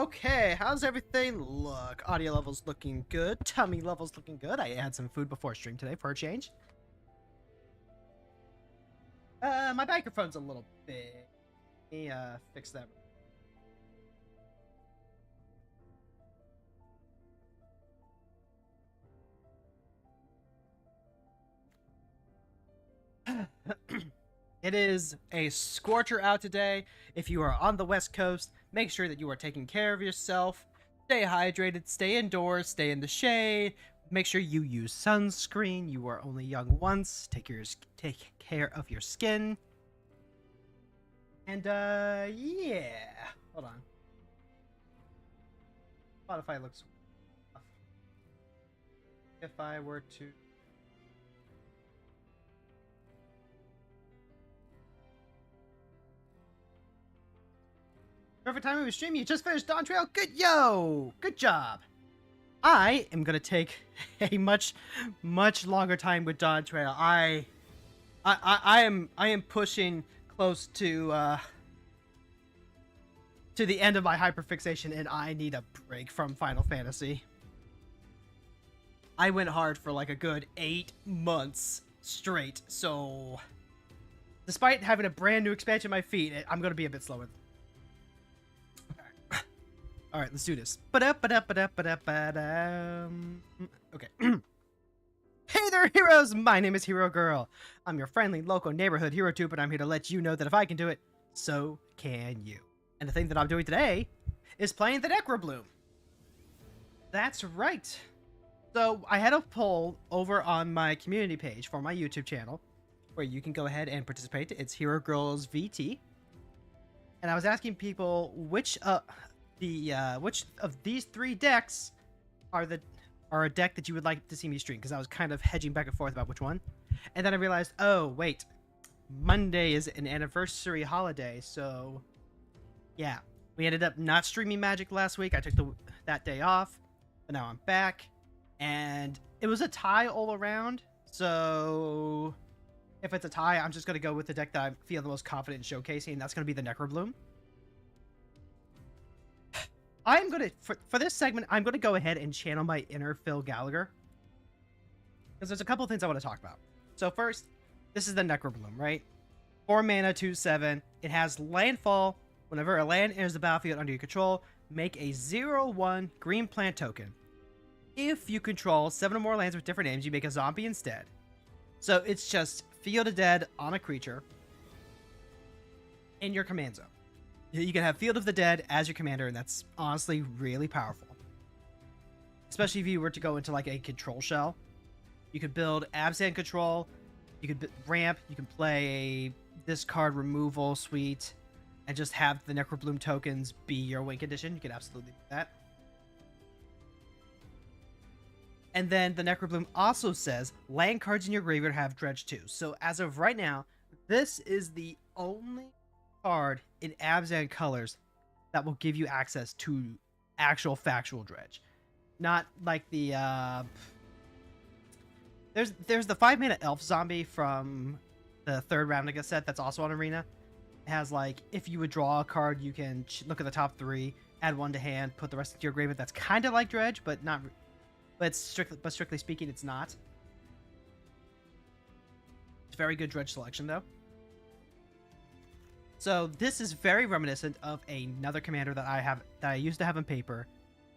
Okay, how's everything look? Audio levels looking good. Tummy levels looking good. I had some food before stream today for a change. My microphone's a little big. Let me fix that. It is a scorcher out today. If you are on the West Coast, make sure that you are taking care of yourself. Stay hydrated, stay indoors, stay in the shade. Make sure you use sunscreen. You are only young once. Take care of your skin. And yeah. Hold on. Spotify looks rough. If I were to perfect timing with stream. You just finished Dawn Trail. Good job. I am gonna take a much longer time with Dawn Trail. I am pushing close to the end of my hyperfixation, and I need a break from Final Fantasy. I went hard for like a good 8 months straight, so despite having a brand new expansion at my feet, I'm gonna be a bit slower. All right, let's do this. Okay. Hey there, heroes! My name is Hero Girl. I'm your friendly local neighborhood hero tube, and I'm here to let you know that if I can do it, so can you. And the thing that I'm doing today is playing the Necrobloom. That's right. So I had a poll over on my community page for my YouTube channel, where you can go ahead and participate. It's Hero Girls VT, and I was asking people which of these 3 decks are a deck that you would like to see me stream, because I was kind of hedging back and forth about which one. And then I realized, oh wait, Monday is an anniversary holiday, so yeah, we ended up not streaming Magic last week. I took that day off, but now I'm back, and it was a tie all around. So if it's a tie, I'm just going to go with the deck that I feel the most confident in showcasing, and that's going to be the Necrobloom. I'm going to, for this segment, I'm going to go ahead and channel my inner Phil Gallagher, because there's a couple of things I want to talk about. So first, this is the Necrobloom, right? 4 mana, 2/7. It has landfall. Whenever a land enters the battlefield under your control, make a 0/1 green plant token. If you control 7 or more lands with different names, you make a zombie instead. So it's just Field of Dead on a creature in your command zone. You can have Field of the Dead as your commander, and that's honestly really powerful. Especially if you were to go into like a control shell. You could build Abzan control, you could ramp, you can play a discard removal suite, and just have the Necrobloom tokens be your win condition. You could absolutely do that. And then the Necrobloom also says land cards in your graveyard have dredge too. So as of right now, this is the only card in Abzan colors that will give you access to actual factual dredge. Not like the there's the 5 mana elf zombie from the 3rd Ravnica set that's also on Arena. It has like, if you would draw a card, you can look at the top 3, add 1 to hand, put the rest into your graveyard. That's kind of like dredge, but not. But strictly speaking, it's not. It's very good dredge selection though. So this is very reminiscent of another commander that I used to have in paper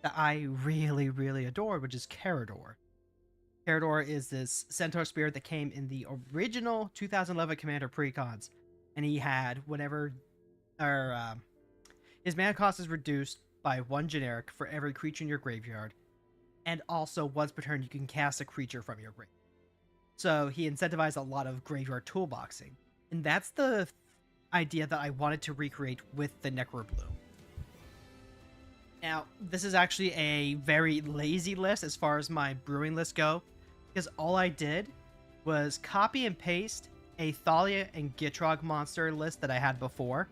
that I really adored, which is Karador. Karador is this centaur spirit that came in the original 2011 Commander precons, and he had his mana cost is reduced by 1 generic for every creature in your graveyard, and also once per turn you can cast a creature from your graveyard. So he incentivized a lot of graveyard toolboxing, and that's the idea that I wanted to recreate with the Necrobloom. Now, this is actually a very lazy list as far as my brewing list go, because all I did was copy and paste a Thalia and Gitrog monster list that I had before.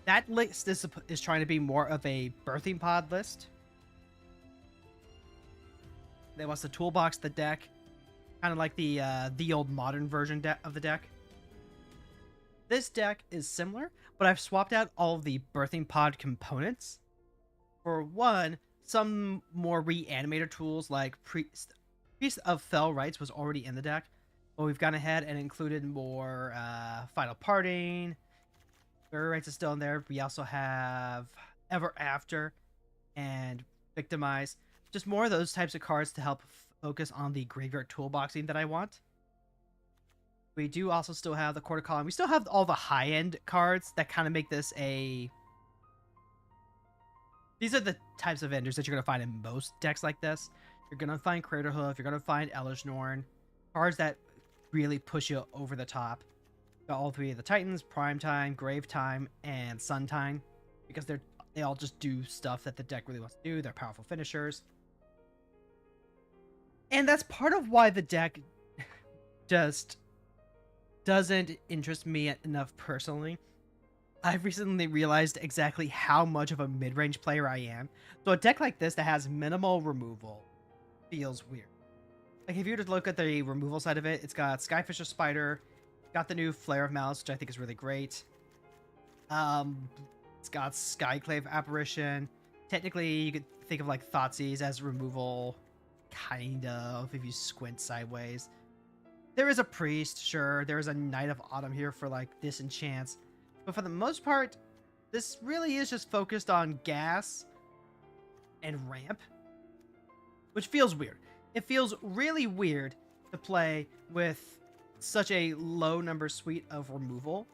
That list is trying to be more of a birthing pod list. They wants to toolbox the deck, kind of like the old modern version of the deck. This deck is similar, but I've swapped out all of the birthing pod components For one, some more reanimator tools like Priest of Fell Rites was already in the deck, but we've gone ahead and included more Final Parting. Fairy Rites is still in there. We also have Ever After and Victimize. Just more of those types of cards to help focus on the graveyard toolboxing that I want. We do also still have the Quarter Column. We still have all the high-end cards that kind of make this a... These are the types of vendors that you're going to find in most decks like this. You're going to find Crater Hoof. You're going to find Elish Norn. Cards that really push you over the top. Got all three of the Titans, Prime Time, Grave Time, and Sun Time. Because they all just do stuff that the deck really wants to do. They're powerful finishers. And that's part of why the deck just doesn't interest me enough personally. I've recently realized exactly how much of a mid-range player I am. So a deck like this that has minimal removal feels weird. Like if you were to look at the removal side of it, it's got Skyfisher Spider, got the new Flare of Malice, which I think is really great. It's got Skyclave Apparition. Technically, you could think of like Thoughtseize as removal, kind of, if you squint sideways. There is a Priest, sure. There is a Knight of Autumn here for like Disenchants. But for the most part, this really is just focused on gas and ramp, which feels weird. It feels really weird to play with such a low number suite of removal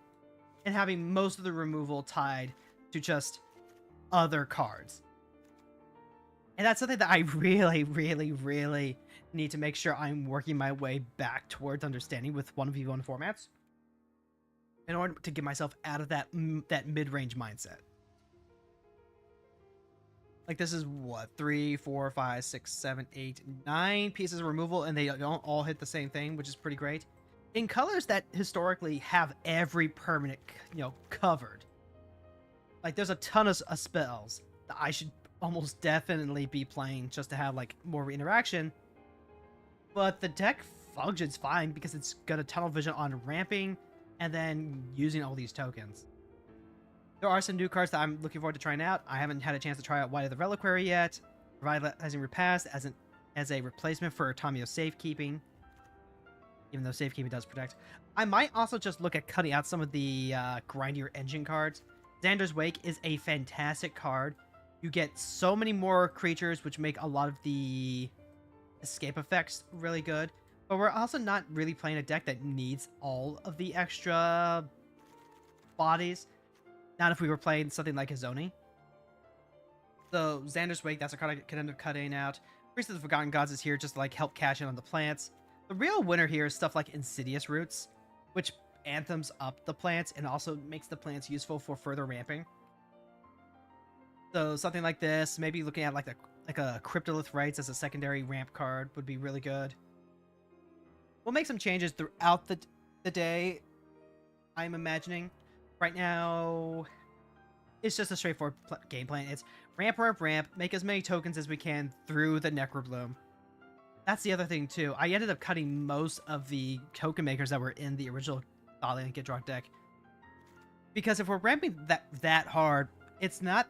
and having most of the removal tied to just other cards. And that's something that I really need to make sure I'm working my way back towards understanding with 1v1 formats in order to get myself out of that mid-range mindset. Like this is what, 3, 4, 5, 6, 7, 8, 9 pieces of removal, and they don't all hit the same thing, which is pretty great. In colors that historically have every permanent, covered. Like there's a ton of spells that I should almost definitely be playing just to have like more interaction. But the deck functions fine because it's got a tunnel vision on ramping and then using all these tokens. There are some new cards that I'm looking forward to trying out. I haven't had a chance to try out White of the Reliquary yet. Revitalizing Repast as a replacement for Tamio's Safekeeping, even though Safekeeping does protect. I might also just look at cutting out some of the grindier engine cards. Xander's Wake is a fantastic card. You get so many more creatures, which make a lot of the escape effects really good. But we're also not really playing a deck that needs all of the extra bodies. Not if we were playing something like Azoni. So Xander's Wake, that's a card I could end up cutting out. Priest of the Forgotten Gods is here just to like help cash in on the plants. The real winner here is stuff like Insidious Roots, which anthems up the plants and also makes the plants useful for further ramping. So something like this, maybe looking at like a Cryptolith Rites as a secondary ramp card would be really good. We'll make some changes throughout the day, I'm imagining. Right now, it's just a straightforward game plan. It's ramp, ramp, ramp, make as many tokens as we can through the Necrobloom. That's the other thing, too. I ended up cutting most of the token makers that were in the original Thalian Get Drunk deck. Because if we're ramping that hard, it's not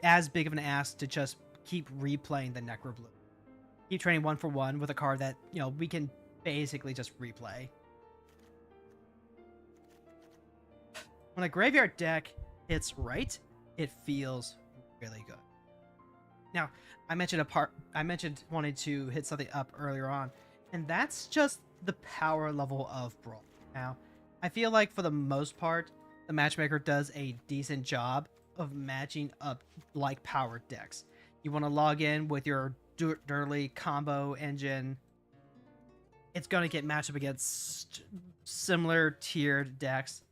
as big of an ask to just keep replaying the Necrobloom. Keep training 1-for-1 with a card that, we can basically just replay. When a graveyard deck hits right, it feels really good. Now, I mentioned wanting to hit something up earlier on, and that's just the power level of Brawl. Now, I feel like for the most part, the matchmaker does a decent job of matching up like powered decks. You want to log in with your Durley combo engine. It's going to get matched up against similar tiered decks.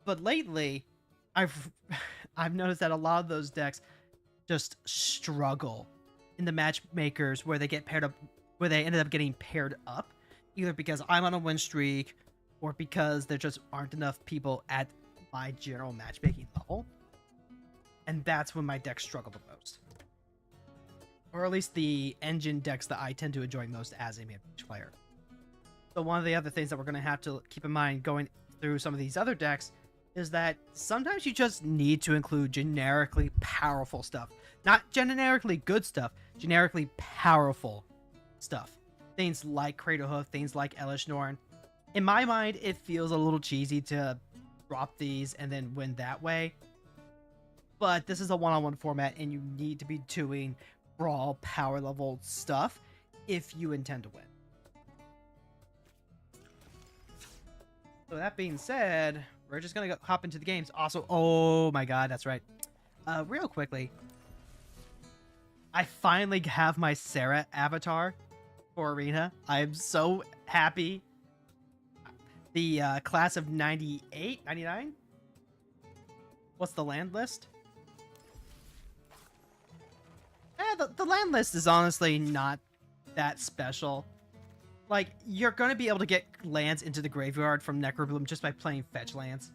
But lately, I've noticed that a lot of those decks just struggle in the matchmakers where they get paired up, where they ended up getting paired up, either because I'm on a win streak or because there just aren't enough people at my general matchmaking level. And that's when my decks struggle the most. Or at least the engine decks that I tend to enjoy most as a mid-range player. So one of the other things that we're going to have to keep in mind going through some of these other decks is that sometimes you just need to include generically powerful stuff. Not generically good stuff, generically powerful stuff. Things like Cradlehoof, things like Elish Norn. In my mind, it feels a little cheesy to drop these and then win that way. But this is a one-on-one format, and you need to be doing Brawl power level stuff if you intend to win. So that being said, we're just gonna hop into the games. Also, oh my god, that's right. Real quickly, I finally have my Sarah avatar for Arena. I am so happy. The class of 98, 99? What's the land list? The land list is honestly not that special. Like, you're going to be able to get lands into the graveyard from Necrobloom just by playing fetch lands.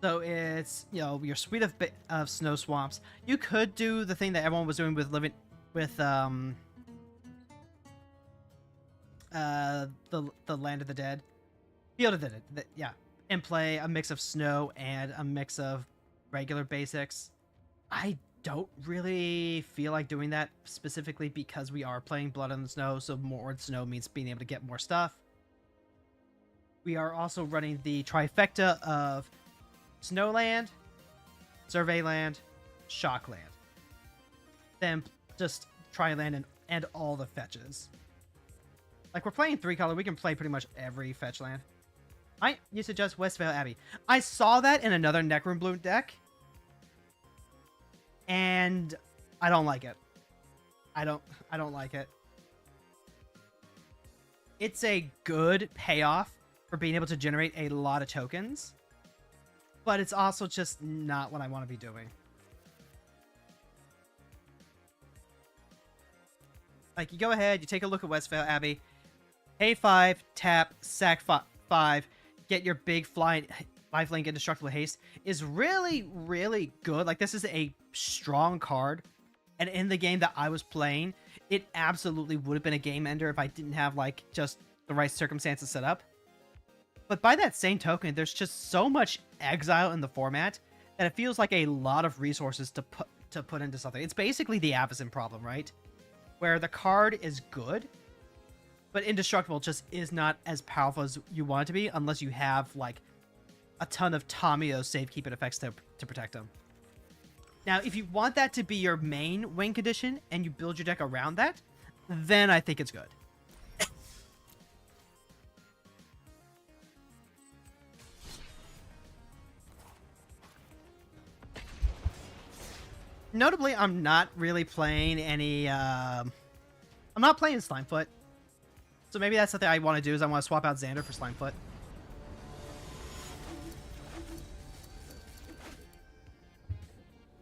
So it's, you know, your suite of snow swamps. You could do the thing that everyone was doing with the Land of the Dead. Field of the Dead, yeah. And play a mix of snow and a mix of regular basics. I don't really feel like doing that specifically because we are playing Blood on the Snow, so more snow means being able to get more stuff. We are also running the trifecta of Snowland, Surveyland, Shockland. Then just Tri-Land and all the fetches. Like, we're playing 3-color, we can play pretty much every fetch land. You suggest Westvale Abbey. I saw that in another Necrobloom deck, and I don't like it. I don't like it. It's a good payoff for being able to generate a lot of tokens, but it's also just not what I want to be doing. Like, you go ahead, you take a look at Westvale Abbey, pay 5, tap, sack 5, get your big flying lifelink indestructible haste is really, really good. Like, this is a strong card, and in the game that I was playing, it absolutely would have been a game ender if I didn't have, like, just the right circumstances set up. But by that same token, there's just so much exile in the format that it feels like a lot of resources to put into something. It's basically the Avacyn problem, right? Where the card is good, but indestructible just is not as powerful as you want it to be unless you have, like, a ton of Tamio safekeeping effects to protect them. Now, if you want that to be your main win condition and you build your deck around that, then I think it's good. Notably, I'm not really playing any, I'm not playing Slimefoot. So maybe that's the thing I want to do, is I want to swap out Xander for Slimefoot.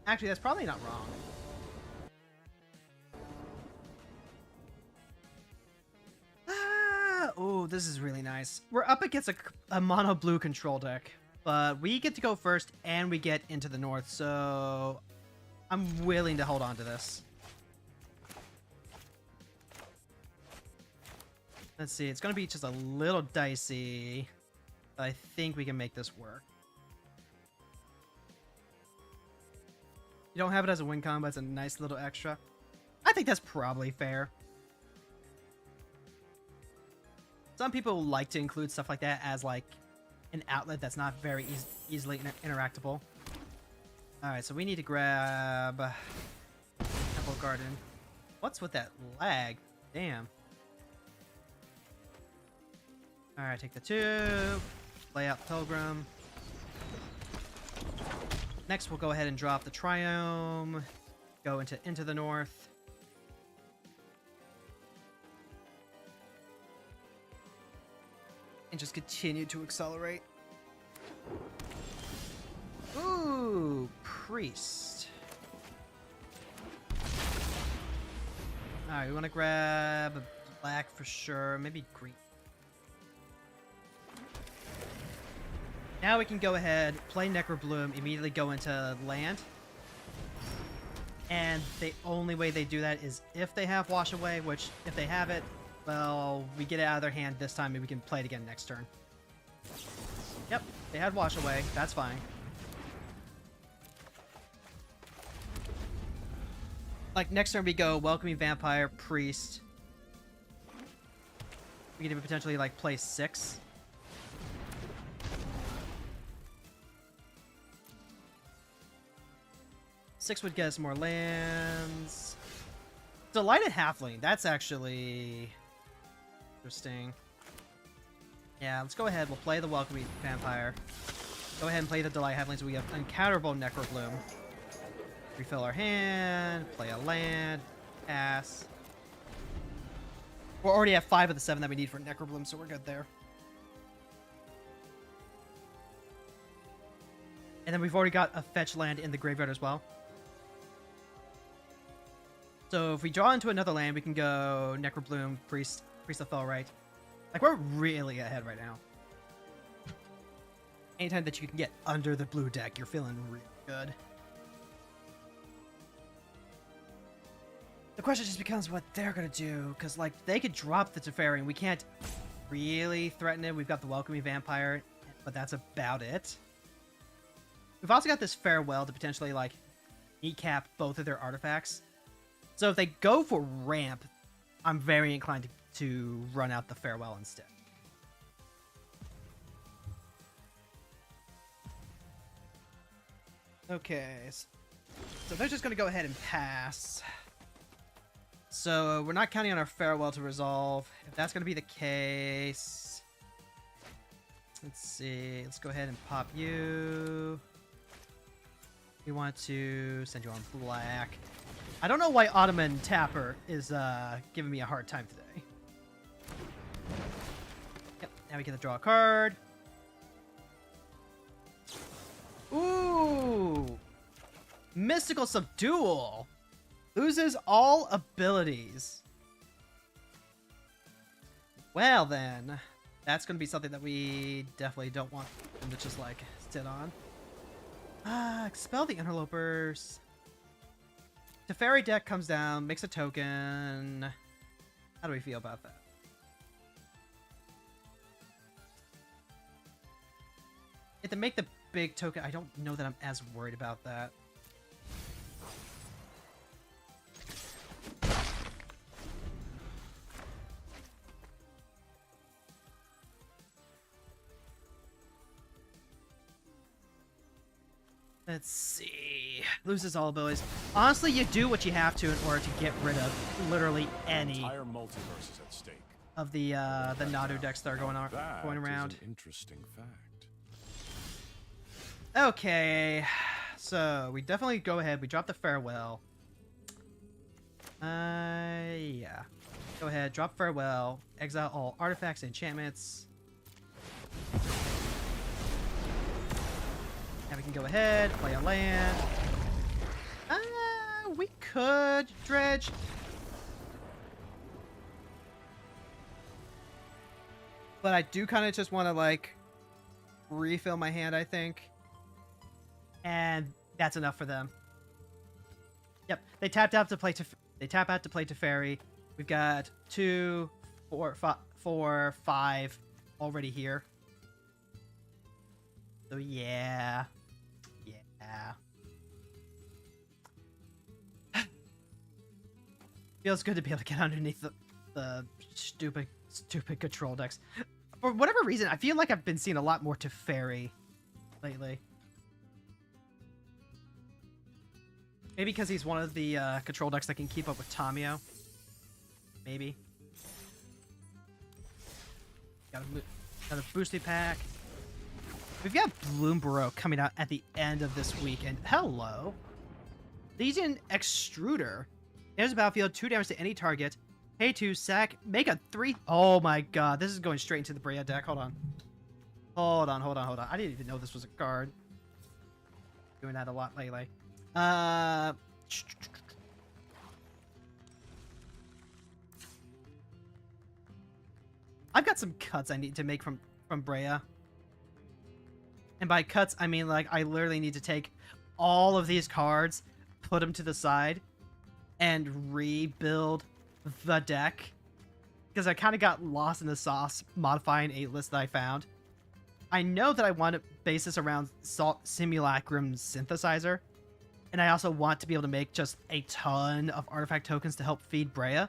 Actually, that's probably not wrong. Oh, this is really nice. We're up against a mono blue control deck, but we get to go first and we get into the north, so I'm willing to hold on to this. Let's see, it's going to be just a little dicey, but I think we can make this work. You don't have it as a win con, but it's a nice little extra. I think that's probably fair. Some people like to include stuff like that as, like, an outlet that's not very easily interactable. Alright, so we need to grab Temple Garden. What's with that lag? Damn. Alright, take the 2. Lay out Pilgrim. Next, we'll go ahead and drop the Triome. Go into the north. And just continue to accelerate. Ooh, Priest. Alright, we want to grab black for sure. Maybe green. Now we can go ahead, play Necrobloom, immediately go into land. And the only way they do that is if they have Wash Away, which, if they have it, well, we get it out of their hand this time and we can play it again next turn. Yep, they had Wash Away. That's fine. Like, next turn we go Welcoming Vampire, Priest. We can even potentially, like, play 6. Six would get us more lands. Delighted Halfling. That's actually interesting. Yeah, let's go ahead. We'll play the Welcoming Vampire. Go ahead and play the Delight Halfling so we have Uncounterable Necrobloom. Refill our hand. Play a land. Pass. We already have 5 of the 7 that we need for Necrobloom, so we're good there. And then we've already got a fetch land in the graveyard as well. So if we draw into another land, we can go Necrobloom, Priest of Fellright. Like, we're really ahead right now. Anytime that you can get under the blue deck, you're feeling really good. The question just becomes what they're going to do, because, like, they could drop the Teferi, and we can't really threaten it. We've got the Welcoming Vampire, but that's about it. We've also got this Farewell to potentially, like, kneecap both of their artifacts. So if they go for ramp, I'm very inclined to run out the Farewell instead. Okay, so they're just going to go ahead and pass. So we're not counting on our Farewell to resolve. If that's going to be the case, let's see. Let's go ahead and pop you. We want to send you on black. I don't know why Ottoman Tapper is giving me a hard time today. Yep, now we get to draw a card. Ooh! Mystical Subdual! Loses all abilities. Well then, that's going to be something that we definitely don't want them to just, like, sit on. Expel the Interlopers. Teferi deck comes down, makes a token. How do we feel about that? If they make the big token, I don't know that I'm as worried about that. Let's see. Loses all abilities. Honestly, you do what you have to in order to get rid of literally any entire multiverse is at stake. Of the Nadu decks that are going around. Is an interesting fact. Okay, so we definitely go ahead. We drop the Farewell. Yeah. Go ahead, drop Farewell. Exile all artifacts and enchantments. Now we can go ahead, play a land. We could dredge. But I do kind of just want to, like, refill my hand, I think. And that's enough for them. Yep, they tapped out to play Teferi. We've got 2, 4, 5 already here. So yeah. Feels good to be able to get underneath the stupid control decks. For whatever reason, I feel like I've been seeing a lot more Teferi lately. Maybe because he's one of the control decks that can keep up with Tamio. Maybe. Got a boosted pack. We've got Bloom Burrow coming out at the end of this week, and hello. Legion Extruder. Enters the battlefield, 2 damage to any target. Pay 2, sack, make a 3. Oh my god, this is going straight into the Brea deck. Hold on. I didn't even know this was a card. Doing that a lot lately. I've got some cuts I need to make from Brea. And by cuts, I mean, like, I literally need to take all of these cards, put them to the side, and rebuild the deck. Because I kind of got lost in the sauce modifying a list that I found. I know that I want to base this around Simulacrum Synthesizer. And I also want to be able to make just a ton of artifact tokens to help feed Brea.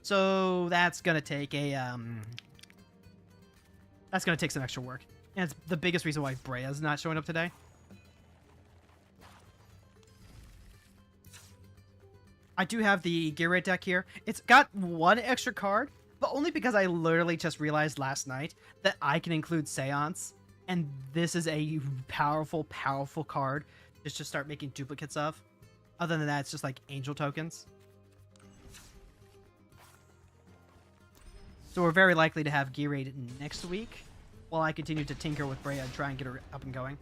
So that's gonna take that's gonna take some extra work. And it's the biggest reason why Brea's not showing up today. I do have the gear rate deck here. It's got one extra card, but only because I literally just realized last night that I can include Seance. And this is a powerful, powerful card to just start making duplicates of. Other than that, it's just like angel tokens. So we're very likely to have gear rated next week while I continue to tinker with Brea and try and get her up and going.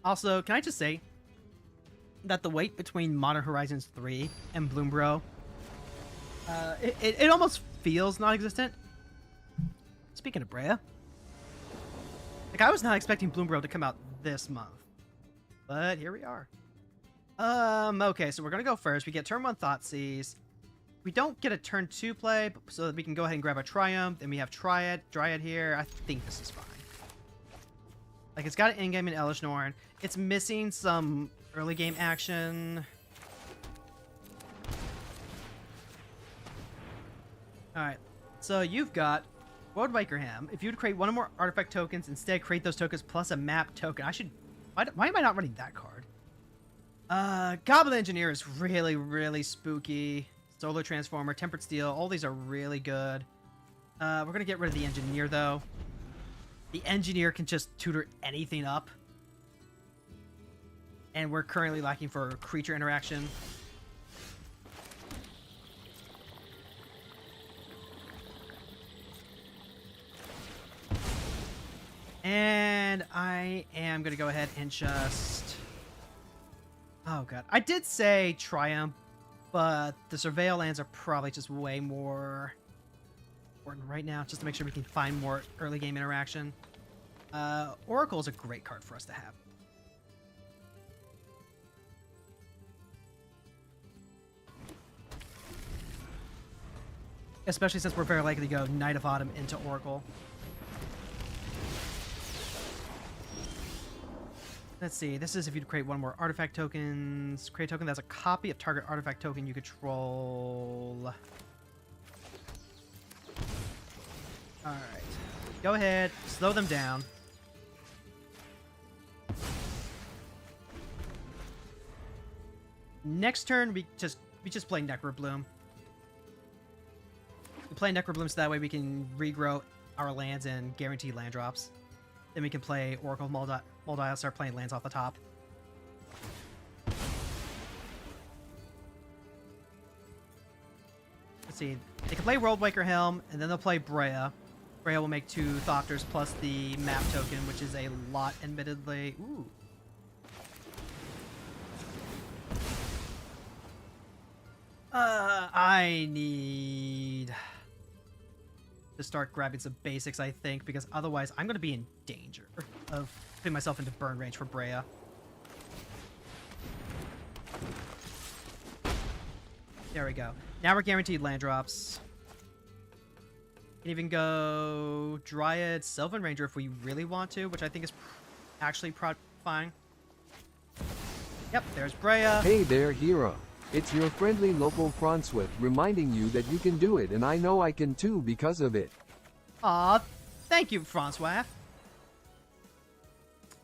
Also, can I just say that the wait between Modern Horizons 3 and Bloom Bro, it almost feels non-existent. Speaking of Brea, like I was not expecting Bloom Bro to come out this month, but here we are. Okay, so we're gonna go first. We get turn 1 Thoughtseize. We don't get a turn 2 play, so that we can go ahead and grab a Triumph. Then we have Dryad here. I think this is fine. Like, it's got an in-game in Elish Norn. It's missing some early game action. Alright, so you've got World Wakerham. If you would create one or more artifact tokens, instead create those tokens plus a map token. Why am I not running that card? Goblin Engineer is really, really spooky. Solar Transformer, Tempered Steel, all these are really good. We're gonna get rid of the Engineer, though. The Engineer can just tutor anything up. And we're currently lacking for creature interaction. And I am gonna go ahead and just... Oh god. I did say Triumph, but the Surveil lands are probably just way more important right now, just to make sure we can find more early game interaction. Oracle is a great card for us to have. Especially since we're very likely to go Knight of Autumn into Oracle. Let's see, this is if you'd create one more artifact tokens. Create a token that's a copy of target artifact token you control. Alright. Go ahead, slow them down. Next turn, we just play Necrobloom. We play Necrobloom so that way we can regrow our lands and guarantee land drops. Then we can play Oracle Moldial, start playing lands off the top. Let's see. They can play Worldwaker Helm, and then they'll play Brea. Brea will make 2 Thopters plus the map token, which is a lot, admittedly. Ooh. I need to start grabbing some basics, I think, because otherwise I'm going to be in danger of putting myself into burn range for Brea. There we go. Now we're guaranteed land drops. Can even go Dryad, Sylvan Ranger if we really want to, which I think is actually fine. Yep, there's Brea. Hey there, Hero. It's your friendly local Francois reminding you that you can do it, and I know I can too because of it. Aw, thank you, Francois.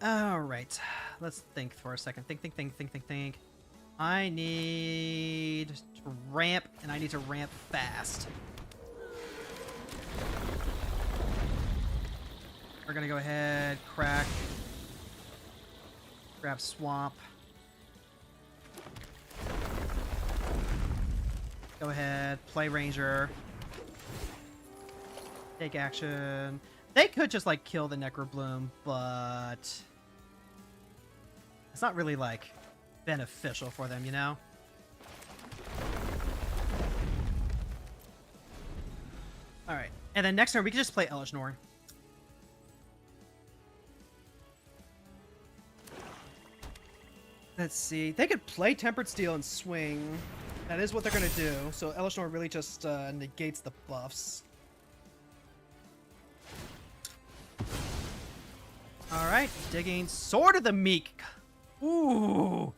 Alright, let's think for a second. Think. I need to ramp, and I need to ramp fast. We're gonna go ahead, crack, grab Swamp. Go ahead, play Ranger. Take action. They could just, like, kill the Necrobloom, but it's not really, like, beneficial for them, you know? Alright, and then next turn we can just play Elish Norn. Let's see. They could play Tempered Steel and swing. That is what they're going to do. So Elish Norn really just negates the buffs. Alright, digging. Sword of the Meek. Ooh,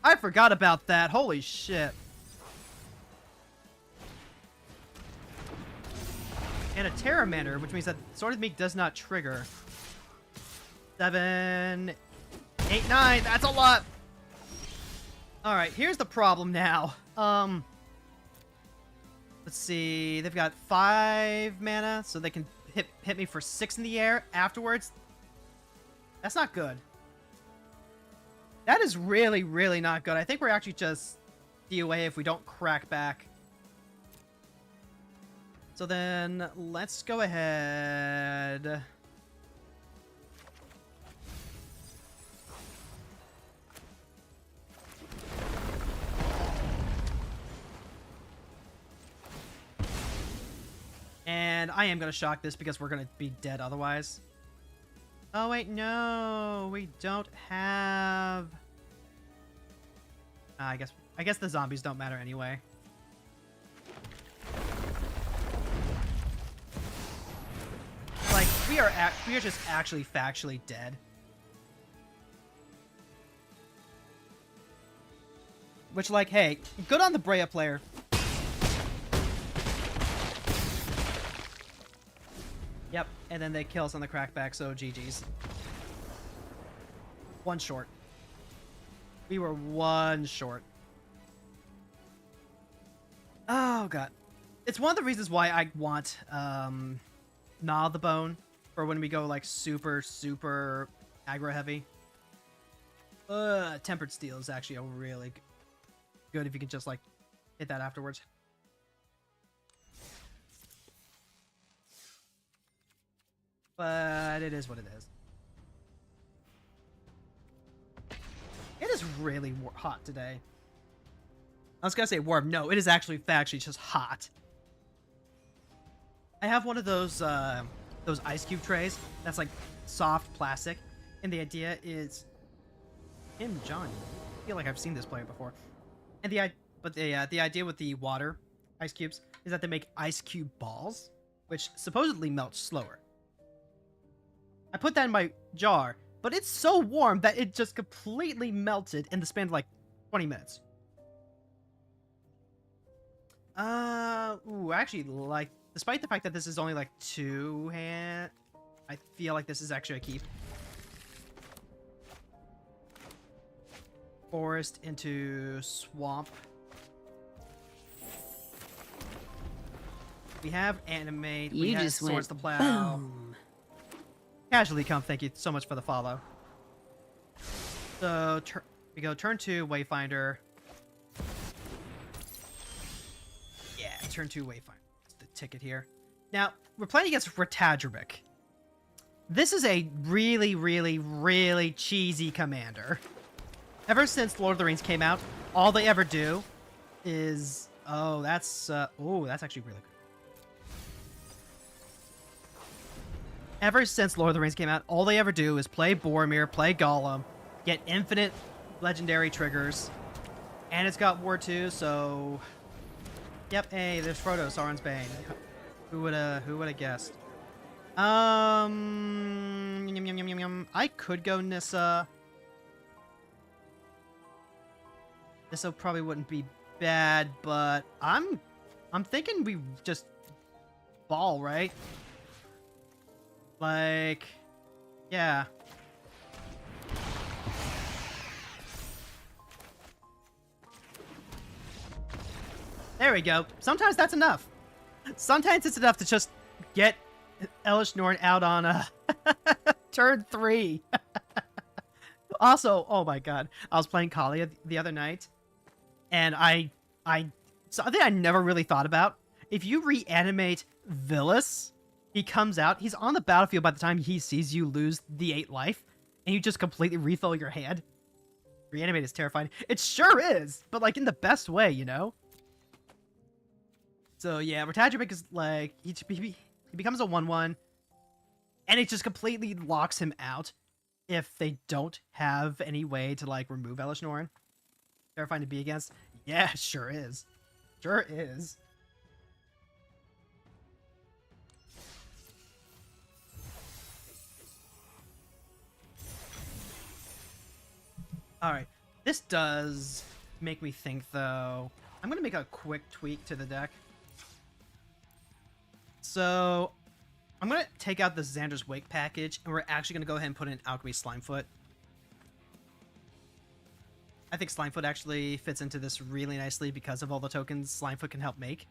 I forgot about that. Holy shit. And a Terramander, which means that Sword of the Meek does not trigger. 7, 8, 9. That's a lot. All right, here's the problem now. Let's see. They've got 5 mana, so they can hit me for 6 in the air afterwards. That's not good. That is really, really not good. I think we're actually just DOA if we don't crack back. So then, let's go ahead. And I am going to shock this because we're going to be dead otherwise. Oh, wait, no. We don't have... I guess the zombies don't matter anyway. Like, we are just actually factually dead. Which, like, hey, good on the Brea player. Yep, and then they kill us on the crackback, so GG's. 1 short. We were 1 short. Oh, God. It's one of the reasons why I want, Gnaw the Bone for when we go, like, super, super aggro heavy. Tempered Steel is actually a really good if you can just, like, hit that afterwards. But it is what it is. It is really hot today. I was gonna say warm. No, it is actually factually just hot. I have one of those ice cube trays that's like soft plastic, and the idea is Johnny. I feel like I've seen this player before. And the idea with the water ice cubes is that they make ice cube balls, which supposedly melt slower. I put that in my jar, but it's so warm that it just completely melted in the span of like 20 minutes. Ooh, actually, like, despite the fact that this is only like 2 hand, I feel like this is actually a keep. Forest into swamp. We have animate. We have swords to plow. Boom. Casually come, thank you so much for the follow. So, we go turn 2, Wayfinder. Yeah, turn 2, Wayfinder. That's the ticket here. Now, we're playing against Ratadribic. This is a really, really, really cheesy commander. Ever since Lord of the Rings came out, all they ever do is... Oh, that's actually really good. Ever since Lord of the Rings came out, all they ever do is play Boromir, play Gollum, get infinite legendary triggers, and it's got War 2, so... Yep, hey, there's Frodo, Sauron's Bane. Who would've guessed? I could go Nissa. Nissa probably wouldn't be bad, but I'm thinking we just ball, right? Like, yeah. There we go. Sometimes that's enough. Sometimes it's enough to just get Elish Norn out on turn 3. Also, oh my god, I was playing Kalia the other night, and something I never really thought about. If you reanimate Villas, he comes out, he's on the battlefield by the time he sees you lose the 8 life, and you just completely refill your hand. Reanimate is terrifying. It sure is, but like in the best way, you know? So yeah, Ratadribic is like, he becomes a 1/1, and it just completely locks him out if they don't have any way to like remove Elish Norn. Terrifying to be against? Yeah, sure is. Sure is. Alright. This does make me think, though. I'm going to make a quick tweak to the deck. So, I'm going to take out the Xander's Wake package, and we're actually going to go ahead and put in Alchemy Slimefoot. I think Slimefoot actually fits into this really nicely because of all the tokens Slimefoot can help make.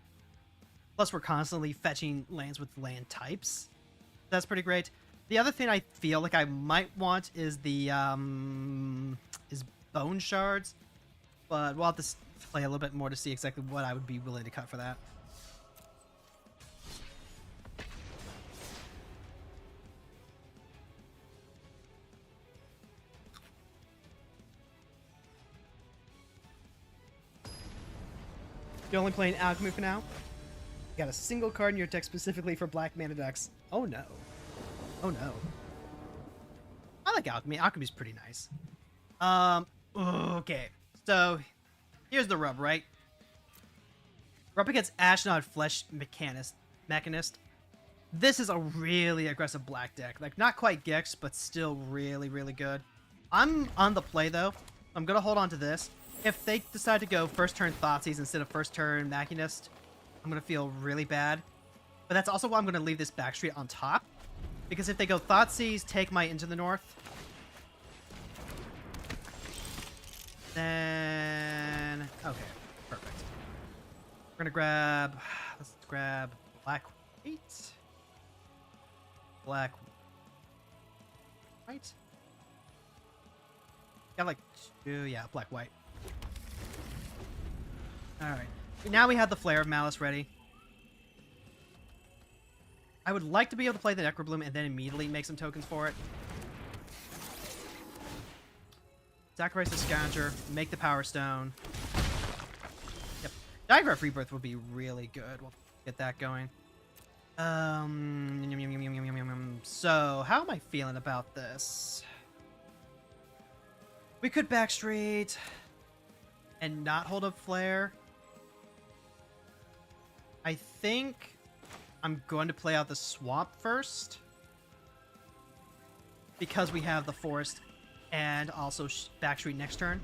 Plus, we're constantly fetching lands with land types. That's pretty great. The other thing I feel like I might want is the is Bone Shards, but we'll have to play a little bit more to see exactly what I would be willing to cut for that. You're only playing Alchemy for now? You got a single card in your deck specifically for black mana decks. Oh no. Oh no. I like Alchemy. Alchemy's pretty nice. Okay. So, here's the rub, right? We're up against Ashnod Flesh Mechanist. This is a really aggressive black deck. Like, not quite Gex, but still really, really good. I'm on the play, though. I'm going to hold on to this. If they decide to go first turn Thoughtseize instead of first turn Machinist, I'm going to feel really bad. But that's also why I'm going to leave this backstreet on top. Because if they go Thoughtseize, take my Into the North, then... Okay, perfect. We're going to let's grab Black White. Black White? Got like two, yeah, Black White. Alright. Now we have the Flare of Malice ready. I would like to be able to play the Necrobloom and then immediately make some tokens for it. Sacrifice the Scourger, make the Power Stone. Yep. Diagraph Rebirth would be really good. We'll get that going. So, how am I feeling about this? We could backstreet and not hold up Flare. I think I'm going to play out the Swamp first, because we have the Forest and also backstreet next turn.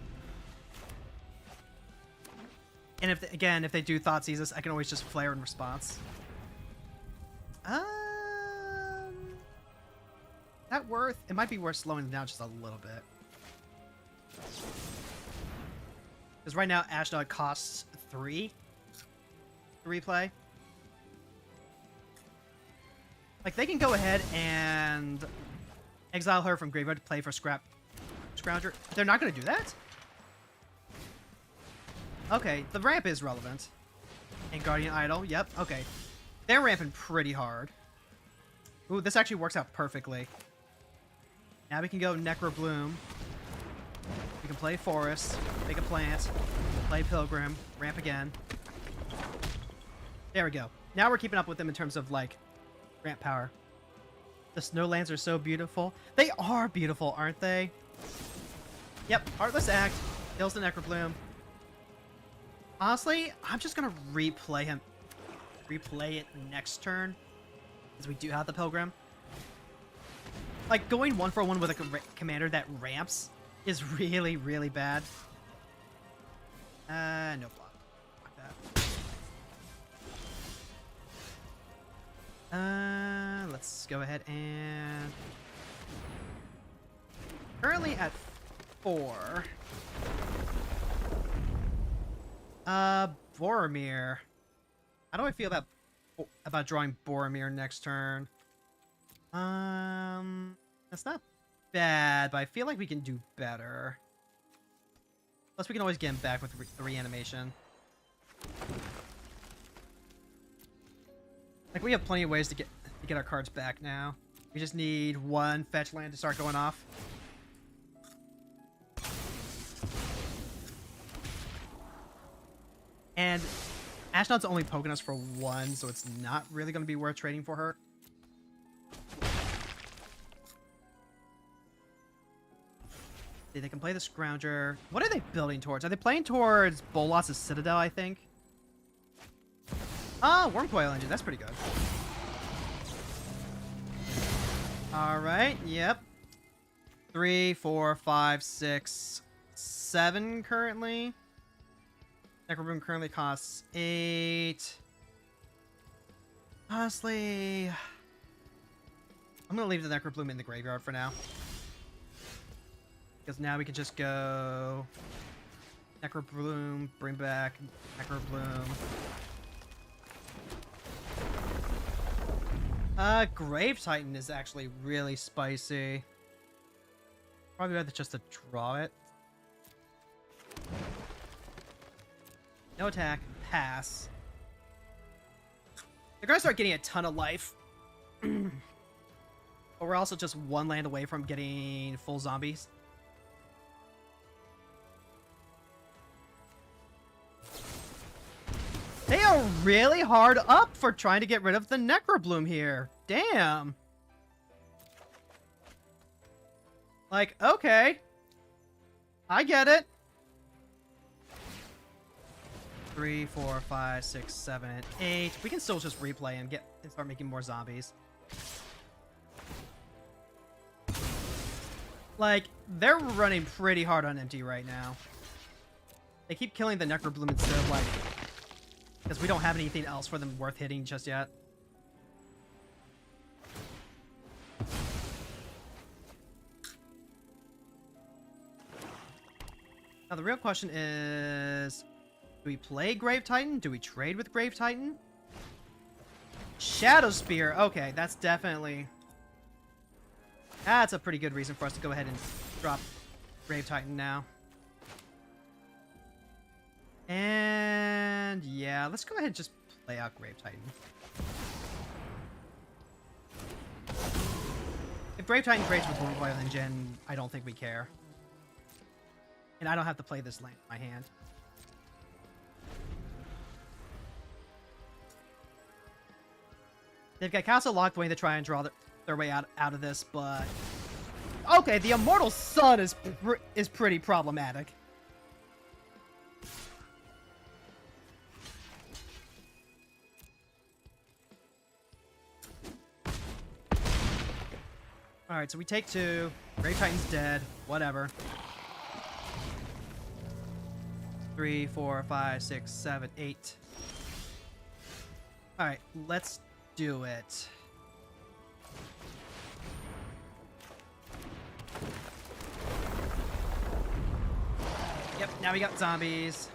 And if if they do Thoughtseize us, I can always just Flare in response. That worth? It might be worth slowing them down just a little bit. Because right now Ashnod costs 3 to replay. Like, they can go ahead and exile her from graveyard to play for Scrounger. They're not going to do that? Okay, the ramp is relevant. And Guardian Idol, yep, okay. They're ramping pretty hard. Ooh, this actually works out perfectly. Now we can go Necrobloom. We can play Forest, make a plant, play Pilgrim, ramp again. There we go. Now we're keeping up with them in terms of, like, ramp power. The Snowlands are so beautiful. They are beautiful, aren't they? Yep, Heartless Act, kills the Necrobloom. Honestly, I'm just gonna replay it next turn, because we do have the Pilgrim. Like, going 1-for-1 with a commander that ramps is really, really bad. No block. Fuck that. Let's go ahead and... Currently at 4. Boromir. How do I feel about drawing Boromir next turn? That's not bad, but I feel like we can do better. Plus, we can always get him back with the reanimation. Like, we have plenty of ways to get our cards back now. We just need one fetch land to start going off. And Ashnod's only poking us for 1, so it's not really going to be worth trading for her. They can play the Scrounger. What are they building towards? Are they playing towards Bolas' Citadel, I think? Ah, Wormcoil Engine. That's pretty good. Alright, yep. 3, 4, 5, 6, 7 currently. Necrobloom currently costs 8. Honestly, I'm gonna leave the Necrobloom in the graveyard for now. Because now we can just go Necrobloom, bring back Necrobloom. Grave Titan is actually really spicy. Probably better just to draw it. No attack, pass. They're gonna start getting a ton of life. But we're also just one land away from getting full zombies. They are really hard up for trying to get rid of the Necrobloom here. Damn. Like, okay. I get it. 3, 4, 5, 6, 7, 8. We can still just replay and start making more zombies. Like, they're running pretty hard on empty right now. They keep killing the Necrobloom instead of, like, because we don't have anything else for them worth hitting just yet. Now the real question is, do we play Grave Titan? Do we trade with Grave Titan? Shadow Spear. Okay, that's definitely... That's a pretty good reason for us to go ahead and drop Grave Titan now. And yeah, let's go ahead and just play out Grave Titan. If Grave Titan trades with one player than Jhin, I don't think we care. And I don't have to play this land in my hand. They've got Castle Locked waiting to try and draw their way out of this, but... Okay, the Immortal Sun is pretty problematic. Alright, so we take 2. Grave Titan's dead. Whatever. 3, 4, 5, 6, 7, 8. Alright, let's do it. Yep, now we got zombies.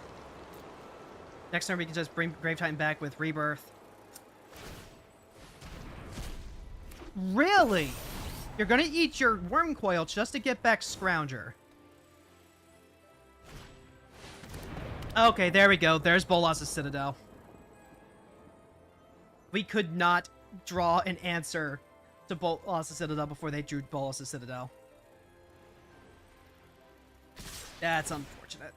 Next turn we can just bring Grave Titan back with Rebirth. Really? You're gonna eat your Worm Coil just to get back Scrounger. Okay, there we go. There's Bolas' Citadel. We could not draw an answer to Bolas' Citadel before they drew Bolas' Citadel. That's unfortunate.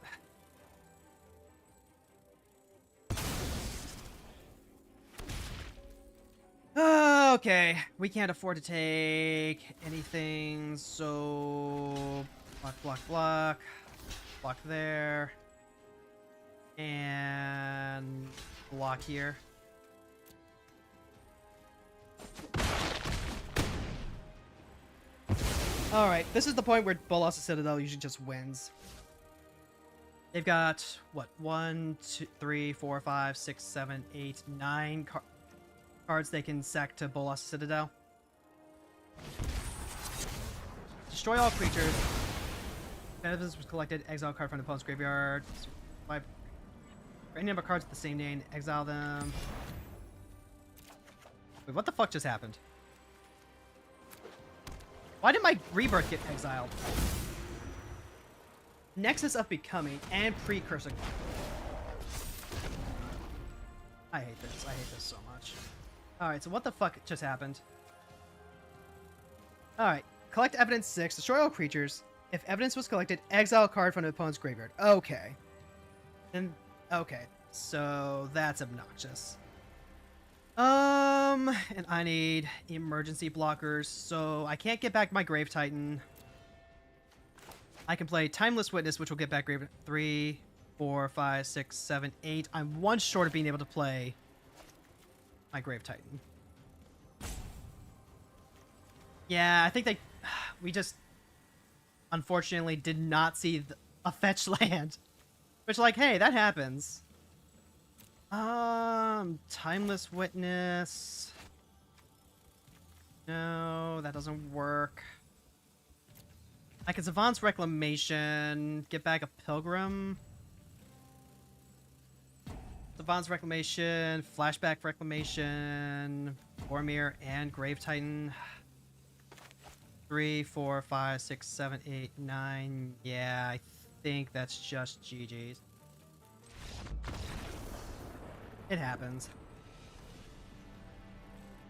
Okay, we can't afford to take anything, so block, block, block, block there, and block here. Alright, this is the point where Bolas' Citadel usually just wins. They've got, what, 1, 2, 3, 4, 5, 6, 7, 8, 9 cards they can sack to Bolas' Citadel. Destroy all creatures. If evidence was collected, exile a card from the opponent's graveyard. 5. For any number of cards with the same name, exile them. Wait, what the fuck just happened? Why did my Rebirth get exiled? Nexus of Becoming and Precursor. I hate this. I hate this so much. Alright, so what the fuck just happened? Alright. Collect evidence 6. Destroy all creatures. If evidence was collected, exile a card from the opponent's graveyard. Okay. Then, okay. So, that's obnoxious. And I need emergency blockers, so I can't get back my Grave Titan. I can play Timeless Witness, which will get back Grave 3, 4, 5, 6, 7, 8. I'm one short of being able to play my Grave Titan. Yeah, I think we just unfortunately did not see a fetch land. Which, like, hey, that happens. Timeless Witness. No, that doesn't work. I can Savant's Reclamation, get back a Pilgrim. Savant's Reclamation, Flashback Reclamation, Boromir, and Grave Titan. 3, 4, 5, 6, 7, 8, 9. Yeah, I think that's just GG's. It happens.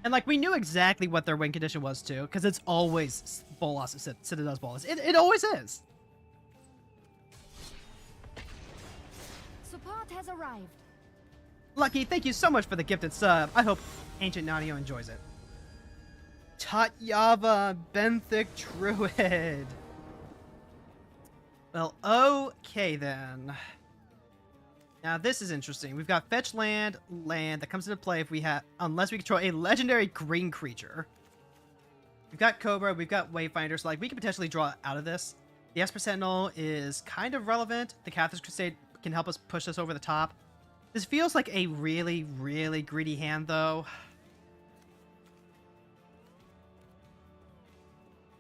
And, like, we knew exactly what their win condition was, too, because it's always Bolas, Citadel's Bolas. It always is. Support has arrived. Lucky, thank you so much for the gifted sub. I hope Ancient Nadio enjoys it. Tatyava Benthic Druid. Well, okay then. Now this is interesting. We've got fetch land that comes into play if we have, unless we control a legendary green creature. We've got Cobra, we've got Wayfinder, so like we can potentially draw out of this. The Esper Sentinel is kind of relevant. The Cathar's Crusade can help us push us over the top. This feels like a really, really greedy hand, though.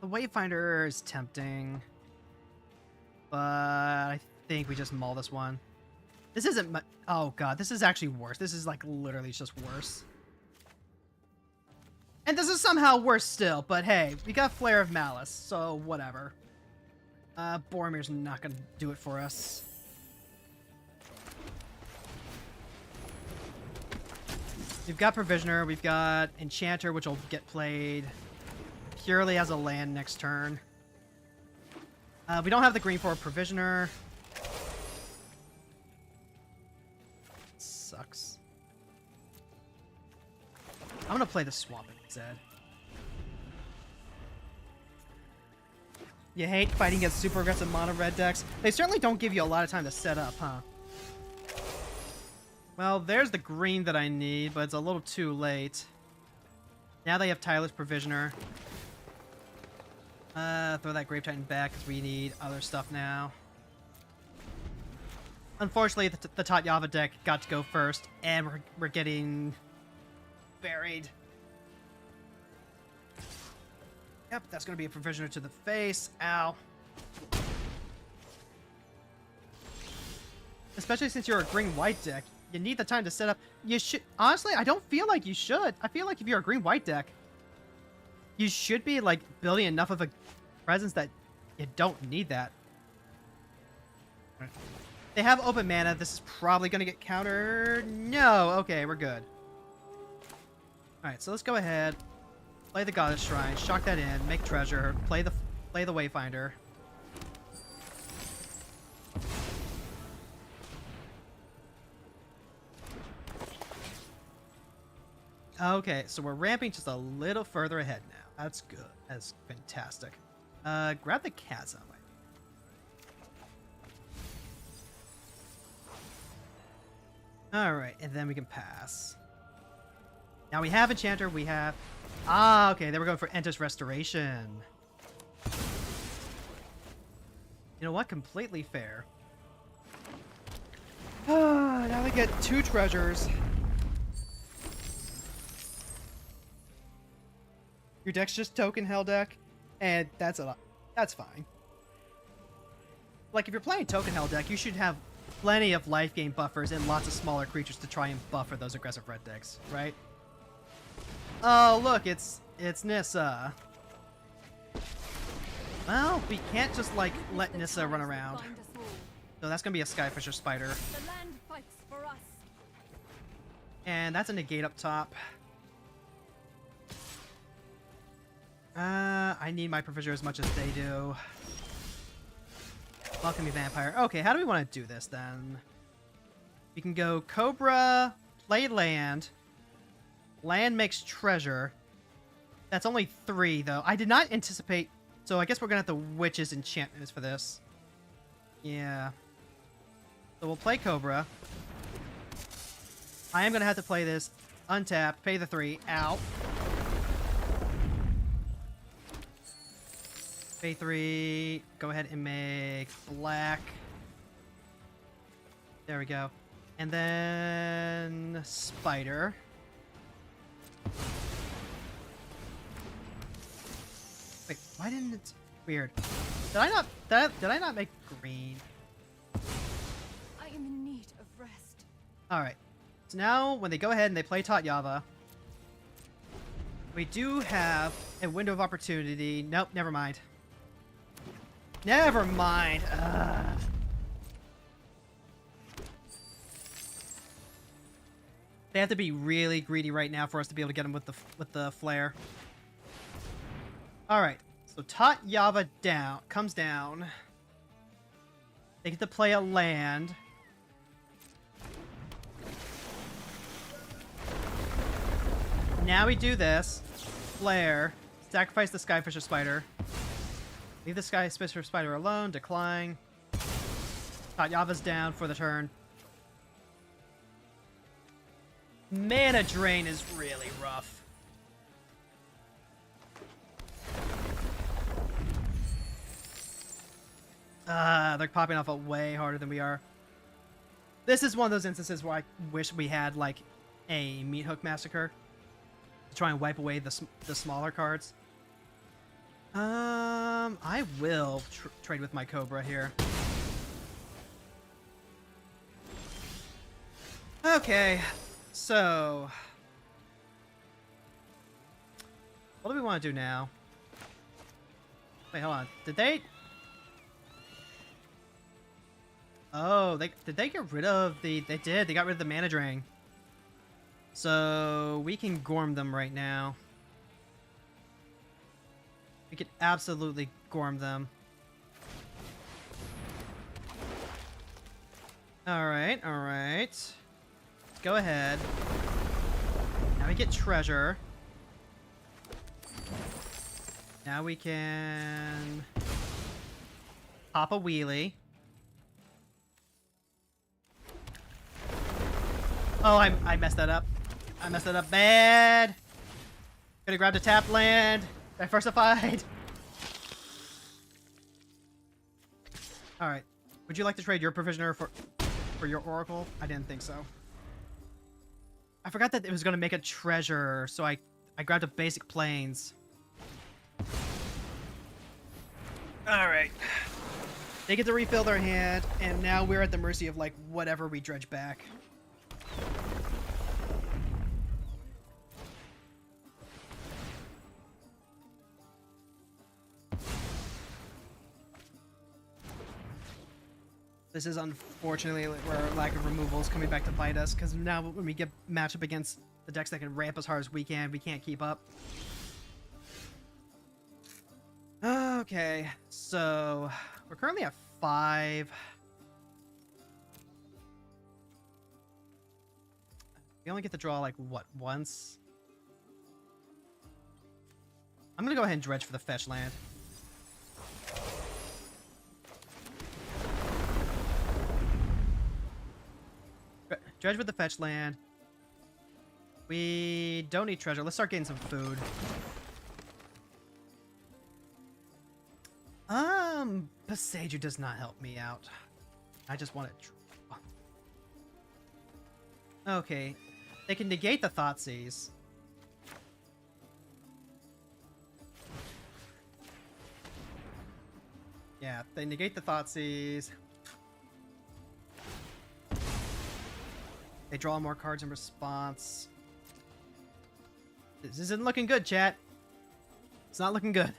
The Wayfinder is tempting, but I think we just maul this one. This isn't oh god, this is actually worse. This is like literally just worse. And this is somehow worse still, but hey, we got Flare of Malice, so whatever. Boromir's not gonna do it for us. We've got Provisioner, we've got Enchanter, which will get played purely as a land next turn. We don't have the green for a Provisioner. Sucks. I'm gonna play the Swamp instead. You hate fighting against super aggressive mono red decks? They certainly don't give you a lot of time to set up, huh? Well, there's the green that I need, but it's a little too late. Now they have Tireless Provisioner. Throw that Grave Titan back because we need other stuff now. Unfortunately, the Tatyava deck got to go first, and we're getting buried. Yep, that's going to be a Provisioner to the face. Ow. Especially since you're a green-white deck. You need the time to set up. You should... Honestly, I don't feel like you should. I feel like if you're a green-white deck, you should be, like, building enough of a presence that you don't need that. They have open mana. This is probably going to get countered. No. Okay, we're good. Alright, so let's go ahead. Play the Goddess Shrine. Shock that in. Make treasure. Play the Wayfinder. Okay, so we're ramping just a little further ahead now. That's good. That's fantastic. Grab the chasm. Alright, and then we can pass. Now we have Enchanter, we have... Ah, okay, they were going for Entis Restoration. You know what? Completely fair. Now we get 2 treasures. Your deck's just token hell deck, and that's fine. Like, if you're playing token hell deck, you should have plenty of life gain buffers and lots of smaller creatures to try and buffer those aggressive red decks, right? Oh, look, it's Nissa. Well, we can't just, like, let Nissa run around. So that's gonna be a Skyfisher Spider. The land fights for us. And that's a negate up top. I need my Provisioner as much as they do. Welcome me Vampire. Okay, how do we want to do this then? We can go Cobra, play land. Land makes treasure. That's only 3 though. I did not anticipate, so I guess we're gonna have the Witch's enchantments for this. Yeah. So we'll play Cobra. I am gonna have to play this. Untap, pay the 3. Ow. Pay 3. Go ahead and make black. There we go. And then spider. Wait, why didn't it? Weird. Did I not make green? I am in need of rest. All right. So now when they go ahead and they play Tatyava, we do have a window of opportunity. Nope, never mind. Never mind. Ugh. They have to be really greedy right now for us to be able to get them with the flare. All right. So Tatyava comes down. They get to play a land. Now we do this. Flare. Sacrifice the Skyfisher Spider. Leave the Skyfisher Spider alone. Decline. Tatyava's down for the turn. Mana drain is really rough. They're popping off way harder than we are. This is one of those instances where I wish we had, like, a Meat Hook Massacre to try and wipe away the smaller cards. I will trade with my Cobra here. Okay, so what do we want to do now? Wait, hold on. Did they? Oh, did they get rid of the? They did. They got rid of the mana drain. So we can Gorm them right now. We could absolutely Gorm them. All right, all right. Let's go ahead. Now we get treasure. Now we can pop a wheelie. Oh, I messed that up. I messed that up bad. Could have grabbed a tap land. Diversified. All right. Would you like to trade your provisioner for your oracle? I didn't think so. I forgot that it was going to make a treasure, so I grabbed a basic plains. All right. They get to refill their hand, and now we're at the mercy of, like, whatever we dredge back. This is unfortunately where our lack of removal is coming back to bite us, because now when we get matched up against the decks that can ramp as hard as we can't keep up. Okay, so we're currently at 5. We only get to draw, like, what, once? I'm gonna go ahead and dredge for the fetch land. Dredge with the fetch land. We don't need treasure. Let's start getting some food. Passeju does not help me out. I just want to draw. Okay. They can negate the Thoughtseize. Yeah, they negate the Thoughtseize. They draw more cards in response. This isn't looking good, chat. It's not looking good.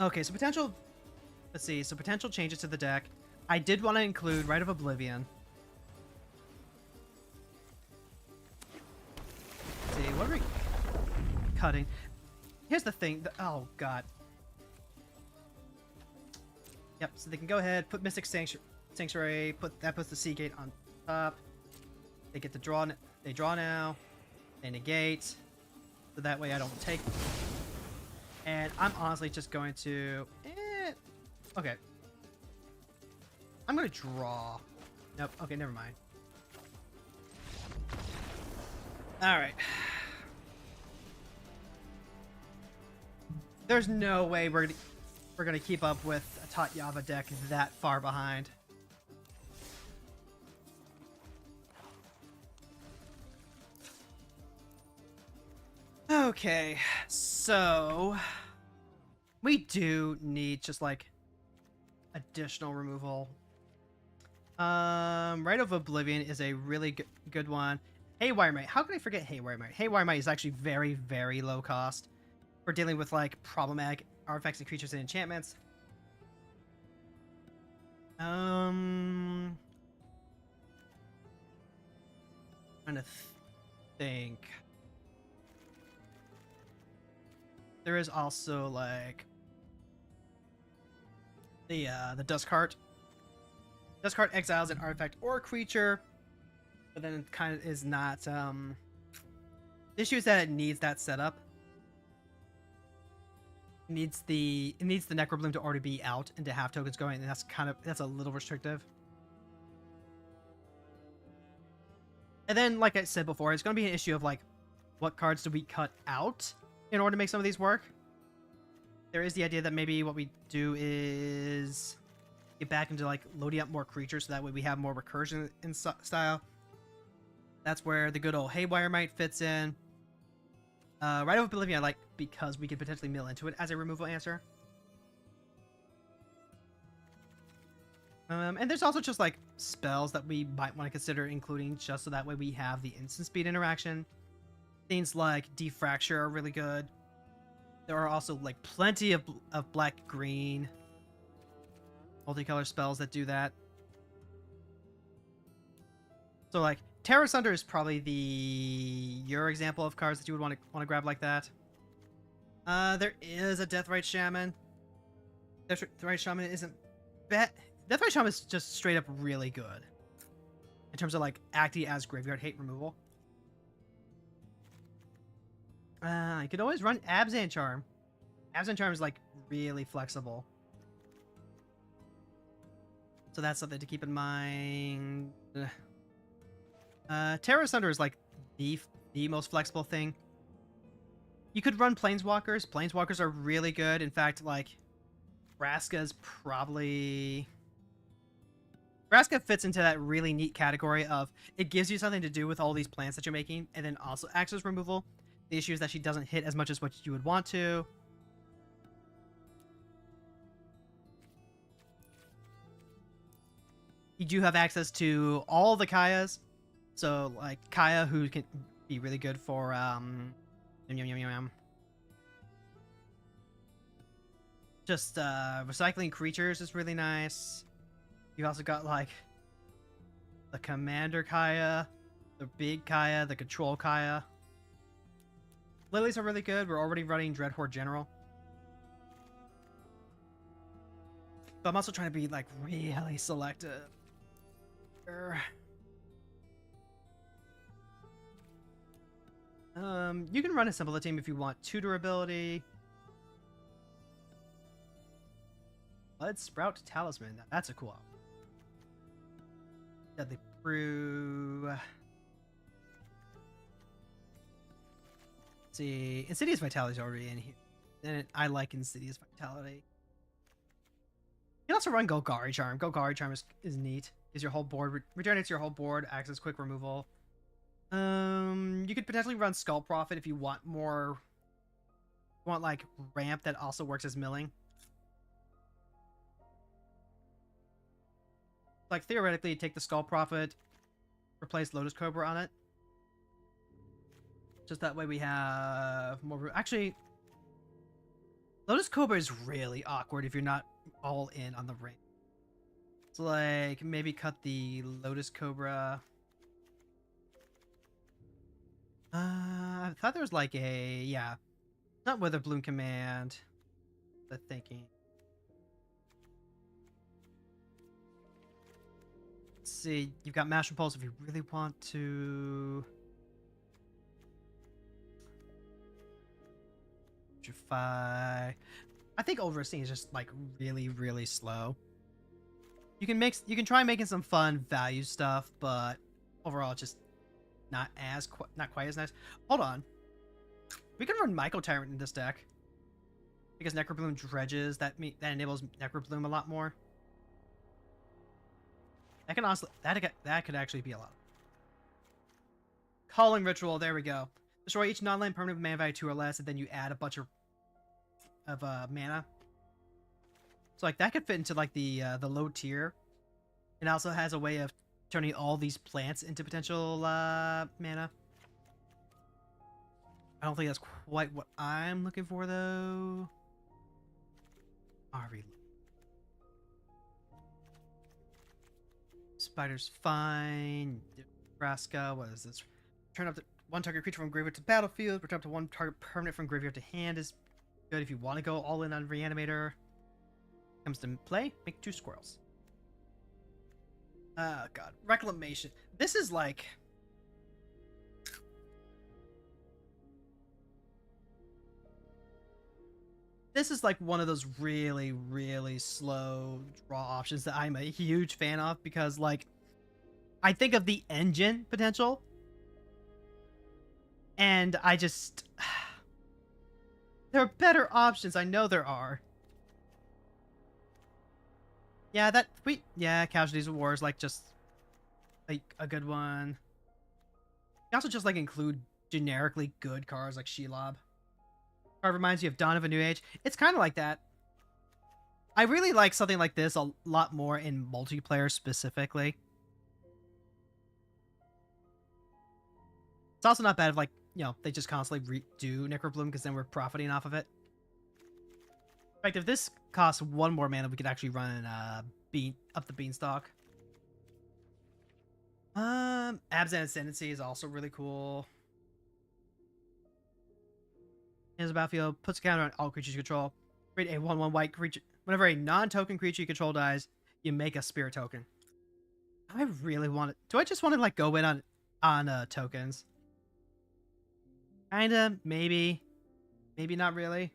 Okay, so potential... Let's see. So potential changes to the deck. I did want to include Rite of Oblivion. Let's see, what are we cutting? Here's the thing. Oh, God. Yep, so they can go ahead, put Mystic Sanctuary, that puts the Seagate on top. They get to draw, they draw now, they negate, so that way I don't take. And I'm honestly just going to, okay. I'm gonna draw. Nope, okay, never mind. All right. There's no way we're gonna keep up with a Tatyava deck that far behind. Okay, so we do need just like additional removal. Rite of Oblivion is a really good one. Haywire Might. How could I forget Haywire Might? Haywire Might is actually very, very low cost for dealing with like problematic artifacts and creatures and enchantments. Trying to think. There is also like the Dust Cart. Dust Cart exiles an artifact or a creature, but then it kind of is not. The issue is that it needs that setup. It needs the Necrobloom to already be out and to have tokens going, and that's a little restrictive. And then, like I said before, it's going to be an issue of like, what cards do we cut out in order to make some of these work? There is the idea that maybe what we do is get back into like loading up more creatures, so that way we have more recursion in style. That's where the good old Haywire Might fits in. Rite of Oblivion I like because we could potentially mill into it as a removal answer. And there's also just like spells that we might want to consider including, just so that way we have the instant speed interaction. Things like Defracture are really good. There are also like plenty of black-green multicolor spells that do that. So like Terror Sunder is probably your example of cards that you would want to grab like that. There is a Deathrite Shaman. Deathrite Shaman isn't bad. Deathrite Shaman is just straight up really good in terms of like acting as graveyard hate removal. I could always run Abzan Charm. Abzan Charm is like really flexible, so that's something to keep in mind. Terror Sunder is like the most flexible thing. You could run Planeswalkers. Planeswalkers are really good. In fact, like Vraska's probably... Vraska fits into that really neat category of it gives you something to do with all these plans that you're making, and then also acts as removal. The issue is that she doesn't hit as much as what you would want to. You do have access to all the Kayas. So, like, Kaya, who can be really good for, just, recycling creatures is really nice. You also got, like, the Commander Kaya, the Big Kaya, the Control Kaya. Lilies are really good. We're already running Dreadhorde General. But I'm also trying to be, like, really selective. You can run a Symbol Team if you want 2 durability. Blood Sprout Talisman. That's a cool one. Deadly Brew. Let's see. Insidious Vitality is already in here. And I like Insidious Vitality. You can also run Golgari Charm. Golgari Charm is neat. Is your whole board regenerates your whole board, acts as quick removal. You could potentially run Skull Prophet if you want more. You want like ramp that also works as milling. Like theoretically, take the Skull Prophet, replace Lotus Cobra on it. Just that way we have more. Actually, Lotus Cobra is really awkward if you're not all in on the ring. So like maybe cut the Lotus Cobra. I thought there was like not Witherbloom Command. The thinking. Let's see, you've got Mash Repulse if you really want to. I think Overseeing is just like really, really slow. You can try making some fun value stuff, but overall it's just not quite as nice. Hold on. We can run Myco Tyrant in this deck. because Necrobloom dredges, that enables Necrobloom a lot more. That can honestly, that could actually be a lot. Calling Ritual, there we go. Destroy each non-land permanent with mana value 2 or less, and then you add a bunch of mana. So like that could fit into like the low tier. It also has a way of turning all these plants into potential mana. I don't think that's quite what I'm looking for though. Ari. Spider's fine. Nebraska, what is this? Turn up to one target creature from graveyard to battlefield. Return up to one target permanent from graveyard to hand is good if you want to go all in on Reanimator. Comes to play, make 2 squirrels. Oh god, Reclamation. This is like... This is like one of those really, really slow draw options that I'm a huge fan of because, like, I think of the engine potential, and I just... There are better options, I know there are. Yeah, Casualties of War is, like, just, like, a good one. You also just, like, include generically good cards like Shelob. Card reminds you of Dawn of a New Age. It's kind of like that. I really like something like this a lot more in multiplayer specifically. It's also not bad if, like, you know, they just constantly redo Necrobloom because then we're profiting off of it. In fact, if this costs 1 more mana, we could actually run up the Beanstalk. Abzan Ascendancy is also really cool. Enters the battlefield, puts a counter on all creatures you control. Create a 1/1 white creature. Whenever a non-token creature you control dies, you make a spirit token. I really want it. Do I just want to like go in on tokens? Kinda, maybe not really.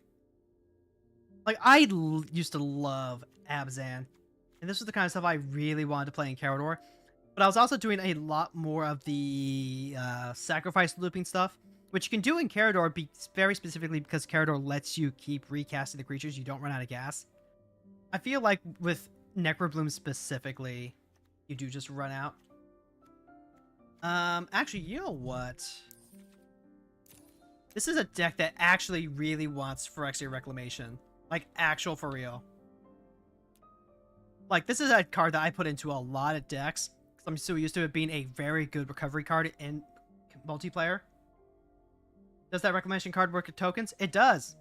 Like I used to love Abzan, and this was the kind of stuff I really wanted to play in Karador. But I was also doing a lot more of the sacrifice looping stuff, which you can do in Karador very specifically because Karador lets you keep recasting the creatures. You don't run out of gas. I feel like with Necrobloom specifically, you do just run out. Actually, you know what? This is a deck that actually really wants Phyrexia Reclamation. Like, actual for real. Like, this is a card that I put into a lot of decks. I'm so used to it being a very good recovery card in multiplayer. Does that Reclamation card work with tokens? It does.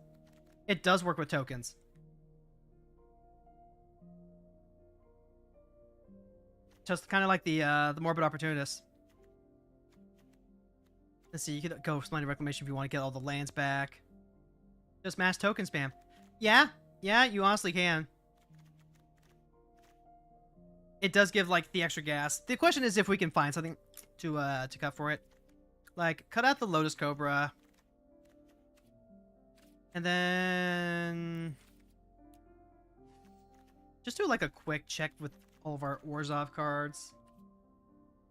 It does work with tokens. Just kind of like the Morbid Opportunist. Let's see, you could go Splendid Reclamation if you want to get all the lands back. Just mass token spam. Yeah, you honestly can. It does give like the extra gas. The question is if we can find something to cut for it. Like, cut out the Lotus Cobra. And then just do like a quick check with all of our Orzhov cards.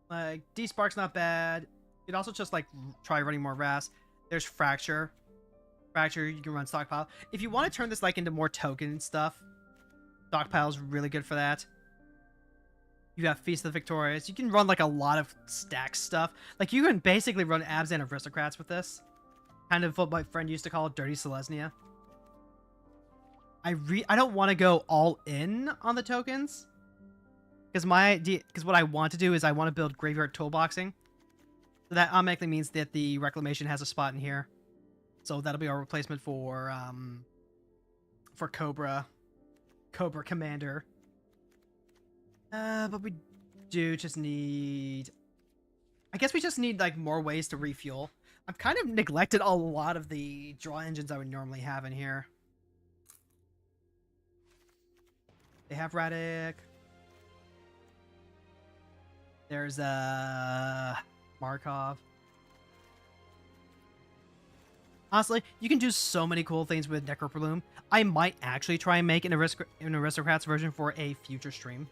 Like, D-Spark's not bad. You'd also just like try running more Ras. There's Fracture. You can run Stockpile. If you want to turn this like into more token stuff, Stockpile's really good for that. You have Feast of the Victorious. You can run like a lot of stack stuff. Like you can basically run Abzan Aristocrats with this. Kind of what my friend used to call Dirty Selesnya. I don't want to go all in on the tokens. Because what I want to do is I want to build Graveyard Toolboxing. So that automatically means that the Reclamation has a spot in here. So that'll be our replacement for Cobra Commander. But we do just need... I guess we just need like more ways to refuel. I've kind of neglected a lot of the draw engines I would normally have in here. They have Radic. There's Markov. Honestly, you can do so many cool things with Necrobloom. I might actually try and make an Aristocrats version for a future stream.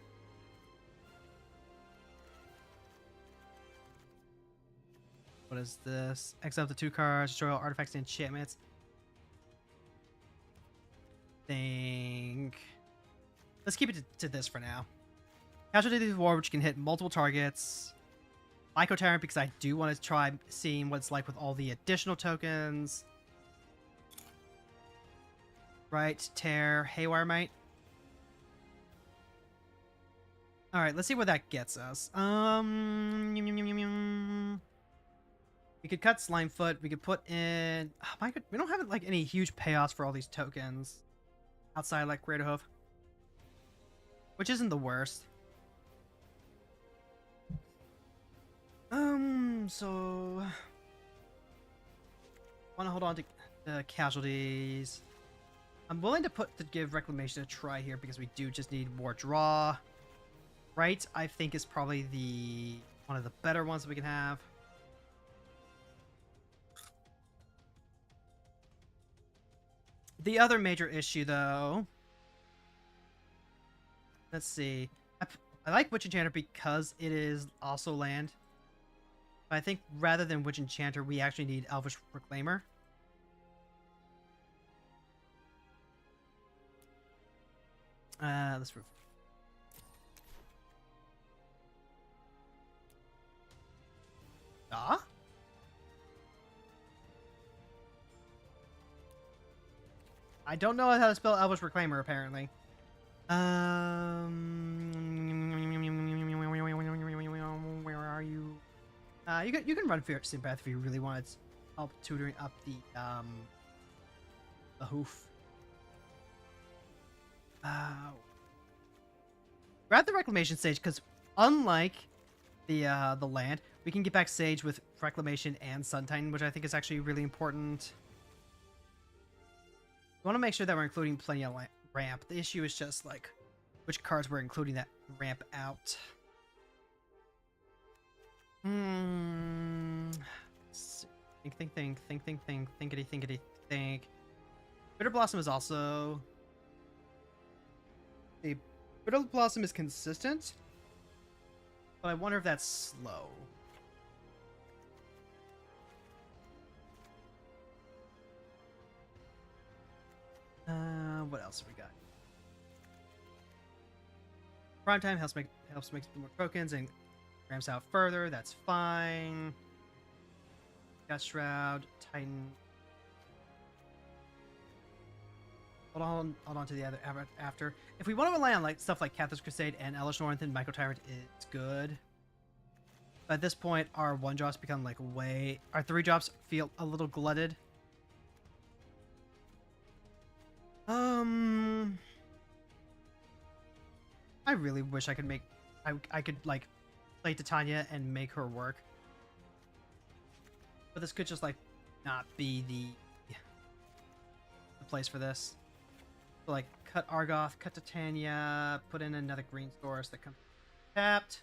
What is this? Exile up to 2 cards, destroy all artifacts and enchantments. think... Let's keep it to this for now. Casualty of War, which can hit multiple targets. Myco Tyrant, because I do want to try seeing what it's like with all the additional tokens. Right, Tear, Haywire Might. Alright, let's see where that gets us. We could cut Slimefoot. We could put in... Oh my God, we don't have like any huge payoffs for all these tokens. Outside like Greater Hoof. Which isn't the worst. So... Want to hold on to casualties. I'm willing to give Reclamation a try here because we do just need more draw. Right, I think is probably one of the better ones that we can have. The other major issue, though... Let's see. I like Witch Enchanter because it is also land. But I think rather than Witch Enchanter, we actually need Elvish Reclaimer. Let's move. I don't know how to spell Elvish Reclaimer, apparently. Where are you? You can run Sympath if you really want help tutoring up the hoof. Grab the Reclamation Sage, because unlike the land, we can get back Sage with Reclamation and Sun Titan, which I think is actually really important. We want to make sure that we're including plenty of ramp. The issue is just like which cards we're including that ramp out. Think. Bitter Blossom is also... The Bitter Blossom is consistent, but I wonder if that's slow. What else have we got? Prime Time helps make more tokens and ramps out further. That's fine. Got Shroud, Titan. Hold on to the other after. If we want to rely on like stuff like Cathar's Crusade and Elish Northen, Myco Tyrant is good. But at this point, our 1-drops become like our 3-drops feel a little glutted. I really wish I could make... I could, like, play Titania and make her work. But this could just, like, not be the place for this. So, like, cut Argoth, cut Titania, put in another green source that comes tapped.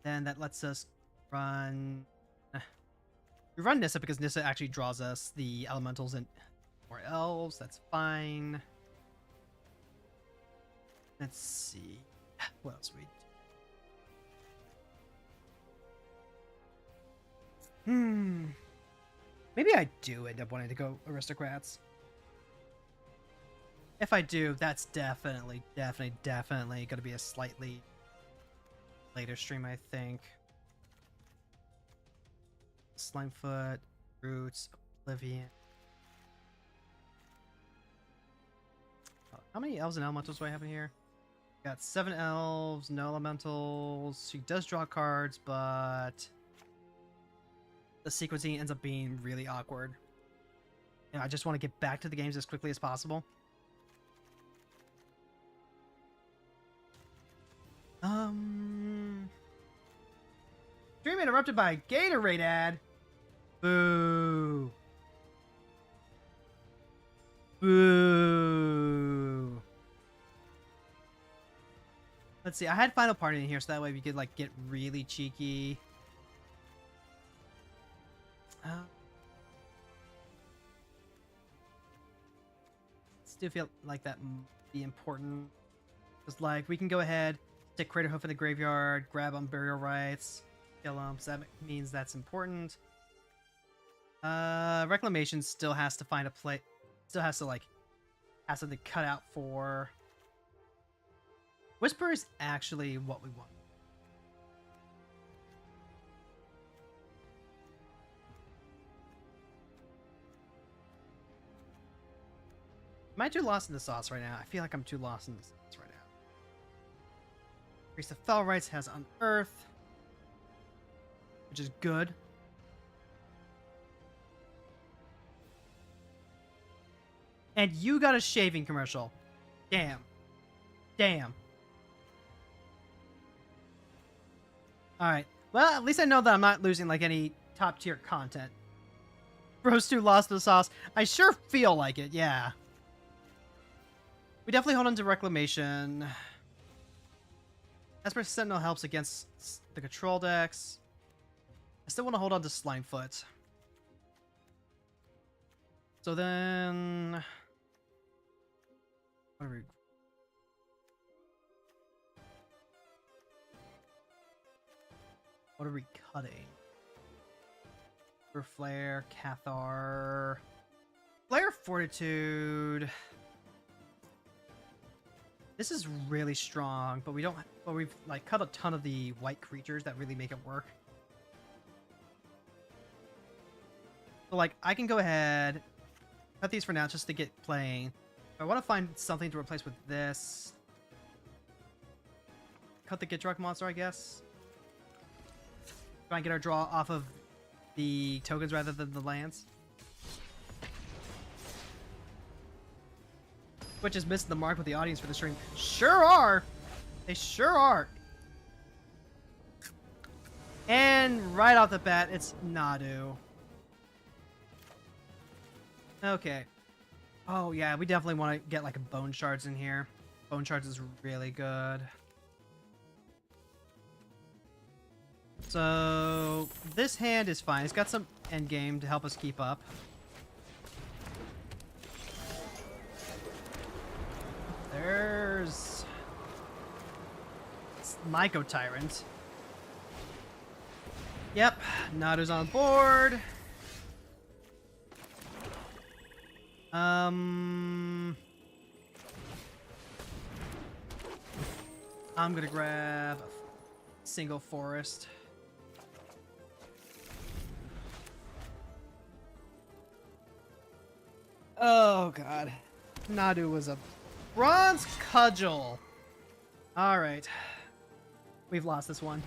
Then that lets us run... We run Nissa because Nissa actually draws us the elementals and more elves. That's fine. Let's see. What else we do? Maybe I do end up wanting to go Aristocrats. If I do, that's definitely going to be a slightly later stream, I think. Slimefoot, Roots, Oblivion. How many elves and elementals do I have in here? Got 7 elves, no elementals. She does draw cards, but the sequencing ends up being really awkward. And I just want to get back to the games as quickly as possible. Stream interrupted by a Gatorade ad. Boo. Boo. Let's see. I had Final Party in here, so that way we could like get really cheeky. Still feel like that might be important. Just like we can go ahead, stick Crater Hoof in the graveyard, grab Burial Rites, kill them. So that means that's important. Reclamation still has to find a play. Still has to like have something cut out for. Whisper is actually what we want. Am I too lost in the sauce right now? I feel like I'm too lost in the sauce right now. Priest of Fell Rights has Unearth, which is good. And you got a shaving commercial. Damn. Damn. Alright. Well, at least I know that I'm not losing like any top tier content. Bros 2 lost in the sauce. I sure feel like it, yeah. We definitely hold on to Reclamation. Esper Sentinel helps against the control decks. I still want to hold on to Slimefoot. So then... What are we... What are we cutting? For Flare, Cathar... Flare Fortitude... This is really strong, but we don't... But we've like cut a ton of the white creatures that really make it work. So like, I can go ahead... Cut these for now just to get playing. I want to find something to replace with this. Cut the Get Drunk monster, I guess. Try and get our draw off of the tokens rather than the lands. Which is missing the mark with the audience for the stream. Sure are! They sure are! And right off the bat, it's Nadu. Okay. Oh yeah, we definitely want to get like a Bone Shards in here. Bone Shards is really good. So this hand is fine. It's got some endgame to help us keep up. There's Myco Tyrant. Yep, Nadu's on board. I'm gonna grab a single forest. Oh god. Nadu was a bronze cudgel. Alright. We've lost this one.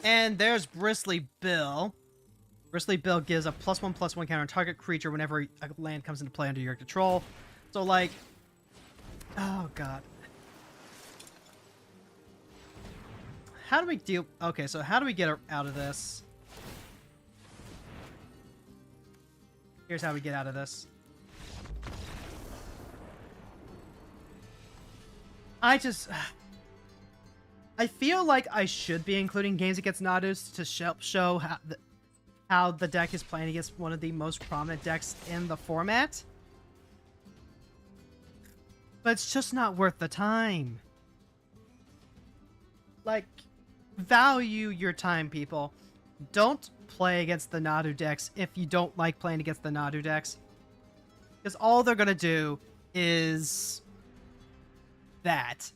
And there's Bristly Bill. Bristly Bill gives a +1/+1 counter on target creature whenever a land comes into play under your control. So like... Oh god. How do we deal... Okay, so how do we get out of this? Here's how we get out of this. I feel like I should be including games against Nadus to show how the deck is playing against one of the most prominent decks in the format. But it's just not worth the time. Like, value your time, people. Don't play against the Nadu decks if you don't like playing against the Nadu decks. Because all they're going to do is that.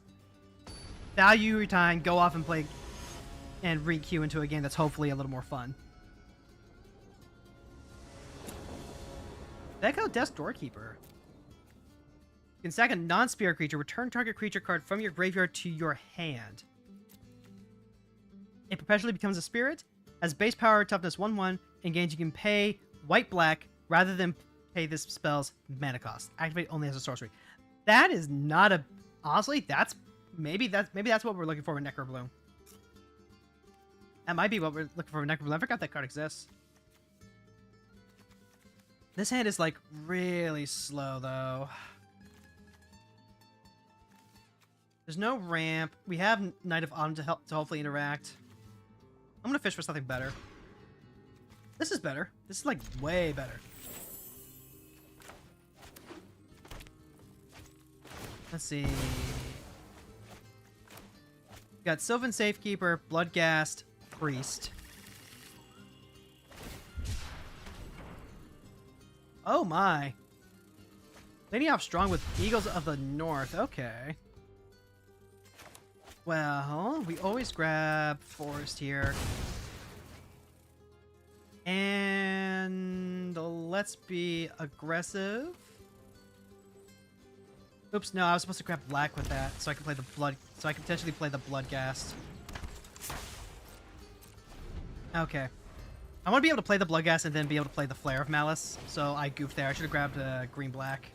Value your time, go off and play and re-queue into a game that's hopefully a little more fun. Deck out Death's Doorkeeper. You can sack a non-spirit creature, return target creature card from your graveyard to your hand. It perpetually becomes a spirit, has base power, toughness 1/1, and gains you can pay white-black rather than pay this spell's mana cost. Activate only as a sorcery. That is not a... Honestly, maybe that's what we're looking for with Necrobloom. That might be what we're looking for with Necrobloom. I forgot that card exists. This hand is like really slow though. There's no ramp. We have Knight of Autumn to hopefully interact. I'm gonna fish for something better. This is better. This is like way better. Let's see. Got Sylvan Safekeeper, Bloodghast, Priest. Oh my. Leading off strong with Eagles of the North. Okay. Well, we always grab Forest here. And let's be aggressive. Oops, no, I was supposed to grab black with that, so I can play the so I can potentially play the Bloodghast. Okay. I want to be able to play the Bloodghast and then be able to play the Flare of Malice, so I goofed there. I should have grabbed green-black.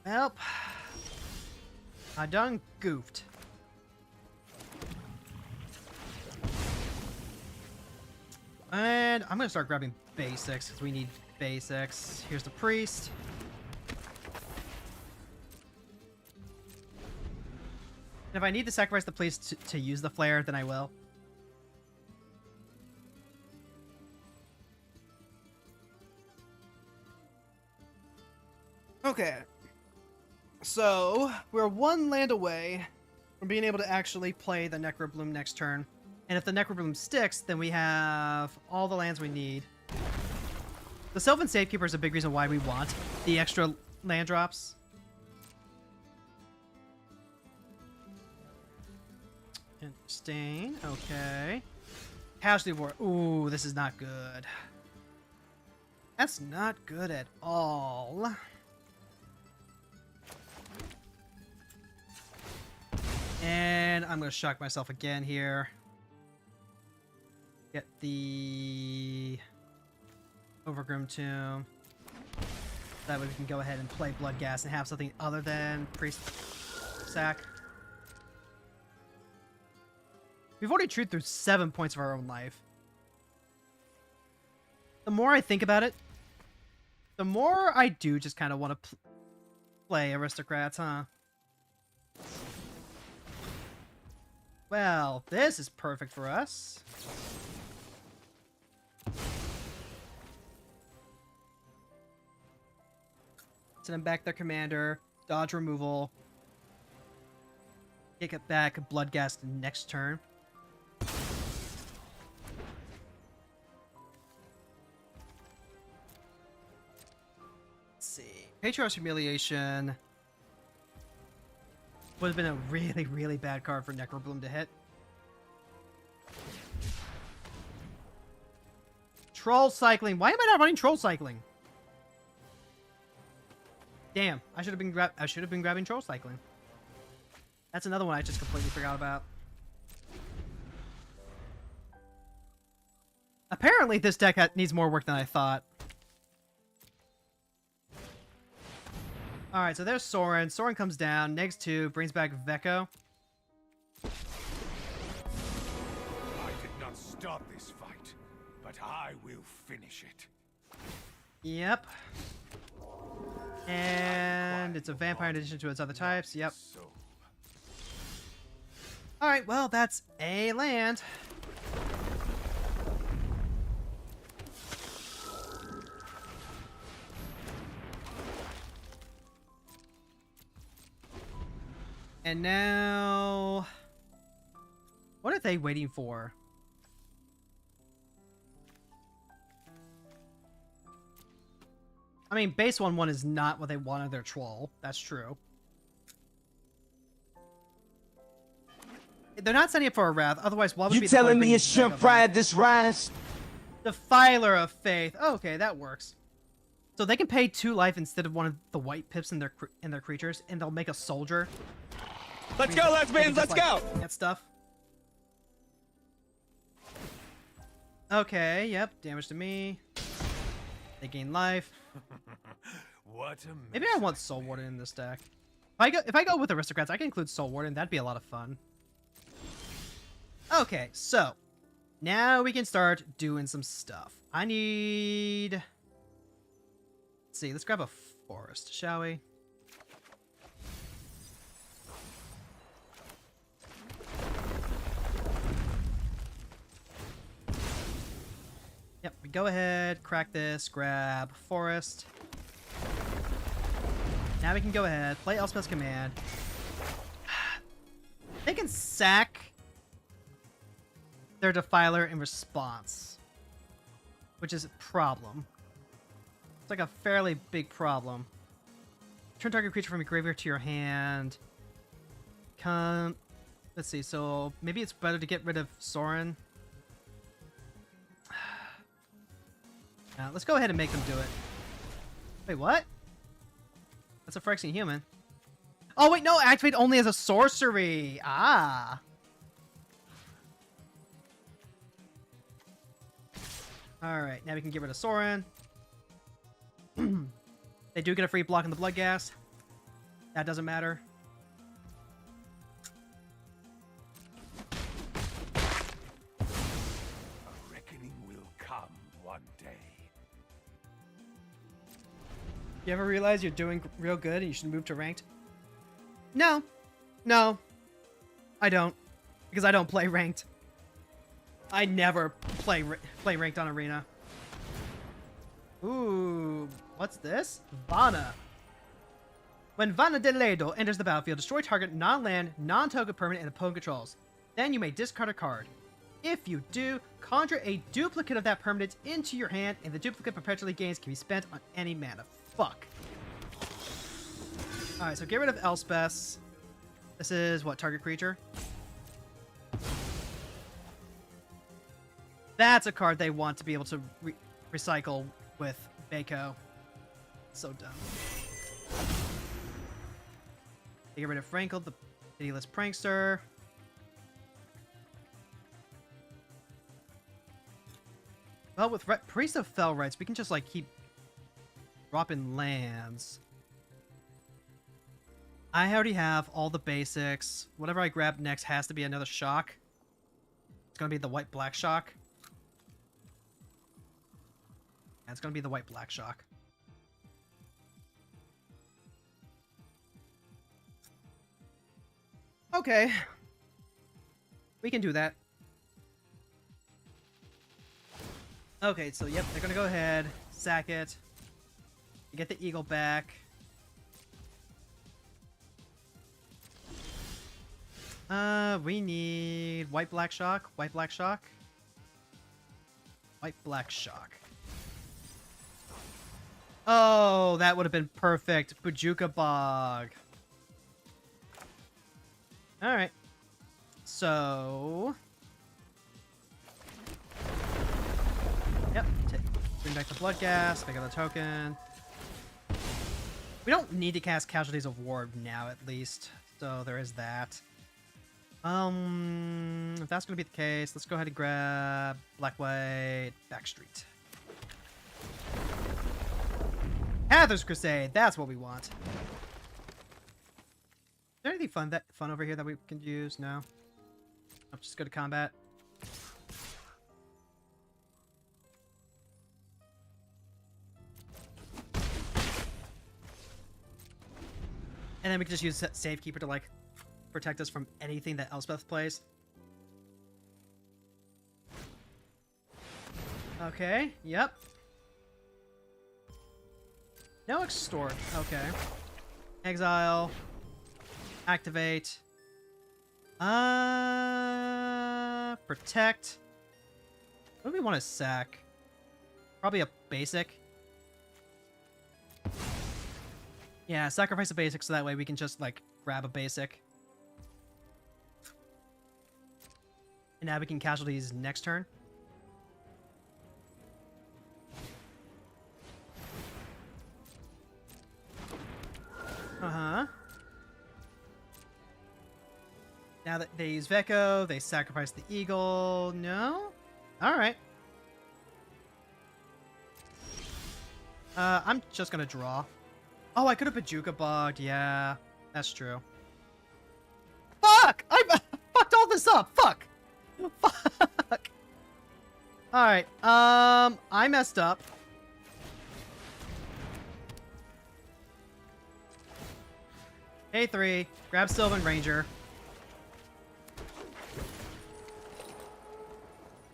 Welp. I done goofed. And I'm going to start grabbing basics, because we need basics. Here's the Priest. And if I need to sacrifice the Priest to use the Flare, then I will. Okay. So, we're one land away from being able to actually play the Necrobloom next turn. And if the Necrobloom sticks, then we have all the lands we need. The Sylvan Safekeeper is a big reason why we want the extra land drops. Interesting. Okay. Casualty War. Ooh, this is not good. That's not good at all. And I'm going to shock myself again here. Get the Overgrown Tomb. That way we can go ahead and play Bloodghast and have something other than Priest Sack. We've already chewed through 7 points of our own life. The more I think about it, the more I do just kind of want to play Aristocrats, huh? Well, this is perfect for us. Send them back their commander. Dodge removal. Kick it back. Bloodghast next turn. Let's see. Patriarch's Humiliation would have been a really, really bad card for Necrobloom to hit. Troll Cycling. Why am I not running Troll Cycling? Damn, I should have been grabbing Troll Cycling. That's another one I just completely forgot about. Apparently this deck needs more work than I thought. Alright, so there's Soren. Soren comes down, negs 2, brings back Veko. I did not start this fight, but I will finish it. Yep. And it's a vampire in addition to its other types. Yep. Alright, well, that's a land. And now... what are they waiting for? I mean, base 1/1 is not what they want of their troll. That's true. They're not setting up for a Wrath. Otherwise, why would You be telling me it's shrimp fried this rise? Defiler of Faith. Okay, that works. So they can pay 2 life instead of one of the white pips in their creatures, and they'll make a soldier. Let's go, lesbians, let's go! That stuff. Okay, yep, damage to me. They gain life. What a Maybe I want Soul Warden in this deck. If I go with Aristocrats, I can include Soul Warden. That'd be a lot of fun. Okay, so now we can start doing some stuff. I need... let's see, let's grab a forest, shall we? Yep, we go ahead, crack this, grab forest. Now we can go ahead, play Elspeth's command. They can sack their Defiler in response, which is a problem. It's like a fairly big problem. Turn target creature from your graveyard to your hand. Let's see, so maybe it's better to get rid of Sorin. Let's go ahead and make them do it. Wait, what? That's a Phyrexian human. Oh, wait, no, activate only as a sorcery. Ah. Alright, now we can get rid of Sorin. They do get a free block in the Bloodghast. That doesn't matter. A reckoning will come one day. You ever realize you're doing real good and you should move to ranked? No. No. I don't. Because I don't play ranked. I never play ranked on Arena. Ooh, what's this? Vana. When Vana de Ledo enters the battlefield, destroy target non-land, non-token permanent and opponent controls. Then you may discard a card. If you do, conjure a duplicate of that permanent into your hand, and the duplicate perpetually gains can be spent on any mana. Fuck. Alright, so get rid of Elspeth. This is what, target creature? That's a card they want to be able to recycle with Baco. So dumb. They get rid of Frankle, the pitiless prankster. Well, with Priest of Fell Rights, we can just like keep dropping lands. I already have all the basics. Whatever I grab next has to be another shock. It's gonna be the white-black shock. Yeah, it's gonna be the white-black shock. Okay. We can do that. Okay, so yep, they're gonna go ahead, sack it. You get the eagle back. We need white-black shock, white-black shock. White-black shock. Oh, that would have been perfect. Bojuka Bog. Alright. So... Yep. Bring back the Bloodghast, pick up the token. We don't need to cast Casualties of War now, at least. So there is that. If that's going to be the case, let's go ahead and grab Black-White Backstreet. Hather's Crusade, that's what we want. Is there anything fun over here that we can use? No. I'll just go to combat. And then we can just use Safekeeper to like protect us from anything that Elspeth plays. Okay, yep. No extort. Okay. Exile. Activate. Protect. What do we want to sack? Probably a basic. Yeah, sacrifice a basic so that way we can just like grab a basic. And now we can casualties next turn. Uh-huh. Now that they use Veko, they sacrifice the eagle. No? Alright. I'm just gonna draw. Oh, I could have Bojuka Bogged. Yeah, that's true. Fuck! I fucked all this up! Fuck! Fuck! Alright, I messed up. A3, grab Sylvan Ranger.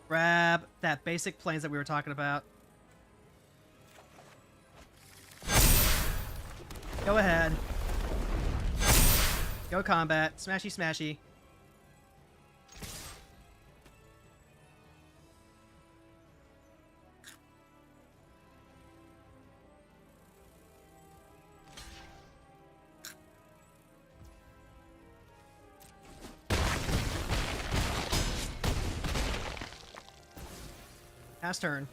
Grab that basic planes that we were talking about. Go ahead. Go combat. Smashy, smashy. Last turn.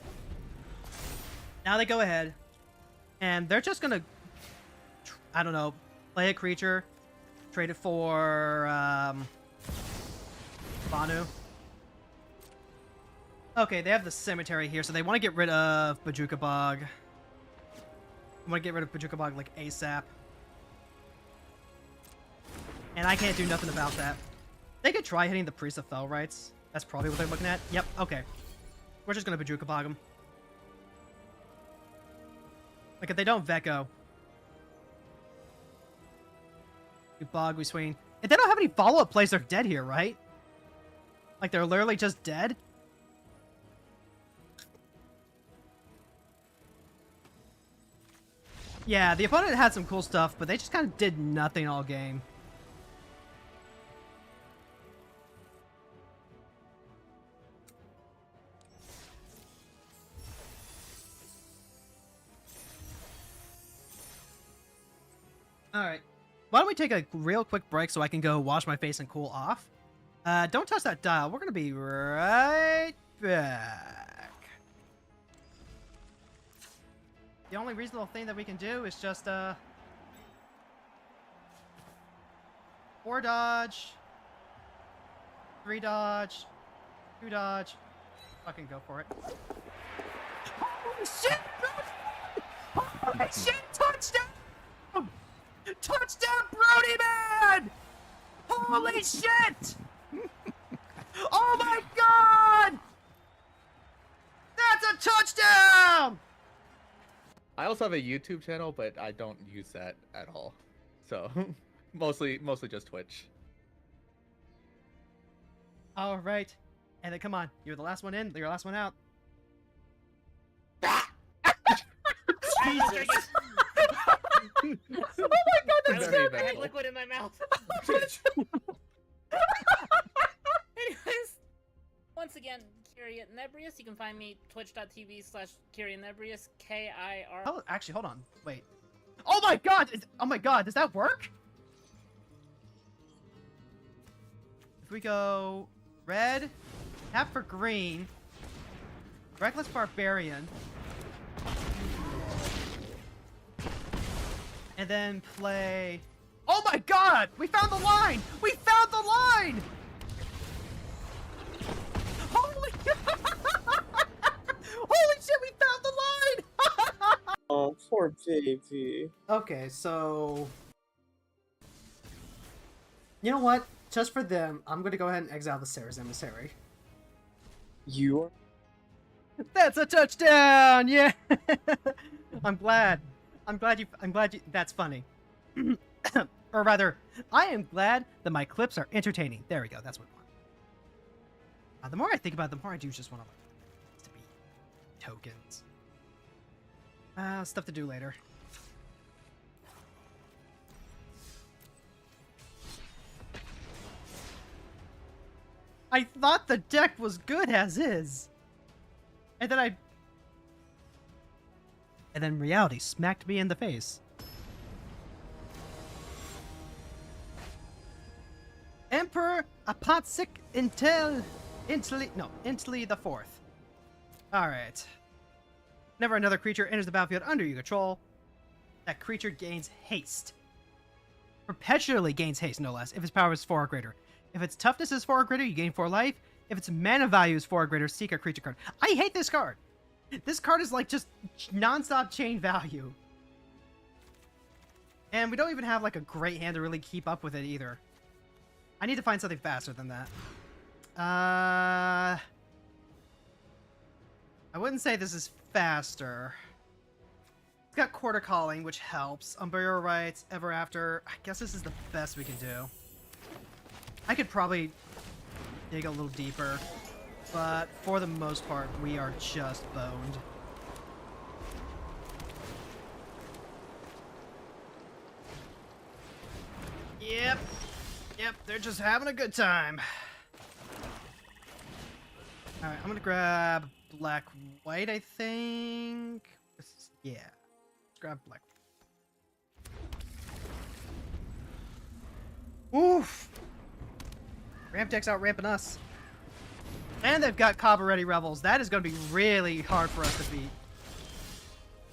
Now they go ahead, and they're just gonna, I don't know, play a creature, trade it for Banu. Okay, they have the cemetery here, so they want to get rid of Bajuka Bog. I want to get rid of Bajuka Bog like ASAP. And I can't do nothing about that. They could try hitting the Priest of Fell Rites. That's probably what they're looking at. Yep, okay. We're just gonna Bajuka Bog them. Like, if they don't Veko. We bog, we swing. If they don't have any follow-up plays, they're dead here, right? Like, they're literally just dead? Yeah, the opponent had some cool stuff, but they just kind of did nothing all game. Alright. Why don't we take a real quick break so I can go wash my face and cool off? Don't touch that dial. We're going to be right back. The only reasonable thing that we can do is just, 4 dodge, 3 dodge, 2 dodge. Fucking go for it. Holy shit! Holy shit! Touchdown! Touchdown, Brody man! Holy shit! Oh my god! That's a touchdown! I also have a YouTube channel, but I don't use that at all. So, mostly just Twitch. All right. And then come on, you're the last one in, you're the last one out. Jesus. Oh my god, that's Very so bad. I had liquid in my mouth. Anyways, once again, Kyrian Nebrius. You can find me twitch.tv/Kyrian Nebrius. K-I-R. Oh, actually, hold on. Wait. Oh my god! Oh my god, does that work? If we go red, tap for green, Reckless Barbarian, and then play... Oh my god! We found the line! We found the line! Holy... Holy shit, we found the line! Oh, poor baby. Okay, so... You know what? Just for them, I'm gonna go ahead and exile the Sarah's Emissary. You are? That's a touchdown! Yeah! I'm glad you, that's funny. Or rather, I am glad that my clips are entertaining. There we go, that's what I want. The more I think about it, the more I do just want to be tokens. Stuff to do later. I thought the deck was good as is. And then reality smacked me in the face. Emperor Apatsik Intli the Fourth. Alright. Whenever another creature enters the battlefield under your control, that creature gains haste. Perpetually gains haste, no less, if its power is 4 or greater. If its toughness is 4 or greater, you gain 4 life. If its mana value is 4 or greater, seek a creature card. I hate this card! This card is like just non-stop chain value. And we don't even have like a great hand to really keep up with it either. I need to find something faster than that. I wouldn't say this is faster. It's got Quarter Calling, which helps. Umbral Rights, Ever After. I guess this is the best we can do. I could probably dig a little deeper, but for the most part, we are just boned. Yep. Yep, they're just having a good time. Alright, I'm gonna grab black white, I think. Yeah. Let's grab black. Oof! Ramp deck's out ramping us. And they've got Cobber Ready Rebels. That is gonna be really hard for us to beat.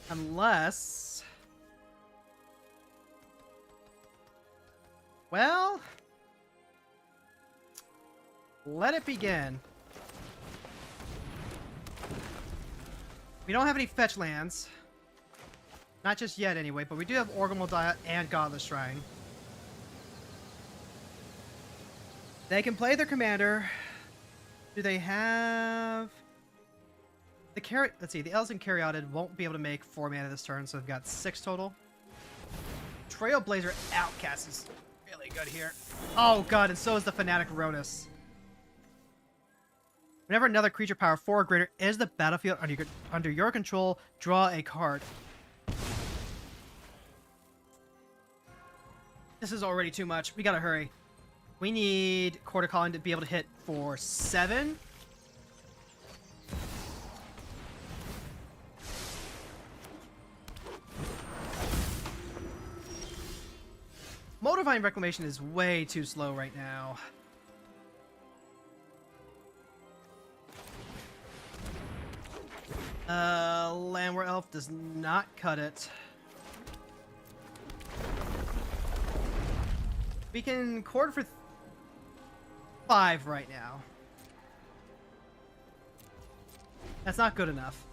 Unless... well... let it begin. We don't have any fetch lands. Not just yet, anyway, but we do have Orgrimmar Diet and Godless Shrine. They can play their commander. Do they have... let's see, the Elves and Caryatid won't be able to make 4 mana this turn, so they've got 6 total. Trailblazer Outcast is really good here. Oh god, and so is the Fanatic Rodus. Whenever another creature power 4 or greater is the battlefield under your control, draw a card. This is already too much. We gotta hurry. We need Quarter Calling to be able to hit for 7. Moldavine Reclamation is way too slow right now. Landware Elf does not cut it. We can cord for 5 right now. That's not good enough.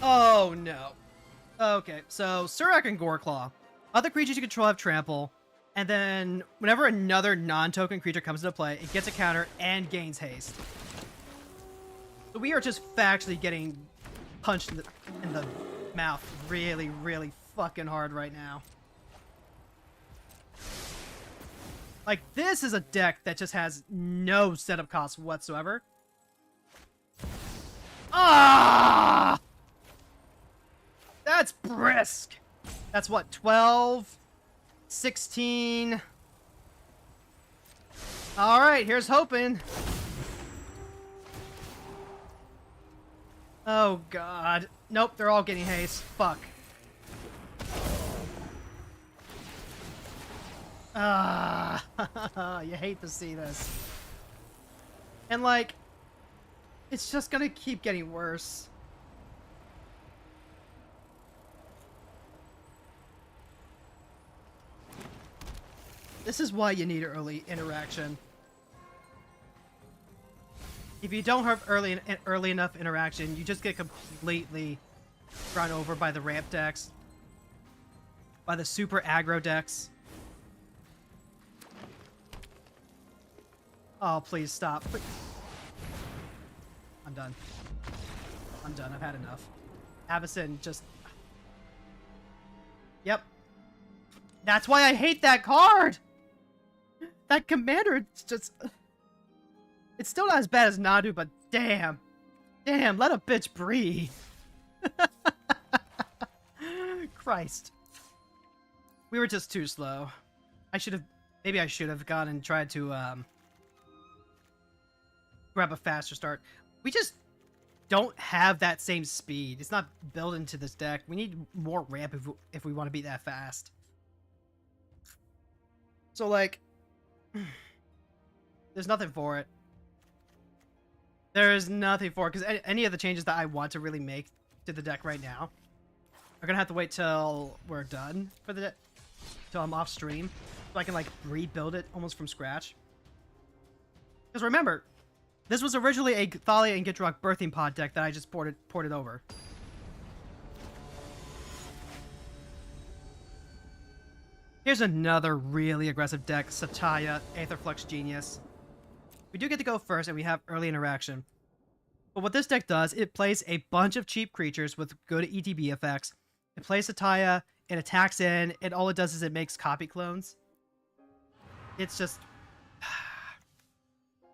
Oh no. Okay, so Surak and Goreclaw. Other creatures you control have trample, and then whenever another non-token creature comes into play, it gets a counter and gains haste. So we are just factually getting punched in the mouth really, really fucking hard right now. Like, this is a deck that just has no setup costs whatsoever. Ah! That's brisk! That's what, 12? 16? Alright, here's hoping. Oh god. Nope, they're all getting haste. Fuck. Ah, you hate to see this. And like, it's just gonna keep getting worse. This is why you need early interaction. If you don't have early enough interaction, you just get completely run over by the ramp decks, by the super aggro decks. Oh, please stop. Please. I'm done. I'm done. I've had enough. Avacyn just... Yep. That's why I hate that card! That commander, it's just... It's still not as bad as Nadu, but damn. Damn, let a bitch breathe. Christ. We were just too slow. Maybe I should have gone and tried to, grab a faster start. We just don't have that same speed. It's not built into this deck. We need more ramp if we want to be that fast. So, like, there's nothing for it. There's nothing for it, because any of the changes that I want to really make to the deck right now are gonna have to wait till we're done for the till I'm off stream, so I can like rebuild it almost from scratch. Because remember, this was originally a Thalia and Gitrog birthing pod deck that I just ported over. Here's another really aggressive deck, Sataya, Aetherflux Genius. We do get to go first, and we have early interaction. But what this deck does, it plays a bunch of cheap creatures with good ETB effects. It plays Sataya, it attacks in, and all it does is it makes copy clones. It's just...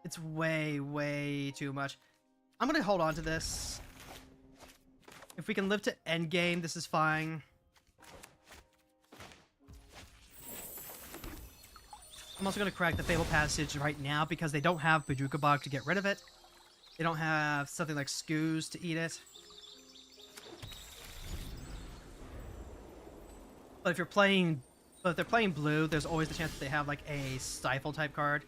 It's way, way too much. I'm gonna hold on to this. If we can live to endgame, this is fine. I'm also going to crack the Fable Passage right now because they don't have Bajuka Bog to get rid of it. They don't have something like Scoos to eat it. But if they're playing blue, there's always the chance that they have like a Stifle type card.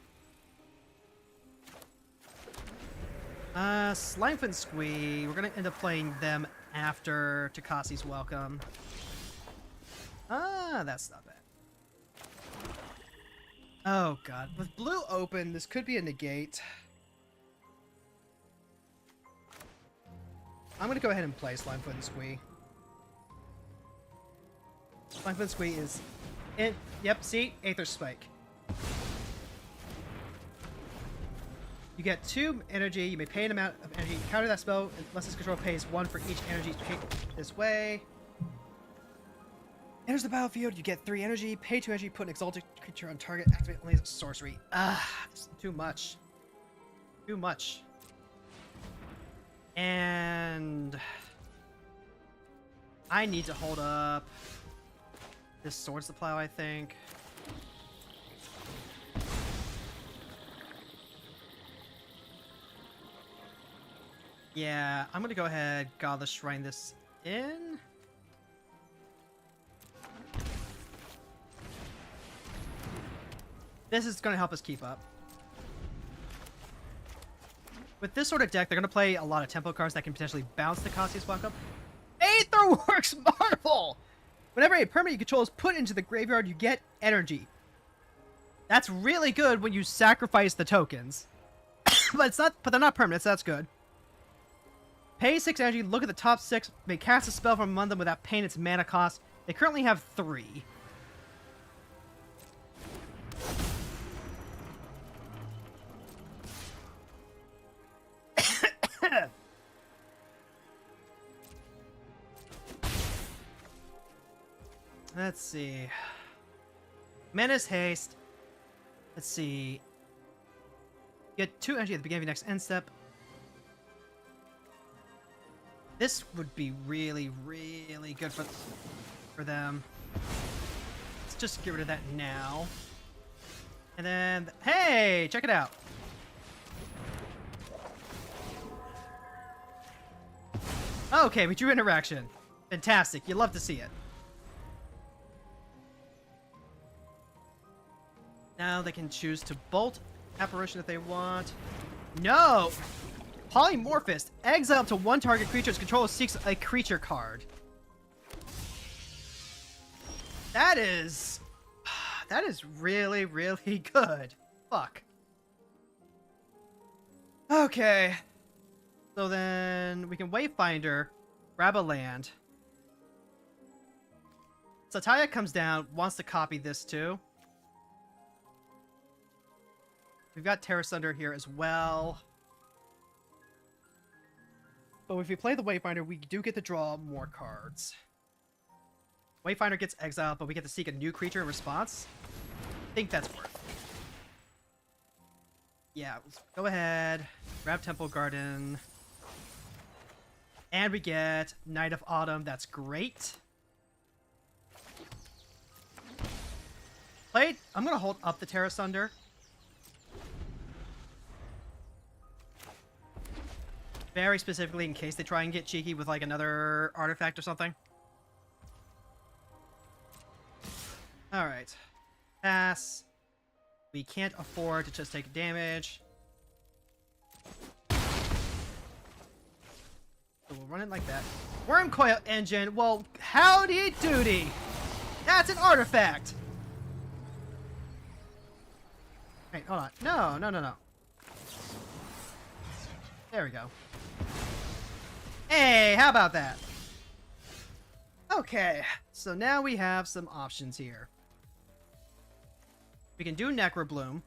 Slimefoot and Squee, we're gonna end up playing them after Takasi's Welcome. That's not bad. Oh god, with blue open, this could be a negate. I'm gonna go ahead and play Slimefoot and Squee. Slimefoot and Squee is in. Yep, see? Aether Spike. You get 2 energy, you may pay an amount of energy, counter that spell unless its control pays 1 for each energy paid this way. Enters the battlefield, you get 3 energy, pay 2 energy, put an exalted creature on target, activate only as a sorcery. It's too much. Too much. And I need to hold up this Swords to Plow, I think. Yeah, I'm gonna go ahead, Godless Shrine this in. This is gonna help us keep up. With this sort of deck, they're gonna play a lot of tempo cards that can potentially bounce the Cassius Welcome. Aetherworks Marvel! Whenever a permanent you control is put into the graveyard, you get energy. That's really good when you sacrifice the tokens. But they're not permanent, so that's good. Pay 6 energy, look at the top 6, may cast a spell from among them without paying its mana cost. They currently have 3. Let's see. Menace Haste. Let's see. Get 2 energy at the beginning of your next end step. This would be really, really good for them. Let's just get rid of that now. And then, hey, check it out. Okay, we drew interaction. Fantastic. You love to see it. Now they can choose to bolt Apparition if they want. No! Polymorphist. Exile up to 1 target creature's controller seeks a creature card. That is really, really good. Fuck. Okay. So then we can Wayfinder, grab a land. Sataya comes down, wants to copy this too. We've got Terra Sunder here as well. But if we play the Wayfinder, we do get to draw more cards. Wayfinder gets exiled, but we get to seek a new creature in response. I think that's worth it. Yeah, let's go ahead. Grab Temple Garden. And we get Night of Autumn. That's great. Played. I'm going to hold up the Terra Sunder. Very specifically in case they try and get cheeky with like another artifact or something. Alright. Pass. We can't afford to just take damage. So we'll run it like that. Worm Coil Engine. Well, howdy doody. That's an artifact. Wait, hold on. No. There we go. Hey, how about that? Okay, so now we have some options here. We can do Necrobloom.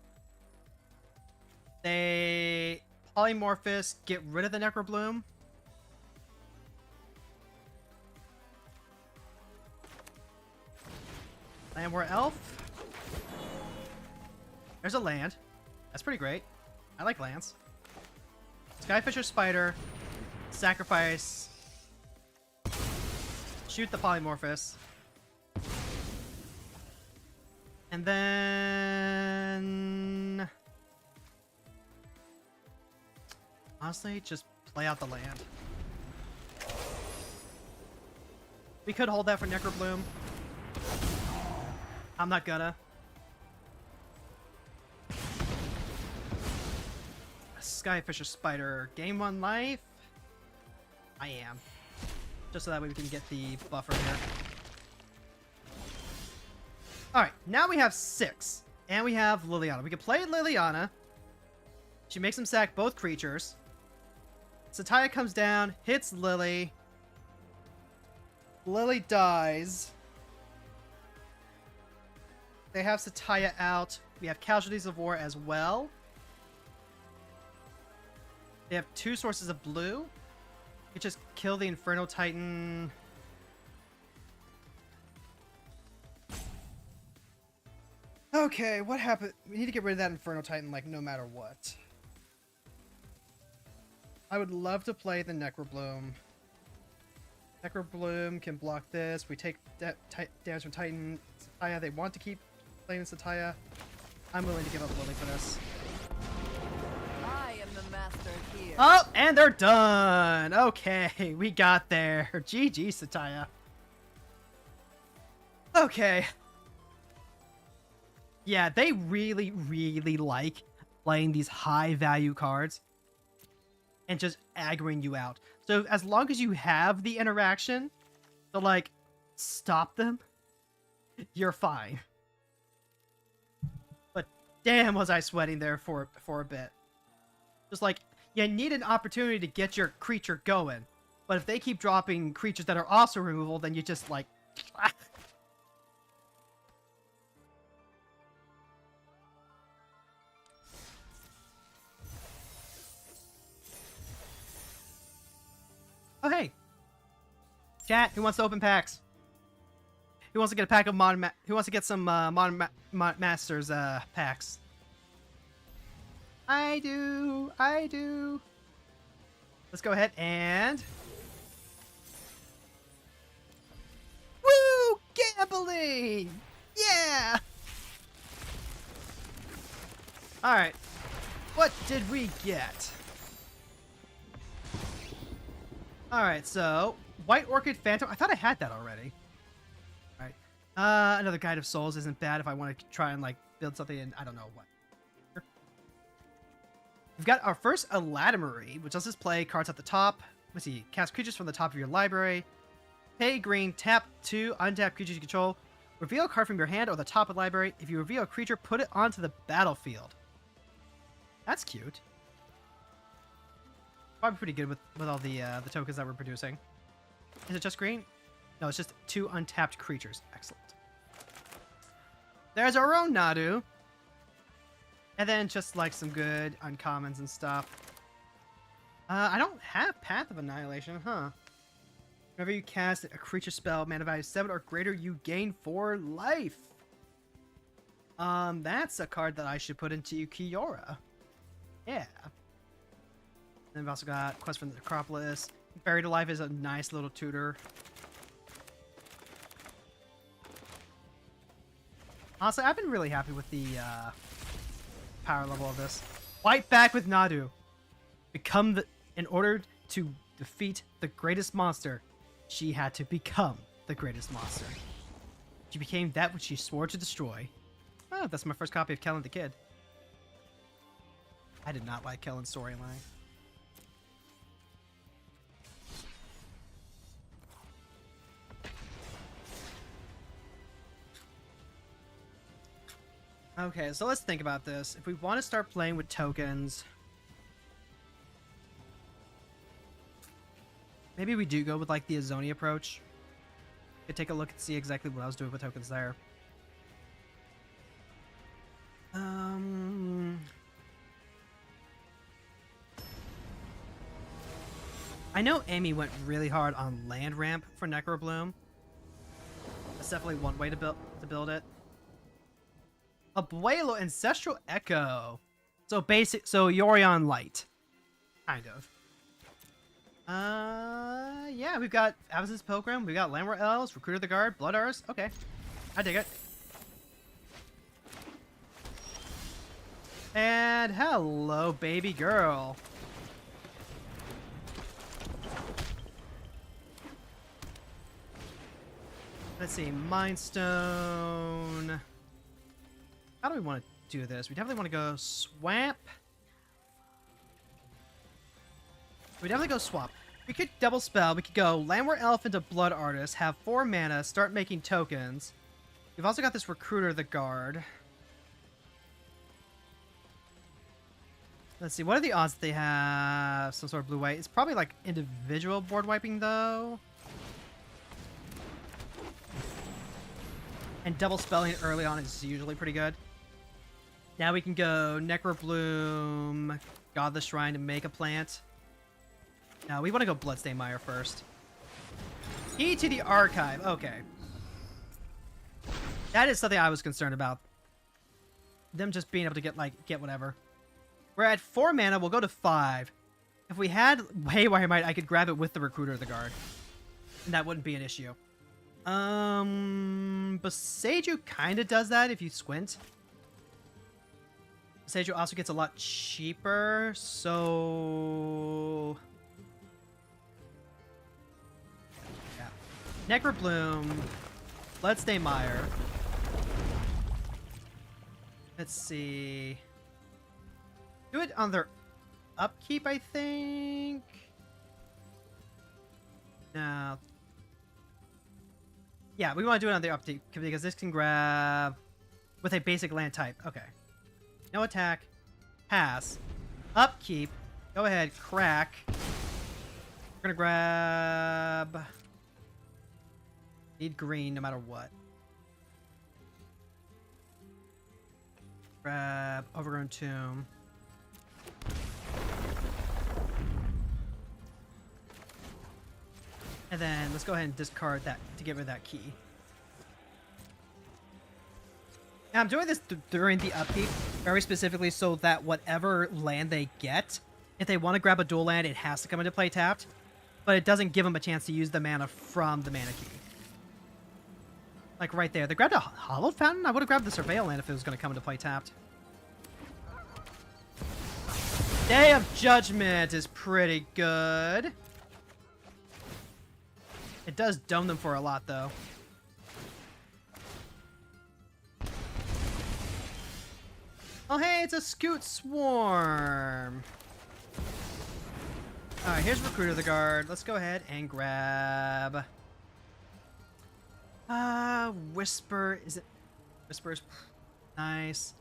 They Polymorphous, get rid of the Necrobloom. Landwar Elf. There's a land. That's pretty great. I like lands. Skyfisher Spider. Sacrifice. Shoot the Polymorphous. And then Honestly, just play out the land. We could hold that for Necrobloom. I'm not gonna. Skyfisher Spider. Game 1 life? I am. Just so that way we can get the buffer here. Alright, now we have 6. And we have Liliana. We can play Liliana. She makes him sack both creatures. Satya comes down, hits Lily. Lily dies. They have Satya out. We have Casualties of War as well. They have 2 sources of blue. We just kill the Inferno Titan. Okay, what happened? We need to get rid of that Inferno Titan, like, no matter what. I would love to play the Necrobloom. Necrobloom can block this. We take damage from Titan. Satya, they want to keep playing Satya. I'm willing to give up Lily for this. I am the master here. Oh, and they're done. Okay, we got there. GG, Satya. Okay. Yeah, they really, really like playing these high-value cards and just aggroing you out. So as long as you have the interaction to, like, stop them, you're fine. But damn was I sweating there for a bit. Just like, you need an opportunity to get your creature going. But if they keep dropping creatures that are also removal, then you just, like... Oh, hey. Chat, who wants to open packs? Who wants to get a pack of who wants to get some Modern Masters packs? I do. Let's go ahead and... Woo! Gambling! Yeah! Alright. What did we get? Alright, so... White Orchid Phantom. I thought I had that already. Alright. Another Guide of Souls isn't bad if I want to try and, like, build something in... I don't know what. We've got our first Aladamari, which lets us play cards at the top. Let's see. Cast creatures from the top of your library. Pay green, tap 2 untapped creatures you control. Reveal a card from your hand or the top of the library. If you reveal a creature, put it onto the battlefield. That's cute. Probably pretty good with all the tokens that we're producing. Is it just green? No, it's just 2 untapped creatures. Excellent. There's our own Nadu. And then just like some good uncommons and stuff. I don't have Path of Annihilation, huh? Whenever you cast a creature spell, mana value 7 or greater, you gain 4 life. That's a card that I should put into Kiora. Yeah. Then we've also got Quest from the Necropolis. Buried Alive is a nice little tutor. Honestly, I've been really happy with the power level of this. Fight back with Nadu. In order to defeat the greatest monster, she had to become the greatest monster. She became that which she swore to destroy. Oh, that's my first copy of Kellen the Kid. I did not like Kellen's storyline. Okay, so let's think about this. If we want to start playing with tokens, maybe we do go with like the Azoni approach. Could take a look and see exactly what I was doing with tokens there. I know Amy went really hard on land ramp for Necrobloom. That's definitely one way to build it. Abuelo Ancestral Echo. So Yorion Light. Kind of. Yeah, we've got Avacyn's Pilgrim, we've got Landward Elves, Recruiter of the Guard, Blood Arts. Okay. I dig it. And hello, baby girl. Let's see, Mind Stone. How do we want to do this? We definitely want to go swamp. We definitely go swamp. We could double spell. We could go Landward Elf into Blood Artist, have 4 mana, start making tokens. We've also got this Recruiter the Guard. Let's see, what are the odds that they have some sort of blue-white? It's probably like individual board wiping though. And double spelling early on is usually pretty good. Now we can go Necrobloom, God the Shrine to make a plant. No, we want to go Bloodstained Mire first. Key to the Archive. Okay. That is something I was concerned about. Them just being able to get whatever. We're at 4 mana. We'll go to 5. If we had Haywire Might, I could grab it with the Recruiter of the Guard. And that wouldn't be an issue. Boseiju kind of does that if you squint. Boseiju also gets a lot cheaper, so... yeah. Necrobloom, Bloodstained Mire. Let's see... do it on their upkeep, I think? No. Yeah, we want to do it on their upkeep because this can grab with a basic land type. Okay. No attack. Pass. Upkeep. Go ahead. Crack. We're going to grab... need green no matter what. Grab Overgrown Tomb. And then let's go ahead and discard that to get rid of that key. And I'm doing this during the upkeep very specifically so that whatever land they get, if they want to grab a dual land, it has to come into play tapped. But it doesn't give them a chance to use the mana from the mana key. Like right there. They grabbed a Hallowed Fountain? I would have grabbed the Surveil land if it was going to come into play tapped. Day of Judgment is pretty good. It does dome them for a lot, though. Oh, hey, it's a Scoot Swarm. Alright, here's Recruiter the Guard. Let's go ahead and grab... Whisper. Is it... Whisper's nice.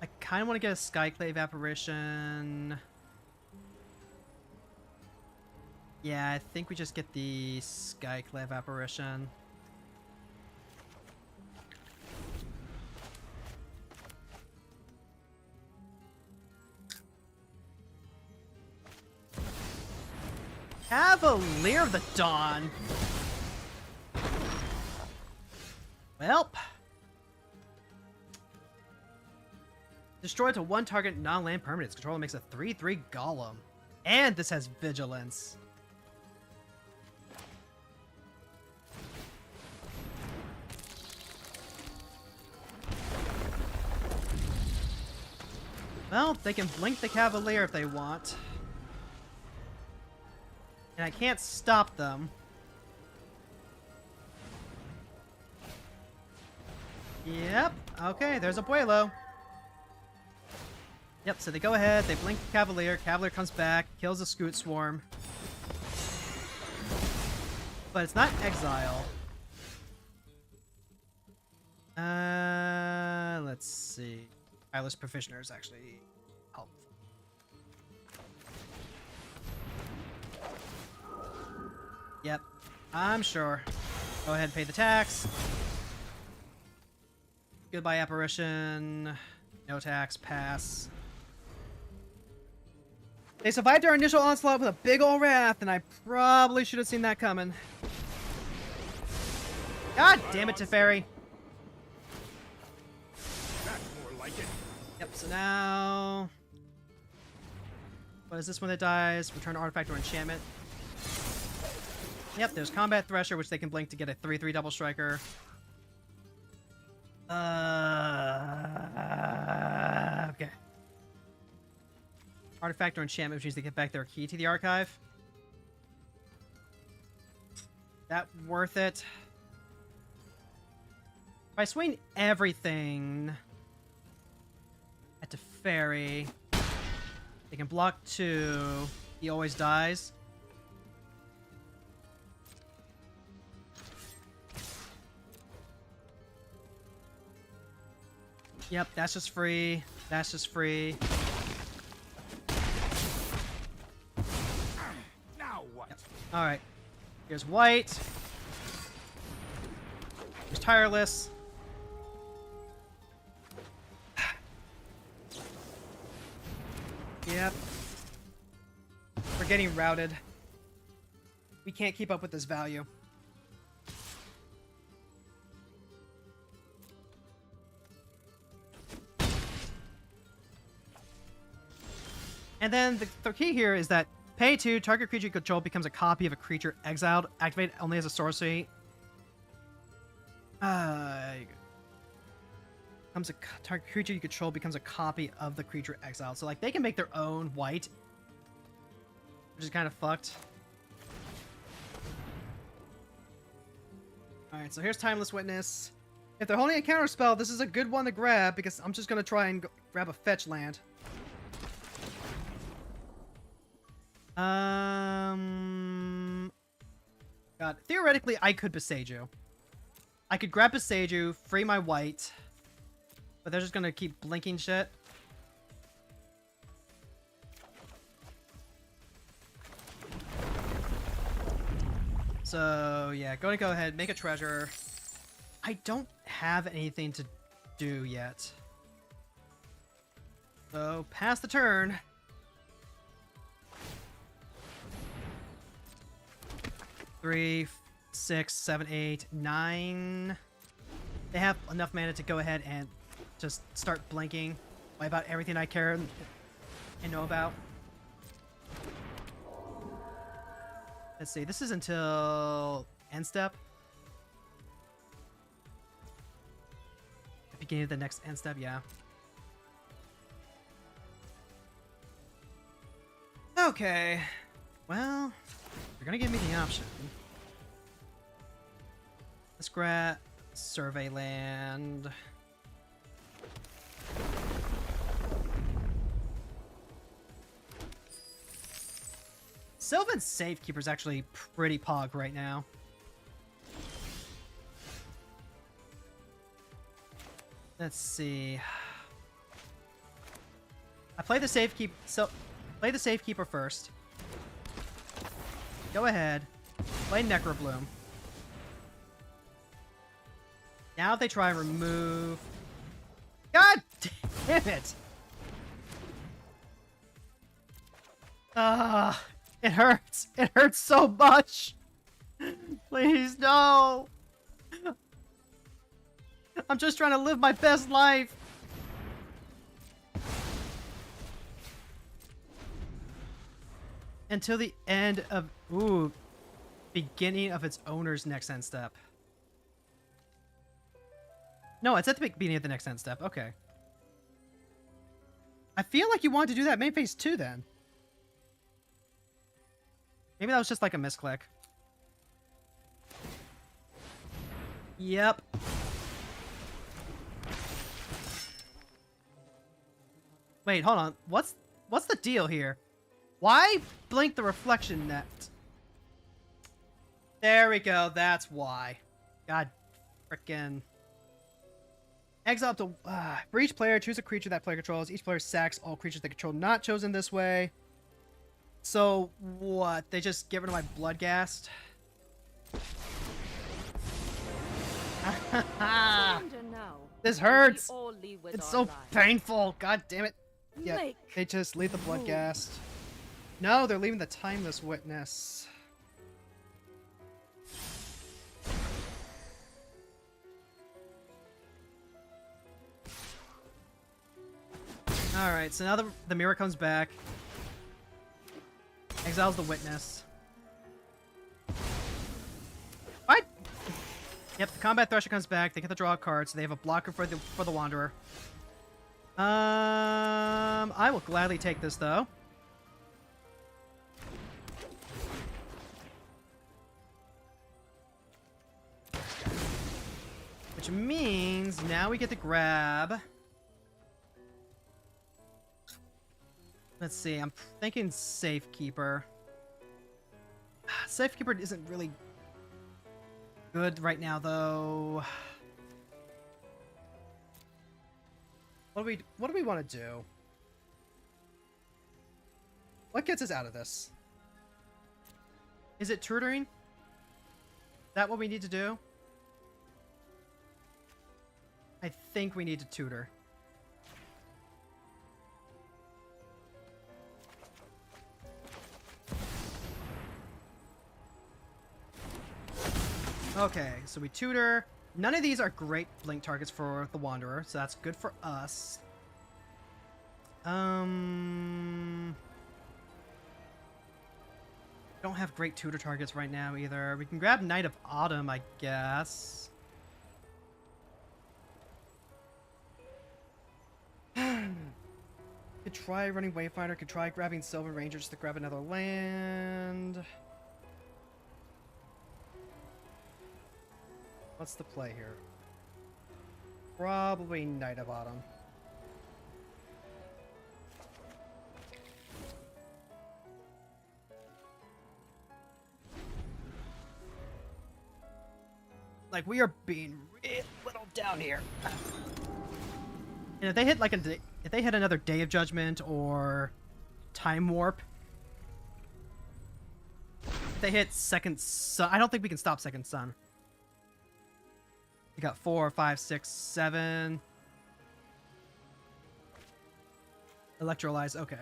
I kind of want to get a Skyclave Apparition. Yeah, I think we just get the Skyclave Apparition. Cavalier of the Dawn. Welp. Destroy to 1 target non-land permanent. Its controller makes a 3/3 Golem. And this has Vigilance. Well, they can blink the Cavalier if they want. And I can't stop them. Yep. Okay, there's a Puelo. Yep, so they go ahead, they blink the Cavalier. Cavalier comes back, kills a Scoot Swarm. But it's not exile. Let's see. Tireless Provisioner is actually helpful. Yep, I'm sure. Go ahead and pay the tax. Goodbye, Apparition. No tax, pass. They survived our initial onslaught with a big ol' wrath, and I probably should have seen that coming. God damn it, Teferi. That's more like it. Yep, so now... what is this one that dies? Return artifact or enchantment. Yep, there's Combat Thresher, which they can blink to get a 3/3 double striker. Okay. Artifact or enchantment, which means they get back their key to the archive. That worth it? I swing everything at the fairy, they can block 2. He always dies. Yep, that's just free. That's just free. Now what? Yep. All right. Here's white. Here's tireless. Yep. We're getting routed. We can't keep up with this value. And then the key here is that pay 2, target creature you control becomes a copy of a creature exiled. Activate only as a sorcery. Target creature you control becomes a copy of the creature exiled. So like they can make their own white, which is kind of fucked. Alright, so here's Timeless Witness. If they're holding a counter spell, this is a good one to grab because I'm just gonna try and grab a fetch land. God, theoretically, I could Beseiju. I could grab Beseiju, free my white, but they're just gonna keep blinking shit. So, yeah, gonna go ahead, make a treasure. I don't have anything to do yet. So, pass the turn. Three, 6, 7, 8, 9. They have enough mana to go ahead and just start blinking. Wipe out everything I care and know about. Let's see, this is until end step. The beginning of the next end step, yeah. Okay. Well, you're gonna give me the option. Let's grab Survey Land. Sylvan's Safekeeper's actually pretty pog right now. Let's see. I play the Safekeeper. So, play the Safekeeper first. Go ahead. Play Necrobloom. Now if they try and remove... God damn it! It hurts. It hurts so much. Please, no. I'm just trying to live my best life. Until the end of... Ooh. Beginning of its owner's next end step. No, it's at the beginning of the next end step. Okay. I feel like you wanted to do that main phase 2 then. Maybe that was just like a misclick. Yep. Wait, hold on. What's the deal here? Why blink the reflection net? There we go. That's why. God frickin'. Exile up to... for each player, choose a creature that player controls. Each player sacks all creatures they control not chosen this way. So, what? They just get rid of my Bloodghast? This hurts! It's so painful! God damn it! Yeah, they just leave the Bloodghast. No, they're leaving the Timeless Witness. Alright, so now the mirror comes back. Exiles the Witness. What? Yep, the Combat Thresher comes back. They get to draw a card, so they have a blocker for the Wanderer. I will gladly take this, though. Which means now we get to grab... Let's see, I'm thinking Safekeeper. Safekeeper isn't really good right now, though. What do we want to do? What gets us out of this? Is it tutoring? Is that what we need to do? I think we need to tutor. Okay, so we tutor. None of these are great blink targets for the Wanderer, so that's good for us. Don't have great tutor targets right now either. We can grab Knight of Autumn, I guess. Could try running Wayfinder, could try grabbing Silver Ranger just to grab another land. What's the play here? Probably Knight of Autumn. Like, we are being real little down here. And if they hit like if they hit another Day of Judgment or Time Warp, if they hit Second Sun, I don't think we can stop Second Sun. We got 4, 5, 6, 7. Electrolyze, okay.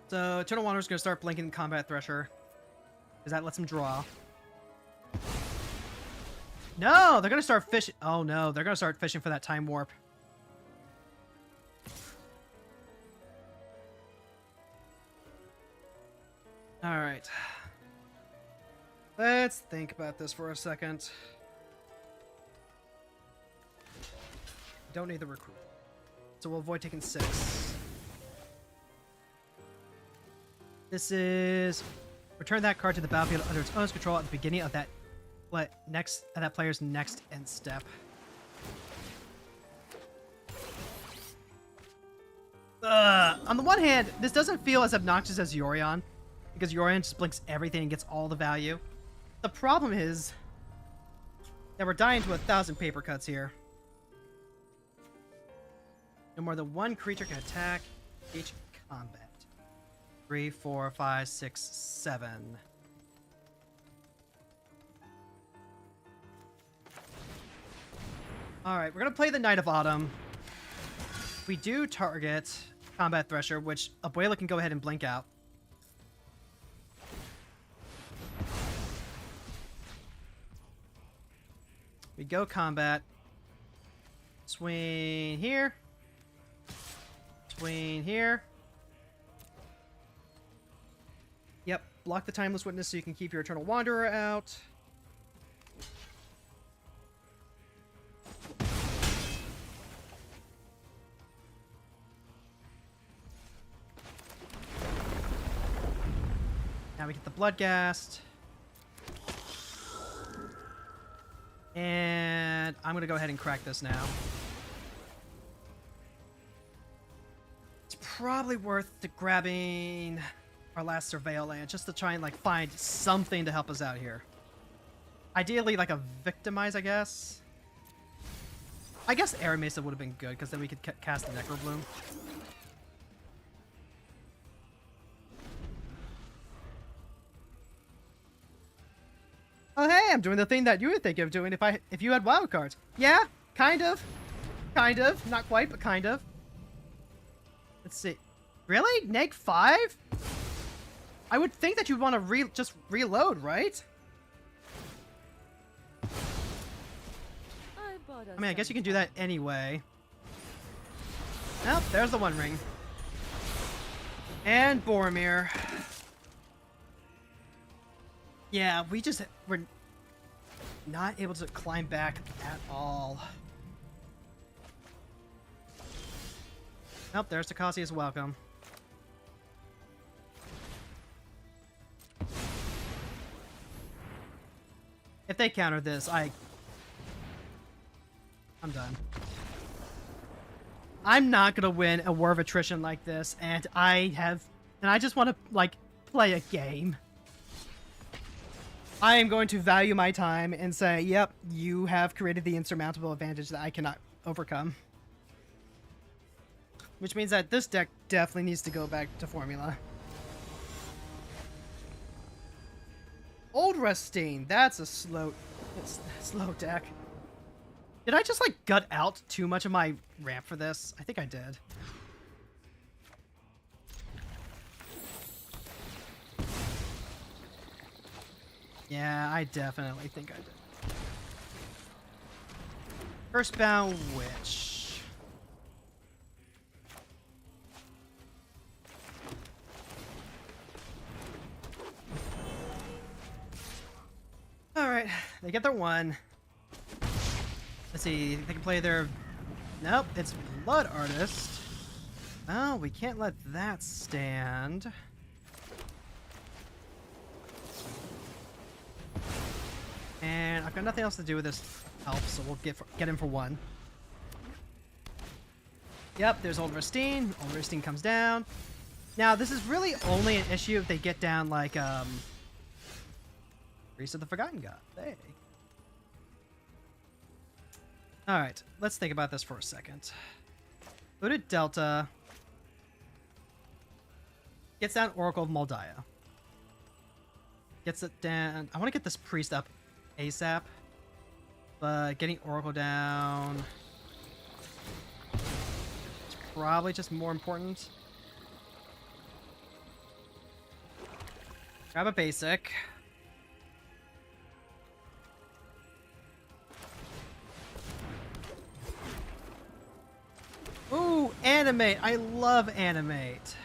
So Eternal Wanderer's gonna start blinking Combat Thresher, because that lets him draw. No, they're gonna start fishing. Oh no, they're gonna start fishing for that Time Warp. All right. Let's think about this for a second. Don't need the recruit, so we'll avoid taking 6. This is return that card to the battlefield under its owner's control at the beginning of that player's next end step. On the one hand, this doesn't feel as obnoxious as Yorion, because Yorion just blinks everything and gets all the value. The problem is that we're dying to 1,000 paper cuts here. No more than one creature can attack each combat. 3, 4, 5, 6, 7. Alright, we're gonna play the Knight of Autumn. We do target Combat Thresher, which Abuela can go ahead and blink out. We go combat. Swing here. Swing here. Yep, block the Timeless Witness so you can keep your Eternal Wanderer out. Now we get the Bloodghast. And I'm going to go ahead and crack this now. It's probably worth grabbing our last Surveil land just to try and like find something to help us out here. Ideally like a Victimize, I guess. I guess Air Mesa would have been good because then we could cast the Necrobloom. Oh hey, I'm doing the thing that you would think of doing if you had wild cards. Yeah, kind of. Kind of. Not quite, but kind of. Let's see. Really? Neg 5? I would think that you'd want to just reload, right? I mean, I guess you can do that anyway. Well, there's the One Ring. And Boromir. Yeah, we're not able to climb back at all. Nope, there's Takasi's welcome. If they counter this, I I'm done. I'm not gonna win a war of attrition like this, and I just want to, like, play a game. I am going to value my time and say, yep, you have created the insurmountable advantage that I cannot overcome. Which means that this deck definitely needs to go back to formula. Old Rusting, that's a slow deck. Did I just, like, gut out too much of my ramp for this? I think I did. Yeah, I definitely think I did. Earthbound Witch. Alright, they get their one. Let's see, they can play their... Nope, it's Blood Artist. Oh, we can't let that stand. And I've got nothing else to do with this elf, so we'll get him for one. Yep, there's Old Rustine. Old Rustine comes down. Now, this is really only an issue if they get down, like, Priest of the Forgotten God. Hey. Alright, let's think about this for a second. Hooded Delta. Gets down Oracle of Moldiah. Gets it down... I want to get this Priest up ASAP. But getting Oracle down... It's probably just more important. Grab a basic. Ooh, animate! I love animate.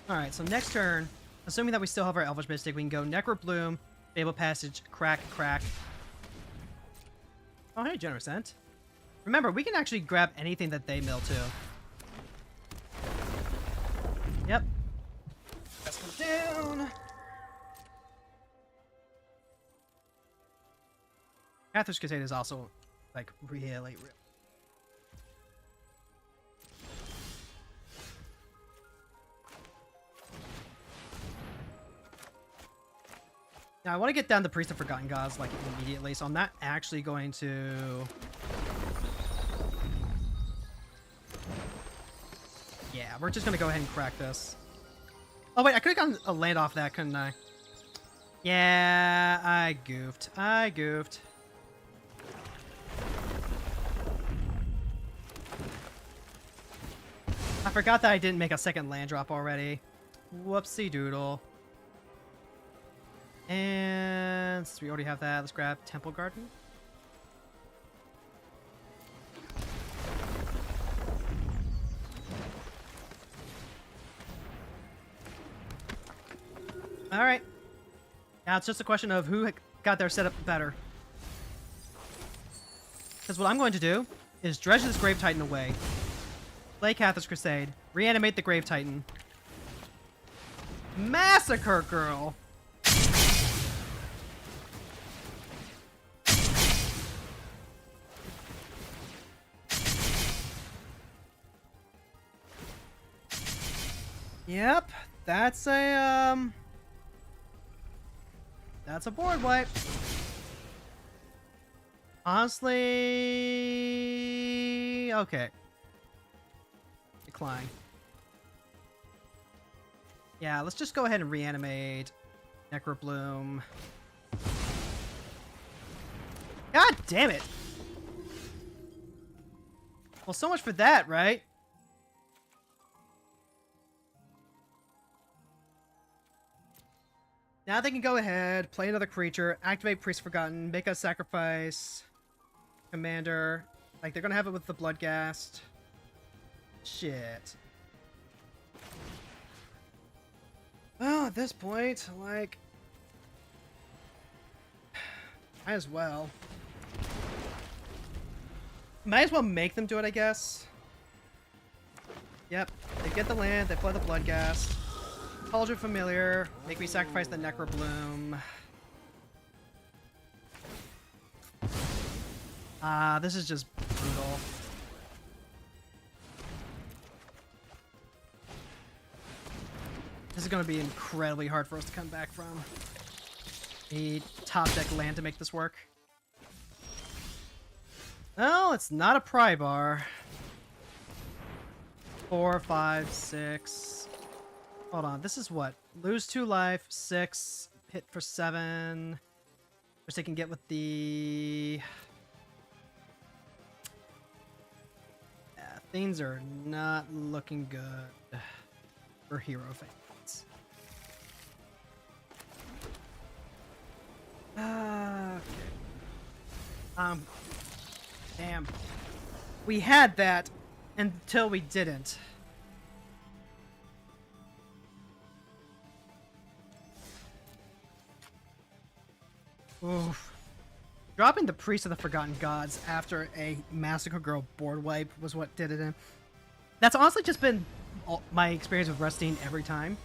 Alright, so next turn, assuming that we still have our Elvish Mystic, we can go Necrobloom, Fable Passage, Crack. Oh, hey, Generous Ent. Remember, we can actually grab anything that they mill too. Yep. Let's go down. Cathar's Crusade is also, like, really. Now, I want to get down the Priest of Forgotten Gods, like, immediately, so I'm not actually going to... Yeah, we're just going to go ahead and crack this. Oh, wait, I could have gotten a land off that, couldn't I? Yeah, I goofed. I forgot that I didn't make a second land drop already. Whoopsie doodle. And since we already have that, let's grab Temple Garden. Alright. Now it's just a question of who got their setup better. Because what I'm going to do is dredge this Grave Titan away. Play Cathar's Crusade. Reanimate the Grave Titan. Massacre Girl! Yep, that's a board wipe. Honestly, okay. Decline. Yeah, let's just go ahead and reanimate Necrobloom. God damn it! Well, so much for that, right? Now they can go ahead, play another creature, activate Priest Forgotten, make a sacrifice, commander. Like, they're gonna have it with the Bloodghast. Shit. Well, at this point, like... might as well. Might as well make them do it, I guess. Yep, they get the land, they play the Bloodghast. Cauldron Familiar. Make me sacrifice the Necrobloom. This is just brutal. This is going to be incredibly hard for us to come back from. Need top deck land to make this work. Well, it's not a pry bar. 4, 5, 6. Hold on, this is what? Lose 2 life, 6, hit for 7. Which they can get with the... Yeah, things are not looking good for hero fans. Okay. Damn. We had that until we didn't. Oof. Dropping the Priest of the Forgotten Gods after a Massacre Girl board wipe was what did it in. That's honestly just been my experience with Rusting every time.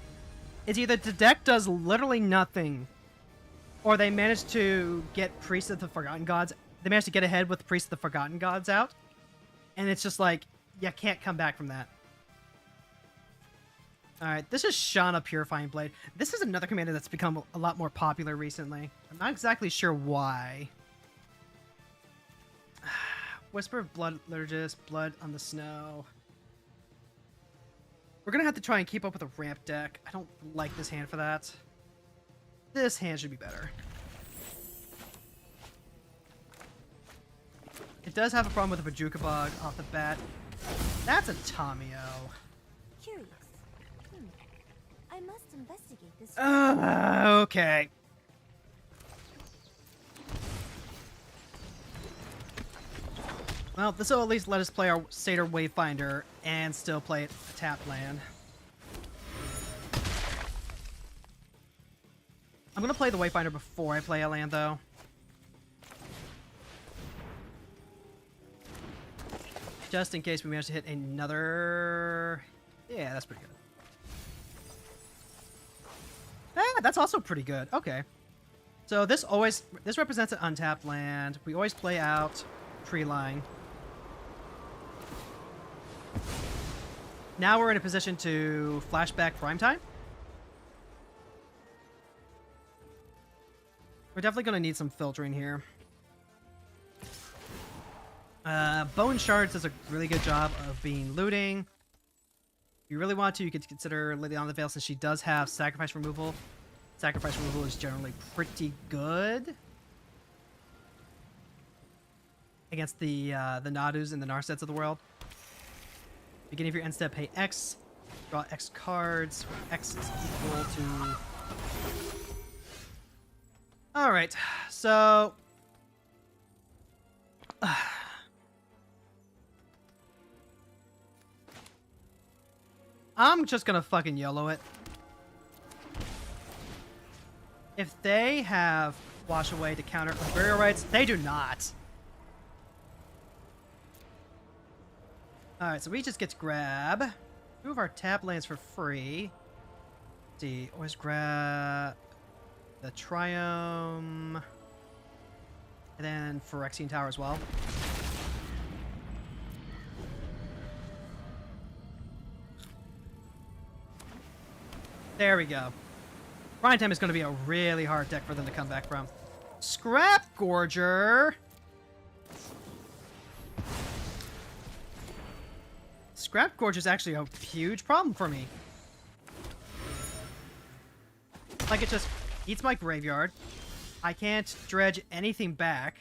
It's either the deck does literally nothing, or they manage to get Priest of the Forgotten Gods. They manage to get ahead with Priest of the Forgotten Gods out, and it's just like, you can't come back from that. Alright, this is Shauna Purifying Blade. This is another commander that's become a lot more popular recently. I'm not exactly sure why. Whisper of Blood Liturgist, Blood on the Snow. We're gonna have to try and keep up with a ramp deck. I don't like this hand for that. This hand should be better. It does have a problem with a Bajuka Bug off the bat. That's a Tomio. Curious. I must investigate this. Okay. Well, this will at least let us play our Satyr Wayfinder and still play a tap land. I'm gonna play the Wayfinder before I play a land, though. Just in case we manage to hit another... Yeah, that's pretty good. Ah, that's also pretty good. Okay. So this represents an untapped land. We always play out tree line. Now we're in a position to flashback prime time. We're definitely going to need some filtering here. Bone Shards does a really good job of being looting. If you really want to, you could consider Lady on the Veil, since she does have sacrifice removal. Sacrifice removal is generally pretty good against the Nadus and the Narsets of the world. Beginning of your end step, pay X, draw X cards. X is equal to... Alright, so... I'm just gonna fucking YOLO it. If they have Wash Away to counter Burial Rites, they do not. Alright, so we just get to grab 2 of our tap lands for free. Let's see, always grab the Triome. And then Phyrexian Tower as well. There we go. Prime Time is going to be a really hard deck for them to come back from. Scrap Gorger. Scrap Gorger is actually a huge problem for me. Like, it just eats my graveyard. I can't dredge anything back.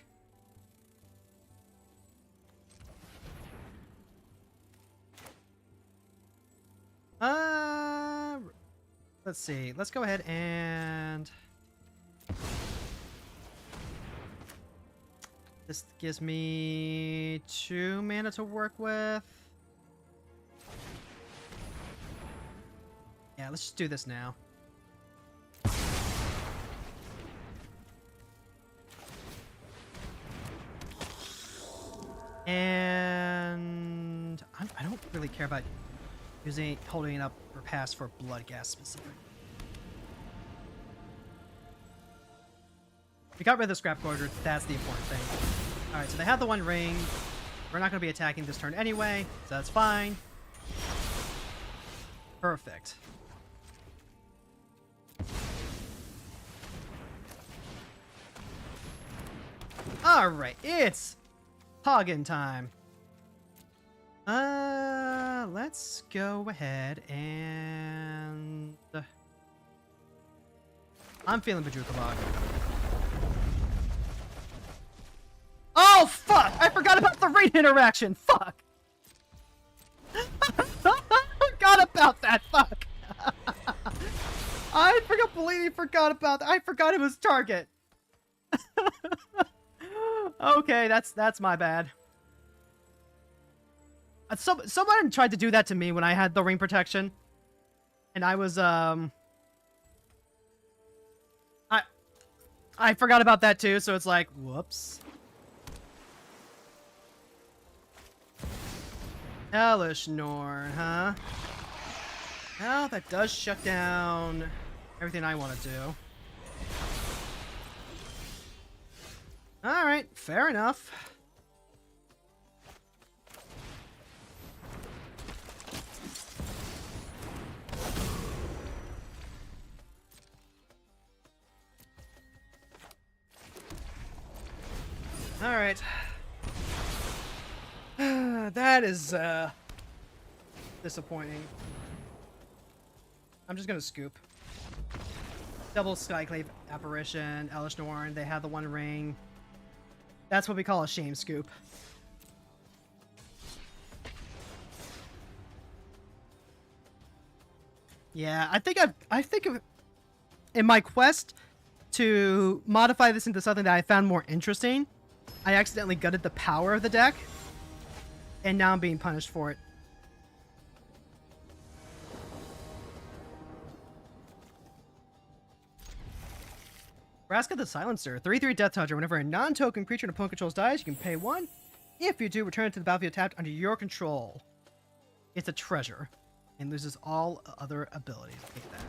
Let's see. Let's go ahead and... This gives me 2 mana to work with. Yeah, let's just do this now. And I don't really care about holding up or pass for Bloodghast specifically. We got rid of the scrap quarter. That's the important thing. All right, so they have the one ring. We're not going to be attacking this turn anyway, so that's fine. Perfect. All right, it's Hagen time. Let's go ahead and I'm feeling Vtuber. Oh fuck! I forgot about the raid interaction. Fuck. I forgot about that. Fuck. I completely forgot about that. I forgot it was target. Okay, that's my bad. Someone tried to do that to me when I had the ring protection, and I was I forgot about that too. So it's like, whoops. Hellish Norn, huh? Well, that does shut down everything I want to do. Alright, fair enough. Alright. That is, disappointing. I'm just gonna scoop. Double Skyclave Apparition, Hellish Norn, they have the one ring. That's what we call a shame scoop. Yeah, I think in my quest to modify this into something that I found more interesting, I accidentally gutted the power of the deck, and now I'm being punished for it. Vraska the Silencer, 3/3 Death Toucher. Whenever a non-token creature in opponent controls dies, you can pay 1. If you do, return it to the battlefield tapped under your control. It's a treasure, and loses all other abilities. Take that.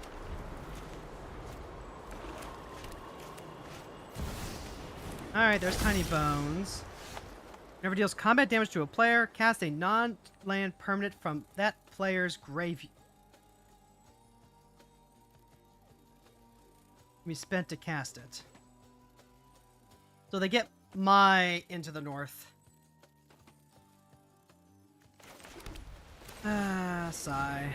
Alright, there's Tiny Bones. Whenever deals combat damage to a player, cast a non-land permanent from that player's grave. We spent to cast it. So they get my Into the North. Ah, sigh.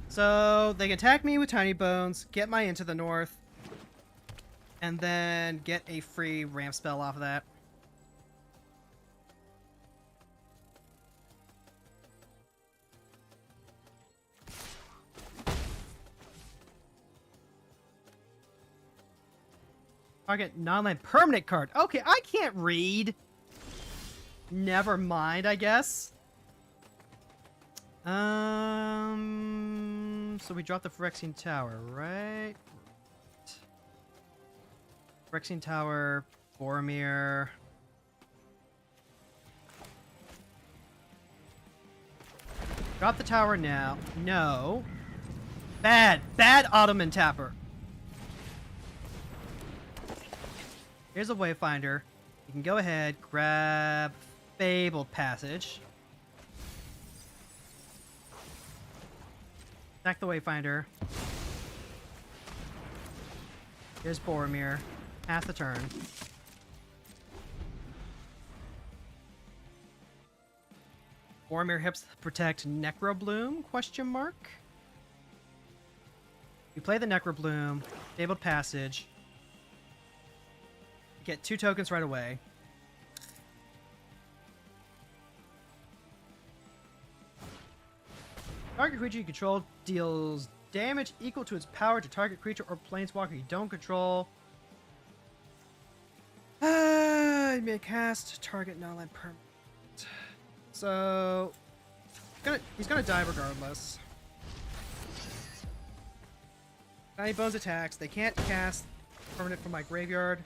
So they can attack me with Tiny Bones, get my Into the North, and then get a free ramp spell off of that. Target non-land permanent card. Okay, I can't read. Never mind, I guess. So we dropped the Phyrexian Tower, right? Phyrexian Tower, Boromir. Drop the tower now. No. Bad Ottoman Tapper. Here's a Wayfinder. You can go ahead, grab Fabled Passage. Attack the Wayfinder. Here's Boromir. Pass the turn. Boromir helps protect Necrobloom? Question mark. You play the Necrobloom, Fabled Passage. Get 2 tokens right away. Target creature you control deals damage equal to its power to target creature or planeswalker you don't control. You may cast target non-land permanent. So he's gonna die regardless. Tiny Bones attacks. They can't cast permanent from my graveyard.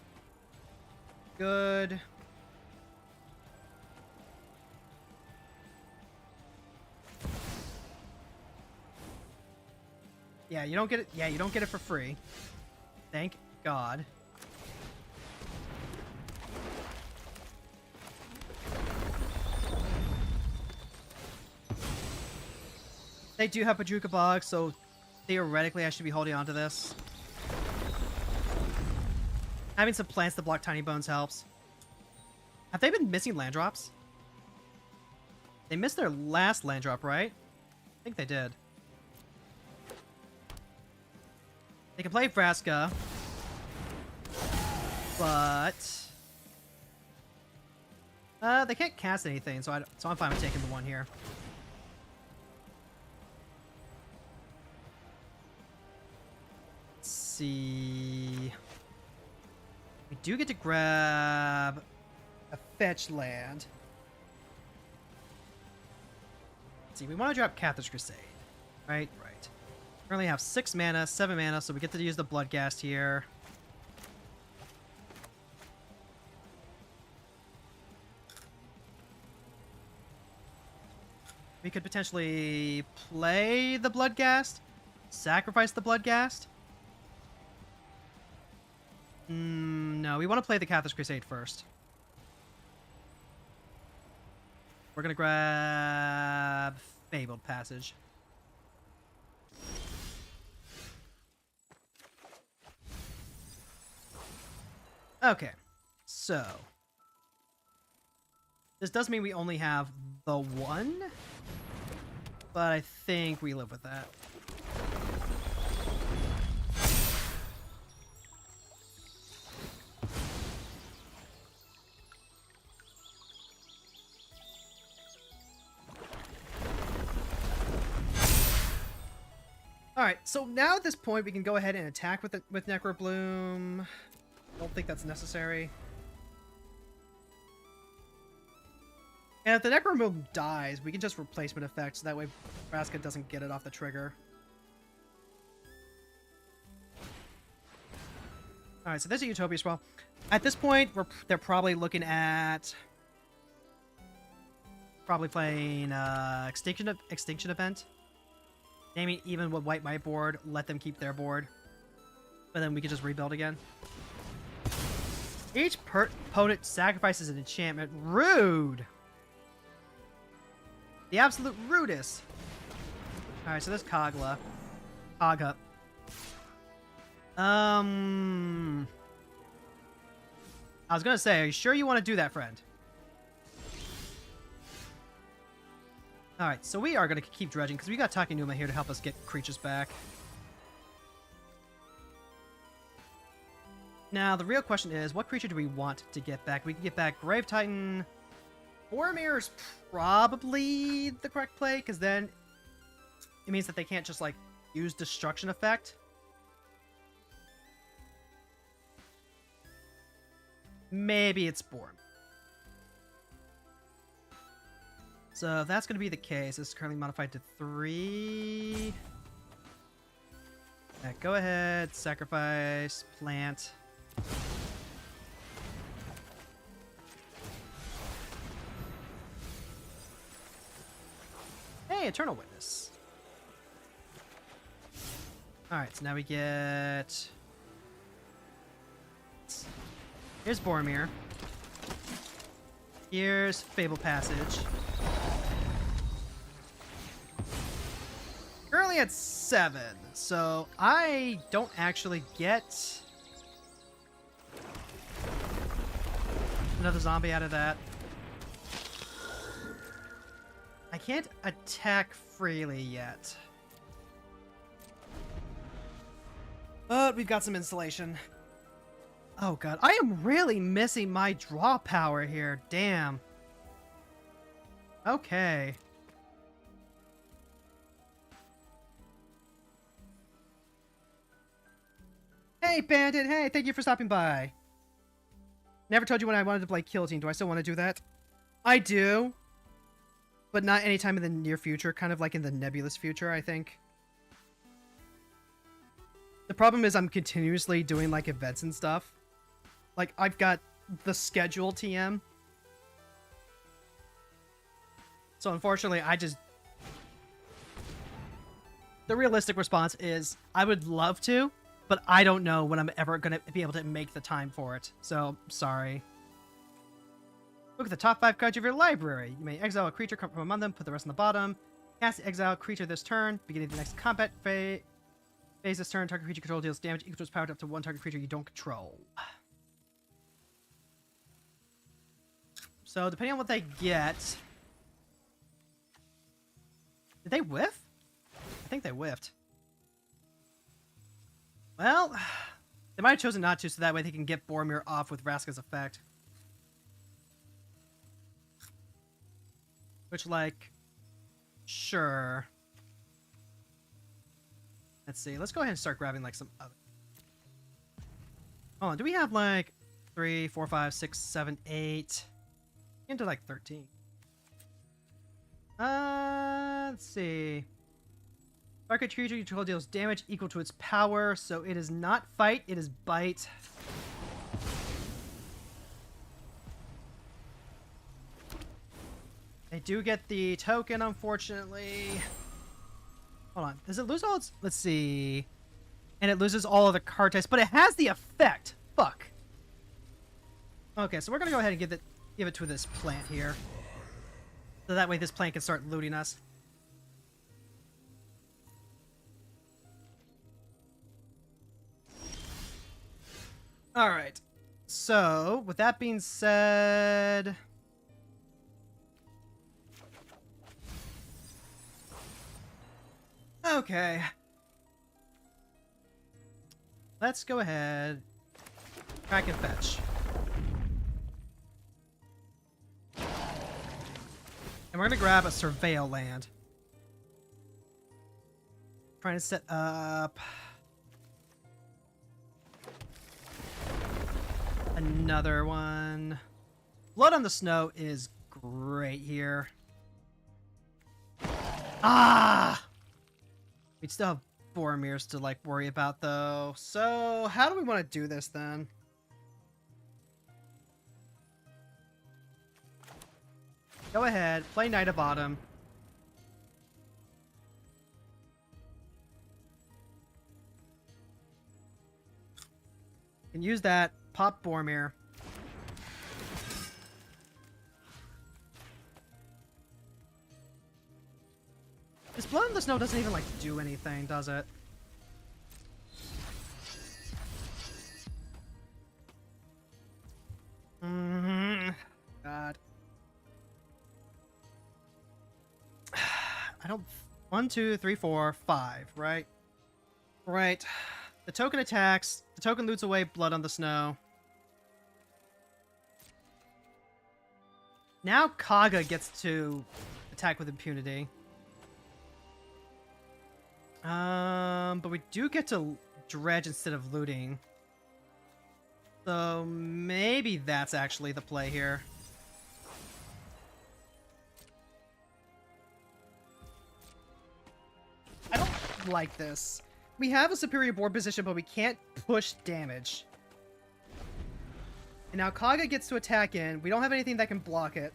Good. Yeah, you don't get it. Yeah, you don't get it for free. Thank God. They do have Pajuka Bog, so theoretically I should be holding on to this. Having some plants to block Tiny Bones helps. Have they been missing land drops? They missed their last land drop, right? I think they did. They can play Vraska, but they can't cast anything, so I'm fine with taking the one here. Let's see. We do get to grab a fetch land. Let's see, we want to drop Cathar's Crusade. Right. Currently have 6 mana, 7 mana, so we get to use the Bloodghast here. We could potentially play the Bloodghast, sacrifice the Bloodghast. No, we want to play the Cathar's Crusade first. We're gonna grab Fabled Passage. Okay, so this does mean we only have the one, but I think we live with that. Alright, so now at this point we can go ahead and attack with Necrobloom. Don't think that's necessary. And if the Necrobloom dies, we can just replacement effect, so that way Vraska doesn't get it off the trigger. Alright, so there's a Utopia Sprawl. At this point, they're probably looking at playing Extinction Event. Naming even with white board, let them keep their board. But then we can just rebuild again. Each opponent sacrifices an enchantment. Rude! The absolute rudest. Alright, so there's Kagla. Kaga. I was gonna say, are you sure you want to do that, friend? Alright, so we are gonna keep dredging, because we got Takenuma here to help us get creatures back. Now, the real question is, what creature do we want to get back? We can get back Grave Titan. Boromir is probably the correct play, because then it means that they can't just, like, use Destruction Effect. Maybe it's Boromir. So if that's going to be the case, it's currently modified to 3. Yeah, go ahead, sacrifice, plant. Hey, Eternal Witness. Alright, so now we get... Here's Boromir. Here's Fable Passage. Currently at 7, so I don't actually get another zombie out of that. I can't attack freely yet. But we've got some insulation. Oh god, I am really missing my draw power here. Damn. Okay. Hey, Bandit! Hey, thank you for stopping by. Never told you when I wanted to play Kill Team. Do I still want to do that? I do. But not anytime in the near future. Kind of like in the nebulous future, I think. The problem is I'm continuously doing, like, events and stuff. Like, I've got the schedule TM. So, unfortunately, I just... The realistic response is I would love to, but I don't know when I'm ever going to be able to make the time for it. So, sorry. Look at the top 5 cards of your library. You may exile a creature from among them, put the rest on the bottom. Cast the exile creature this turn. Beginning of the next combat phase this turn, target creature control deals damage equal to its power to up to 1 target creature you don't control. So, depending on what they get... Did they whiff? I think they whiffed. Well, they might have chosen not to, so that way they can get Boromir off with Vraska's effect. Which, like, sure. Let's see. Let's go ahead and start grabbing, like, some other... Hold on. Do we have, like, 3, 4, 5, 6, 7, 8? Into, like, 13. Let's see. Target creature you control deals damage equal to its power, so it is not fight, it is bite. They do get the token, unfortunately. Hold on. Does it lose all its... Let's see. And it loses all of the card types, but it has the effect. Fuck. Okay, so we're gonna go ahead and give it to this plant here. So that way this plant can start looting us. Alright. So, with that being said... Okay. Let's go ahead. Crack and fetch. And we're gonna grab a Surveil land. Trying to set up... another one. Blood on the Snow is great here. Ah! We'd still have Boromirs to, like, worry about, though. So, how do we want to do this, then? Go ahead, play Knight of Autumn. And use that, pop Boromir. This Blood on the Snow doesn't even, like, do anything, does it? God. I don't... 1, 2, 3, 4, 5, right? Right. The token attacks. The token loots away Blood on the Snow. Now Kaga gets to attack with impunity. But we do get to dredge instead of looting. So maybe that's actually the play here. I don't like this. We have a superior board position, but we can't push damage. And now Kaga gets to attack in. We don't have anything that can block it.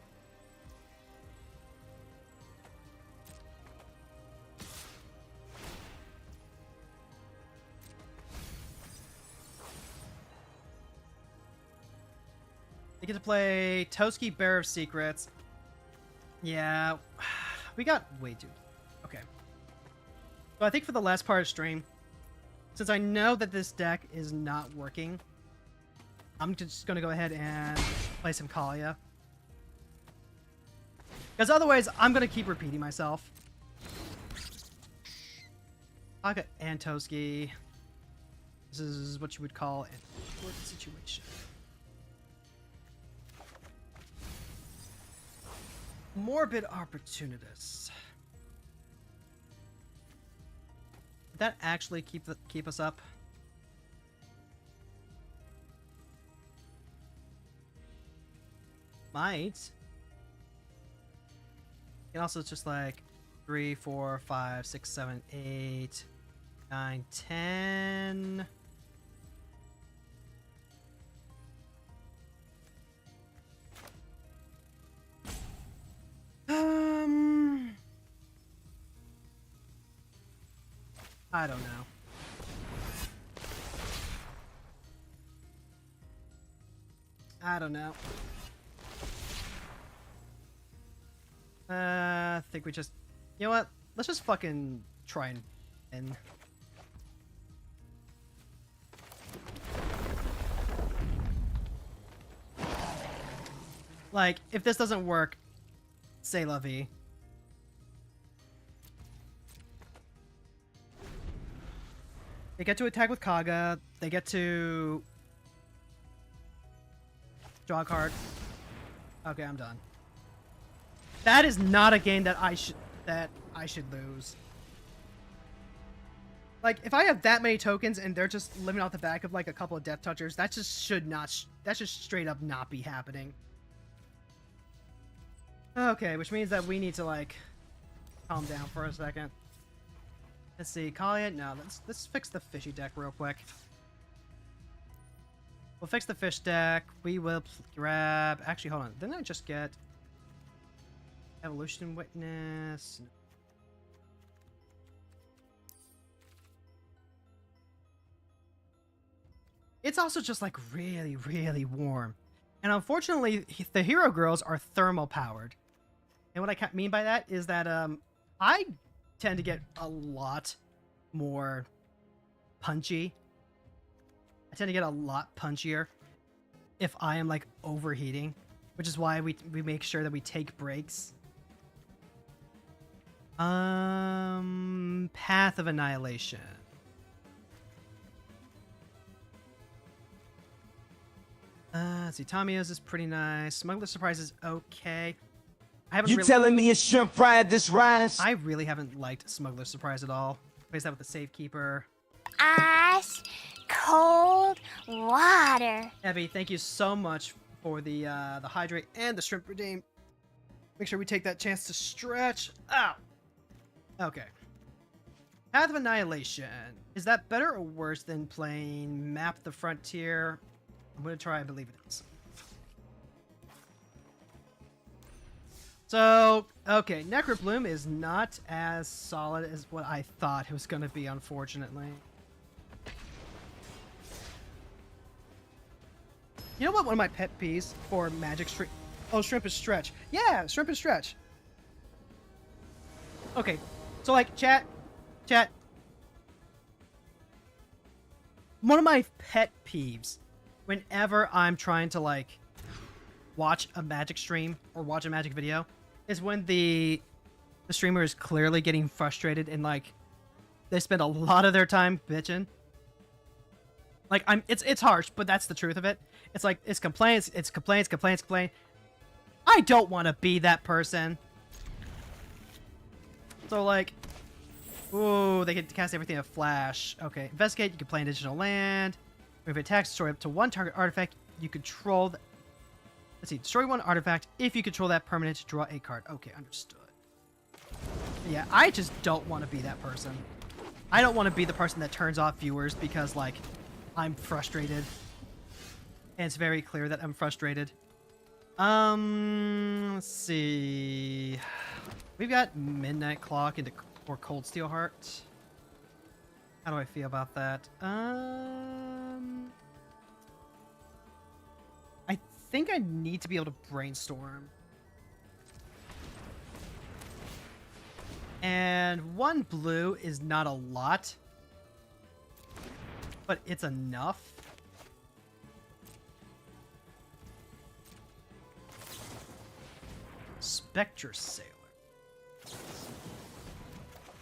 They get to play Toski, Bearer of Secrets. Yeah, we got way too... Okay. So I think for the last part of stream, since I know that this deck is not working, I'm just going to go ahead and play some Kalia. Because otherwise, I'm going to keep repeating myself. Kaga and Toski. This is what you would call an important situation. Morbid Opportunist. Did that actually keep us up? Might. And also it's just like 3, 4, 5, 6, 7, 8, 9, 10. I don't know. I don't know. I think we just... You know what? Let's just fucking try and... Like, if this doesn't work, say la vie. They get to attack with Kaga. They get to draw a card. Okay, I'm done. That is not a game that I should lose. Like, if I have that many tokens and they're just living off the back of like a couple of Death Touchers, that just should not. That just straight up not be happening. Okay, which means that we need to like calm down for a second. Let's see, Kalia. No, let's fix the fishy deck real quick. We'll fix the fish deck. We will grab. Actually, hold on. Didn't I just get Evolution Witness? It's also just like really, really warm. And unfortunately, the hero girls are thermal powered. And what I mean by that is that I tend to get a lot more punchy. I tend to get a lot punchier if I am like overheating, which is why we make sure that we take breaks. Path of Annihilation. Let's see, Tamiyo's is pretty nice. Smuggler's Surprise is okay. I haven't You telling me it's shrimp fried this rice? I really haven't liked Smuggler's Surprise at all. Replace that with the Safekeeper. Ice cold water. Abby, thank you so much for the hydrate and the shrimp redeem. Make sure we take that chance to stretch. Ow. Okay. Path of Annihilation. Is that better or worse than playing Map the Frontier? I'm gonna try. I believe it is. So, okay, Necrobloom is not as solid as what I thought it was going to be, unfortunately. You know what one of my pet peeves for Magic Stream... Oh, Shrimp is Stretch. Yeah, Shrimp is Stretch. Okay, so like, chat. One of my pet peeves, whenever I'm trying to like watch a Magic stream or watch a Magic video, is when the streamer is clearly getting frustrated and like they spend a lot of their time bitching. Like it's harsh, but that's the truth of it. It's like it's complaints. I don't want to be that person. So like, ooh, they can cast everything in a flash. Okay, investigate. You can play an additional land. If it attacks, destroy up to one target artifact you control. Let's see, destroy one artifact. If you control that permanent, draw a card. Okay, understood. Yeah, I just don't want to be that person. I don't want to be the person that turns off viewers because, like, I'm frustrated. And it's very clear that I'm frustrated. Let's see. We've got Midnight Clock or Cold Steel Heart. How do I feel about that? I think I need to be able to brainstorm. And one blue is not a lot, but it's enough. Spectre Sailor.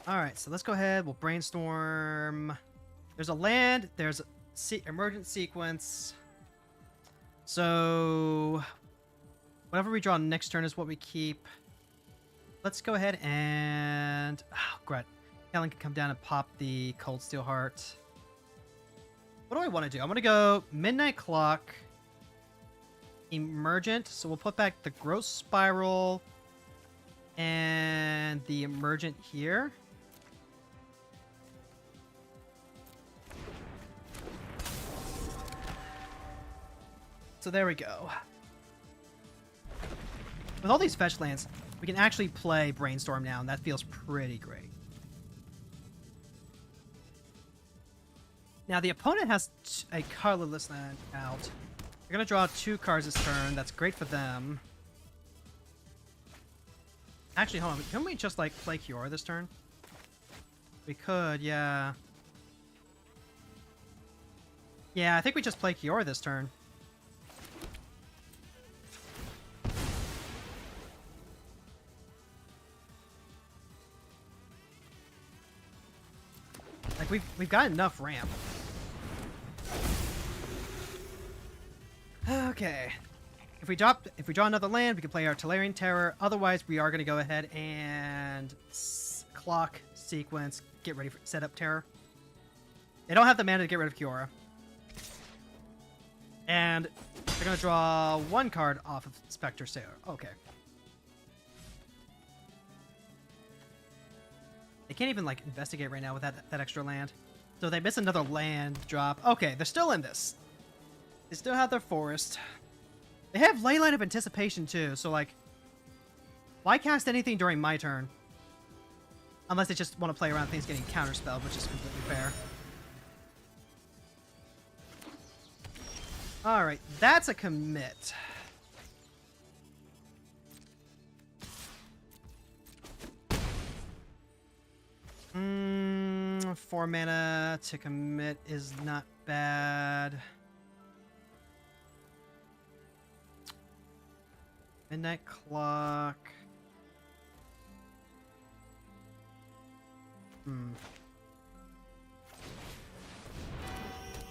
Alright, so let's go ahead. We'll brainstorm. There's a land. There's a emergent sequence. So, whatever we draw next turn is what we keep. Let's go ahead and... Oh, great. Helen can come down and pop the Cold Steel Heart. What do I want to do? I want to go Midnight Clock, Emergent. So we'll put back the Gross Spiral and the Emergent here. So there we go. With all these fetch lands, we can actually play Brainstorm now, and that feels pretty great. Now the opponent has a colorless land out. They're gonna draw 2 cards this turn. That's great for them. Actually, hold on. Can we just like play Kiora this turn? We could, yeah. Yeah, I think we just play Kiora this turn. Like we've got enough ramp. Okay. If we draw another land, we can play our Artillerian Terror. Otherwise, we are going to go ahead and clock, sequence, get ready for set up Terror. They don't have the mana to get rid of Kiora. And they're going to draw 1 card off of Spectre Sailor. Okay. They can't even, like, investigate right now with that extra land. So they miss another land drop. Okay, they're still in this. They still have their forest. They have Leyline of Anticipation, too. So, like, why cast anything during my turn? Unless they just want to play around things getting counterspelled, which is completely fair. Alright, that's a commit. 4 mana to commit is not bad. Midnight Clock.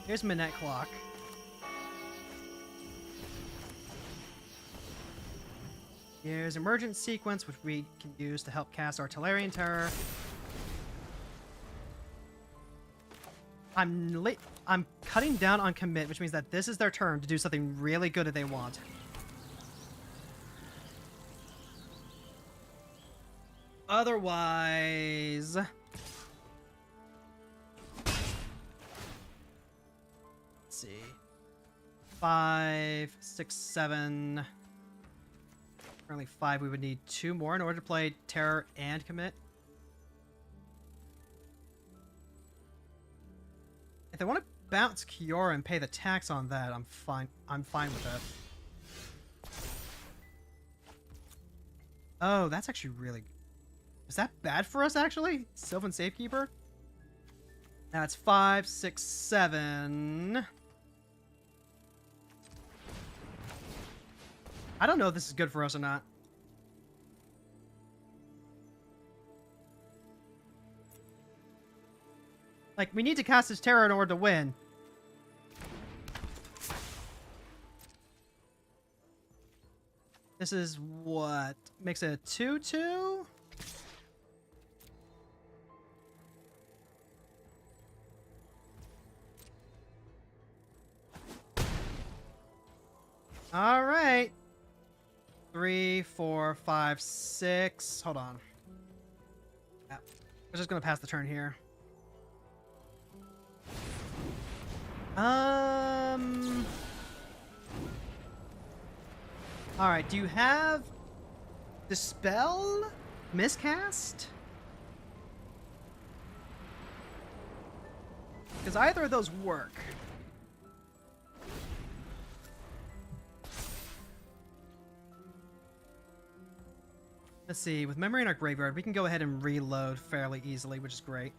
Here's Midnight Clock. Here's Emergent Sequence, which we can use to help cast Artillerian Terror. I'm cutting down on commit, which means that this is their turn to do something really good if they want. Otherwise... Let's see. 5, 6, 7... Currently 5, we would need 2 more in order to play Terror and commit. If they want to bounce Kiora and pay the tax on that, I'm fine. I'm fine with that. Oh, that's actually really good. Is that bad for us, actually? Sylvan Safekeeper? That's 5, 6, 7. I don't know if this is good for us or not. Like, we need to cast his terror in order to win. This is what? Makes it a 2/2? Alright. 3, 4, 5, 6. Hold on. Yeah. We're just gonna pass the turn here. Alright, do you have Dispel? Miscast? Because either of those work. Let's see, with Memory in our graveyard, we can go ahead and reload fairly easily, which is great.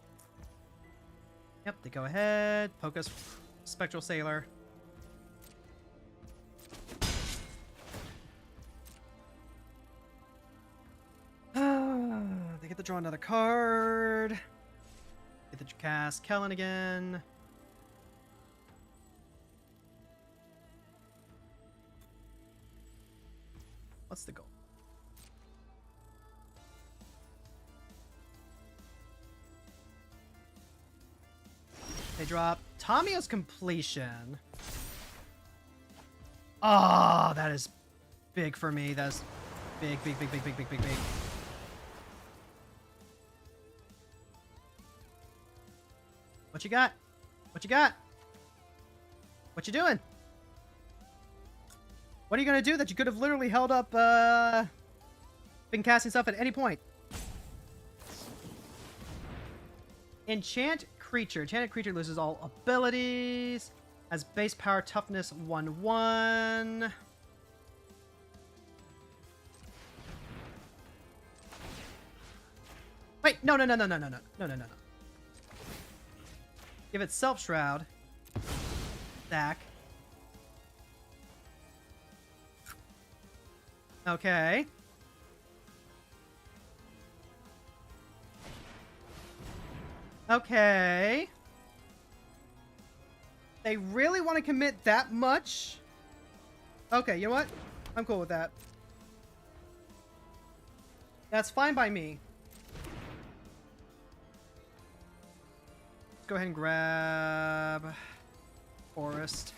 Yep, they go ahead, poke us, Spectral Sailor. They get to draw another card. Get to cast Kellen again. What's the goal? They drop Tamiyo's Completion. Oh, that is big for me. That's big, big, big, big, big, big, big, big. What you got? What you got? What you doing? What are you gonna do that you could have literally held up, been casting stuff at any point? Enchant creature. Enchanted creature loses all abilities. Has base power, toughness 1/1. Wait, no. Give it Self Shroud. Stack. Okay. Okay. They really want to commit that much? Okay, you know what? I'm cool with that. That's fine by me. Let's go ahead and grab Forest.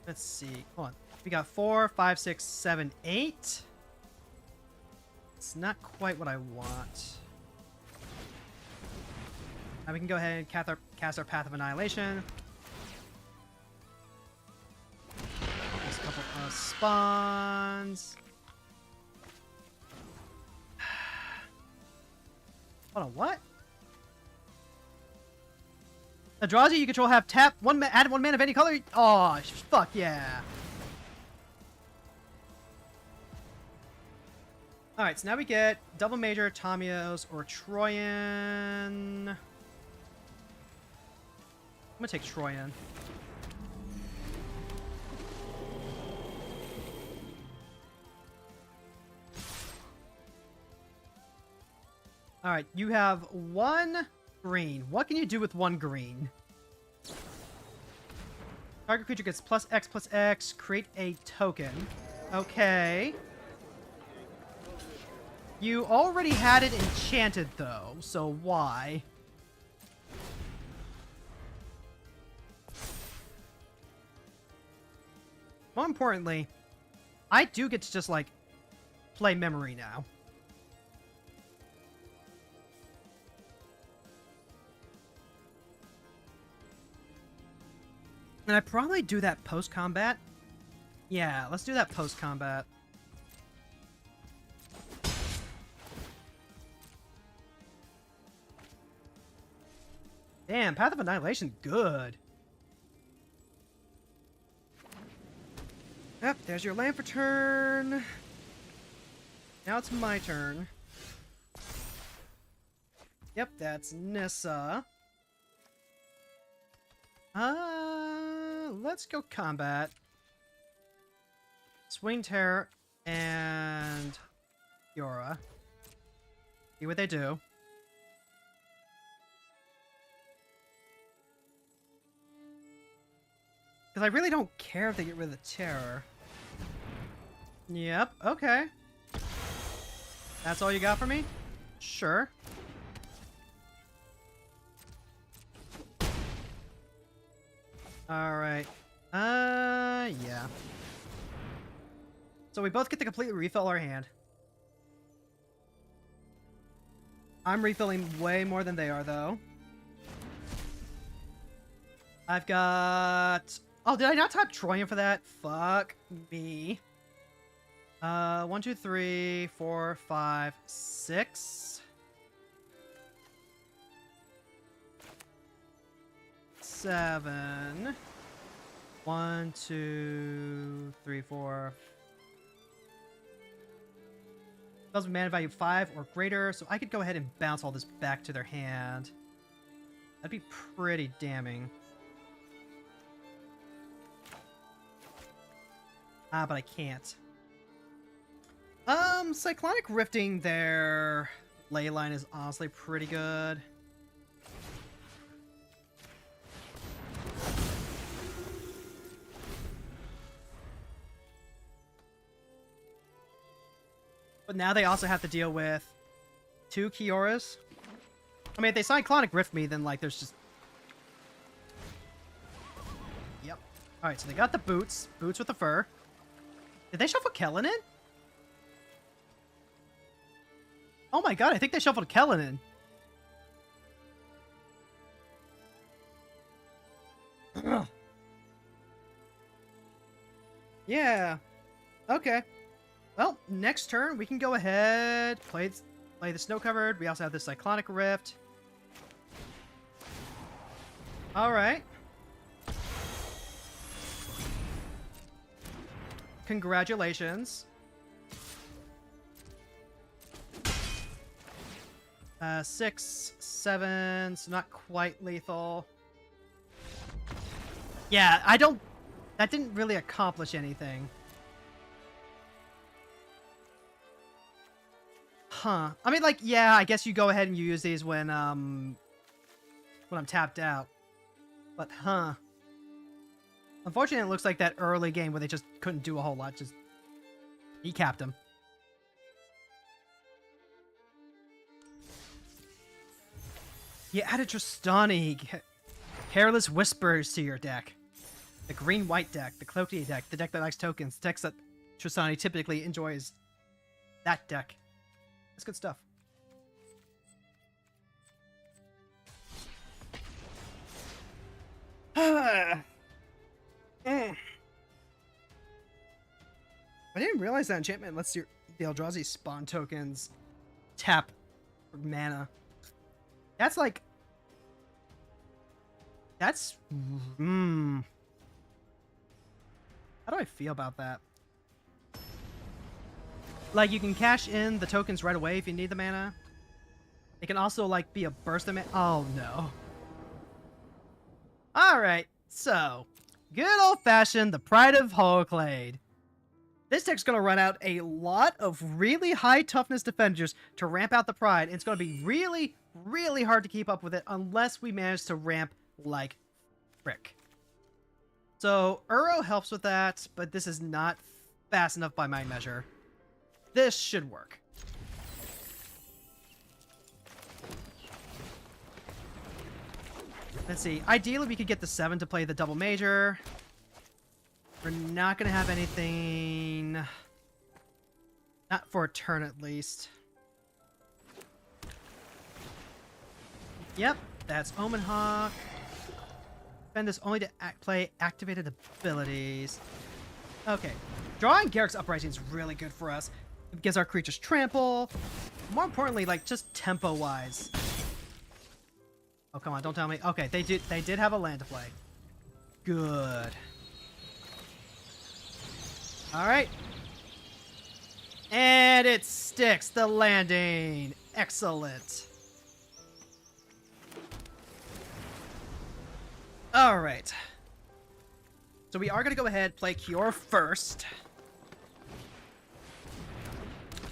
Let's see. Hold on. We got 4, 5, 6, 7, 8. It's not quite what I want. Now we can go ahead and cast our Path of Annihilation. There's a couple of spawns. Hold on, what? The Eldrazi you control have tap add 1 mana of any color. Oh, fuck yeah. Alright, so now we get Double Major, Tamios, or Troyan. I'm gonna take Troyan. Alright, you have 1 green. What can you do with 1 green? Target creature gets +X/+X. Create a token. Okay. You already had it enchanted, though, so why? More importantly, I do get to just, like, play memory now. And I probably do that post-combat. Yeah, let's do that post-combat. Damn, Path of Annihilation, good. Yep, there's your land for turn. Now it's my turn. Yep, that's Nissa. Let's go combat. Swing Terror and Yora. See what they do. Because I really don't care if they get rid of the Terror. Yep, okay. That's all you got for me? Sure. Alright. Yeah. So we both get to completely refill our hand. I'm refilling way more than they are, though. I've got... Oh, did I not type Troyan for that? Fuck me. 1, 2, 3, 4, 5, 6. 7. 1, 2, 3, 4. Spells with mana value 5 or greater, so I could go ahead and bounce all this back to their hand. That'd be pretty damning. Ah, but I can't. Cyclonic Rifting their Leyline is honestly pretty good. But now they also have to deal with 2 Kioras. I mean, if they Cyclonic Rift me, then, like, there's just... Yep. Alright, so they got the boots. Boots with the fur. Did they shuffle Kellen in? Oh my god, I think they shuffled Kellen in. Yeah. Okay. Well, next turn we can go ahead, play play the Snow Covered. We also have the Cyclonic Rift. Alright. Congratulations. 6, 7, so not quite lethal. Yeah, that didn't really accomplish anything. Huh. I mean, like, yeah, I guess you go ahead and you use these when I'm tapped out. But, huh. Unfortunately, it looks like that early game where they just couldn't do a whole lot. Just, he capped him. You added Tristani, Careless Whispers to your deck. The green-white deck, the Cloaky deck, the deck that likes tokens, the decks that Tristani typically enjoys. That deck. That's good stuff. I didn't realize that enchantment lets the Eldrazi spawn tokens tap for mana. That's like... That's... How do I feel about that? Like, you can cash in the tokens right away if you need the mana. It can also, like, be a burst of mana. Oh, no. Alright, so... Good old-fashioned The Pride of Holoclade. This deck's going to run out a lot of really high toughness defenders to ramp out the Pride. And it's going to be really, really hard to keep up with it unless we manage to ramp like frick. So, Uro helps with that, but this is not fast enough by my measure. This should work. Let's see. Ideally, we could get the 7 to play the double major. We're not going to have anything... Not for a turn, at least. Yep, that's Omen Hawk. Spend this only to play activated abilities. Okay. Drawing Garrick's Uprising is really good for us. It gives our creatures trample. More importantly, like, just tempo-wise. Oh, come on, don't tell me. Okay, they did have a land to play. Good. Alright. And it sticks the landing. Excellent. Alright. So we are going to go ahead and play Cure first.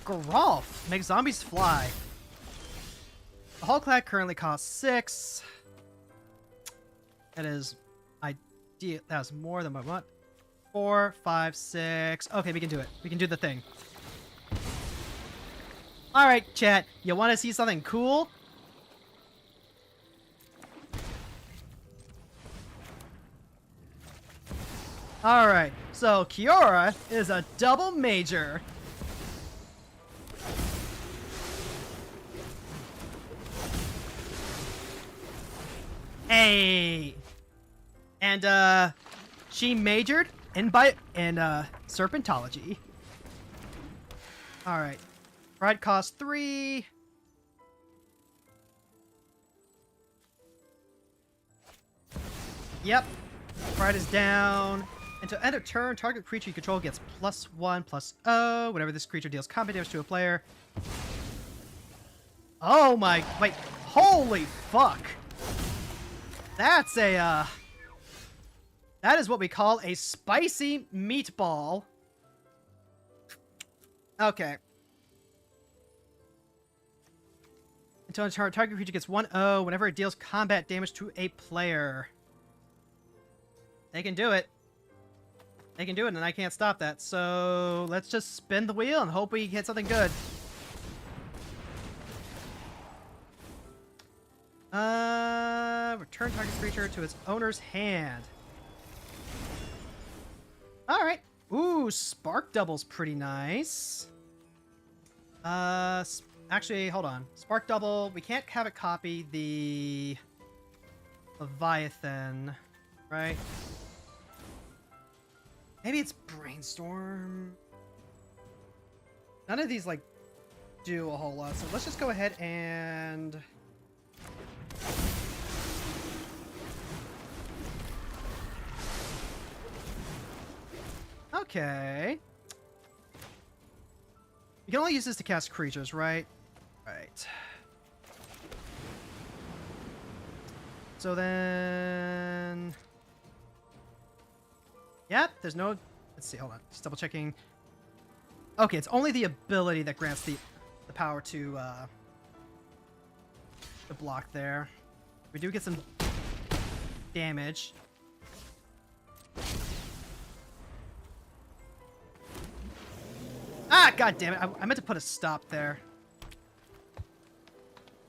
Geralf. Make zombies fly. The Hulkclad currently costs 6. That is idea. That's more than what I want. 4, 5, 6. Okay, we can do it. We can do the thing. Alright, chat. You want to see something cool? Alright, so Kiora is a double major. Hey! And, she majored in Serpentology. Alright. Pride costs 3. Yep. Pride is down. Until end of turn, target creature you control gets +1/+0 whenever this creature deals combat damage to a player. Oh my... Wait. Holy fuck! That's a, that is what we call a spicy meatball. Okay. Until a target creature gets 1/0 whenever it deals combat damage to a player. They can do it. They can do it, and I can't stop that. So let's just spin the wheel and hope we get something good. Return target creature to its owner's hand. Alright. Ooh, Spark Double's pretty nice. Actually, hold on. Spark Double, we can't have it copy the Leviathan, right? Maybe it's Brainstorm. None of these, like... do a whole lot. So let's just go ahead and... Okay. You can only use this to cast creatures, right? Right. So then... Yep, there's no... Let's see, hold on. Just double checking. Okay, it's only the ability that grants the power to block there. We do get some damage. Ah, god damn it. I meant to put a stop there.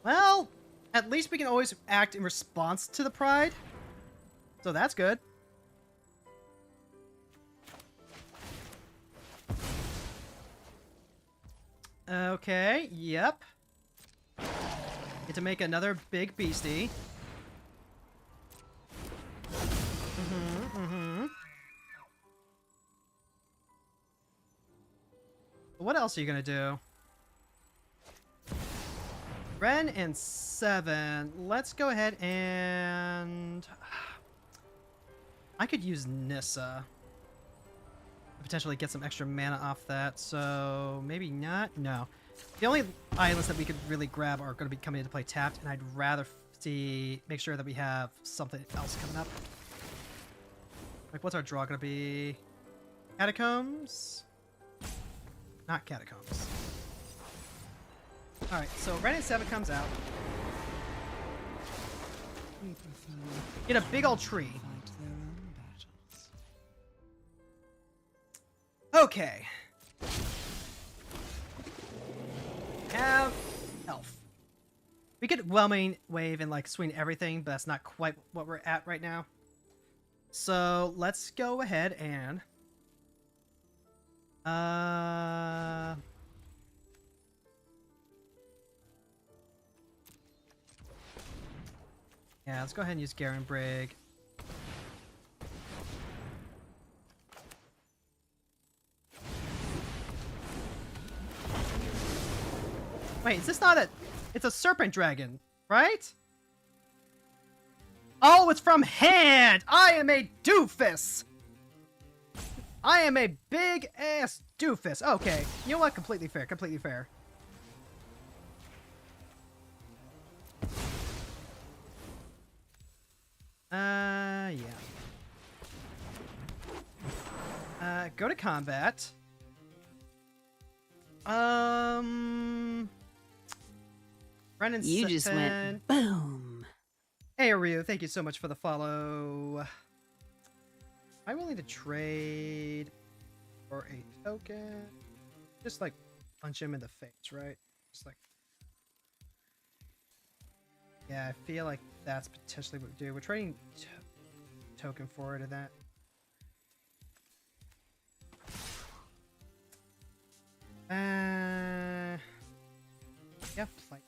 Well, at least we can always act in response to the Pride. So that's good. Okay, yep. Get to make another big beastie. What else are you gonna do? Ren and 7. Let's go ahead and... I could use Nissa. Potentially get some extra mana off that, so maybe not? No. The only islands that we could really grab are going to be coming into play tapped, and I'd rather make sure that we have something else coming up. Like, what's our draw going to be? Catacombs? Not Catacombs. Alright, so Ren and 7 comes out. Get a big old tree. Okay. Have elf. We could whelming wave and like swing everything, but that's not quite what we're at right now. So let's go ahead and yeah, let's go ahead and use Garen Brig. Wait, is this not a... It's a serpent dragon, right? Oh, it's from hand! I am a doofus! I am a big-ass doofus. Okay, you know what? Completely fair, completely fair. Yeah. Go to combat. Brennan You just went boom. Hey, Ryu, thank you so much for the follow. Am I willing to trade for a token? Just like punch him in the face, right? Just like... Yeah, I feel like that's potentially what we do. We're trading token for it of that. Yeah, play.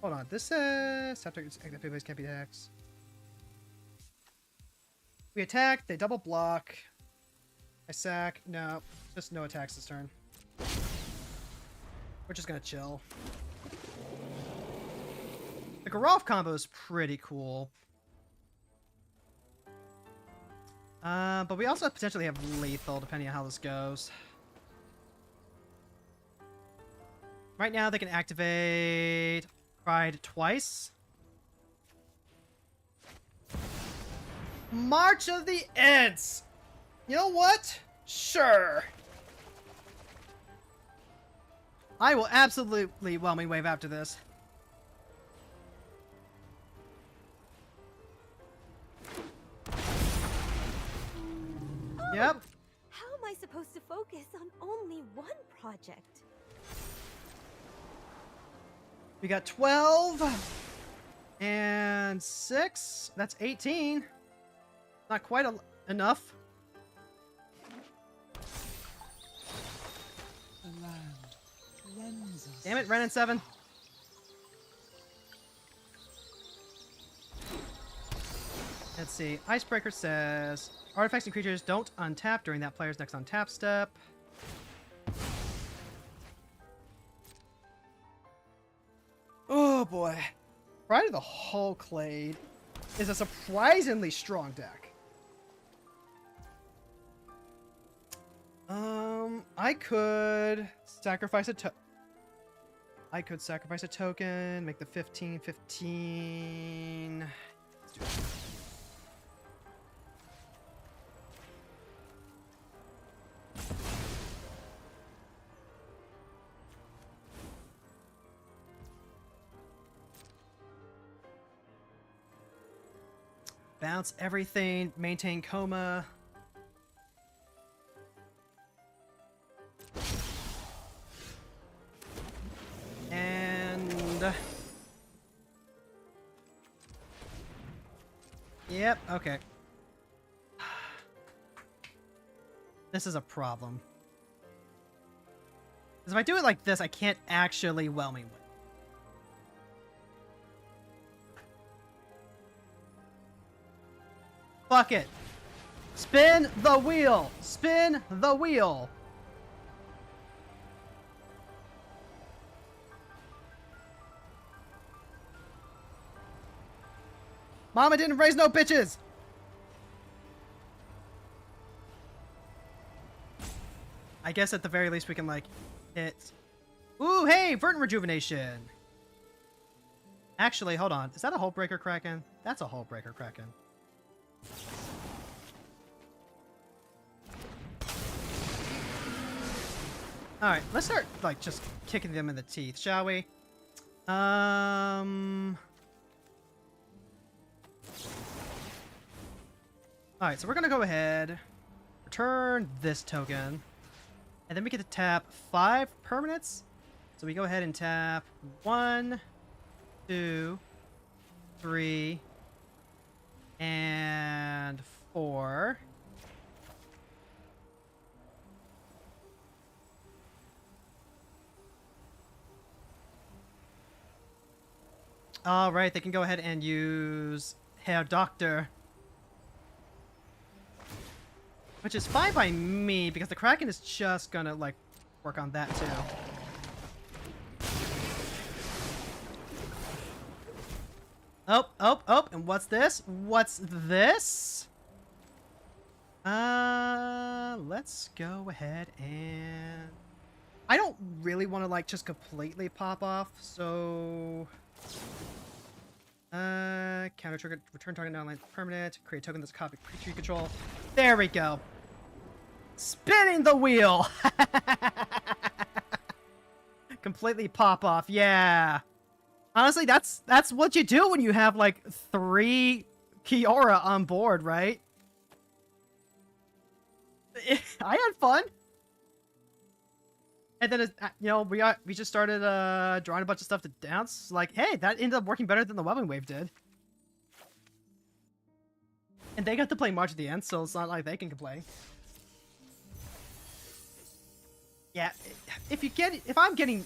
Hold on, this says tap targets active can't be attacked. We attack, they double block. I sack. No, just no attacks this turn. We're just gonna chill. The Garov combo is pretty cool. But we also potentially have lethal depending on how this goes. Right now they can activate Pride twice. March of the Ents! You know what? Sure. I will absolutely whelming wave after this. Yep. How am I supposed to focus on only one project? We got 12 and 6. That's 18. Not quite enough. Damn it, Ren and 7. Let's see. Icebreaker says artifacts and creatures don't untap during that player's next untap step. Oh boy. Pride of the Hulklade is a surprisingly strong deck. I could sacrifice a token, make the 15. Let's do it. Bounce everything, maintain coma. And yep, okay. This is a problem. Because if I do it like this, I can't actually whelming win. Fuck it. Spin the wheel. Spin the wheel. Mama didn't raise no bitches. I guess at the very least we can like hit. Ooh, hey, Verdant Rejuvenation. Actually, hold on. Is that a Hull Breaker Kraken? That's a Hull Breaker Kraken. Alright, let's start, like, just kicking them in the teeth, shall we? Alright, so we're gonna go ahead, return this token, and then we get to tap 5 permanents. So we go ahead and tap 1, 2, 3, and 4. All right, they can go ahead and use Herr Doctor, which is fine by me because the Kraken is just gonna like work on that too. Oh, and what's this? What's this? Let's go ahead and I don't really want to like just completely pop off, so counter trigger, return target online permanent, create token that's copy creature control. There we go. Spinning the wheel. Completely pop off. Yeah. Honestly, that's what you do when you have like 3 Kiora on board, right? I had fun. And then, you know, we just started drawing a bunch of stuff to dance. Like, hey, that ended up working better than the Webbing Wave did. And they got to play March at the end, so it's not like they can complain. Yeah, if I'm getting...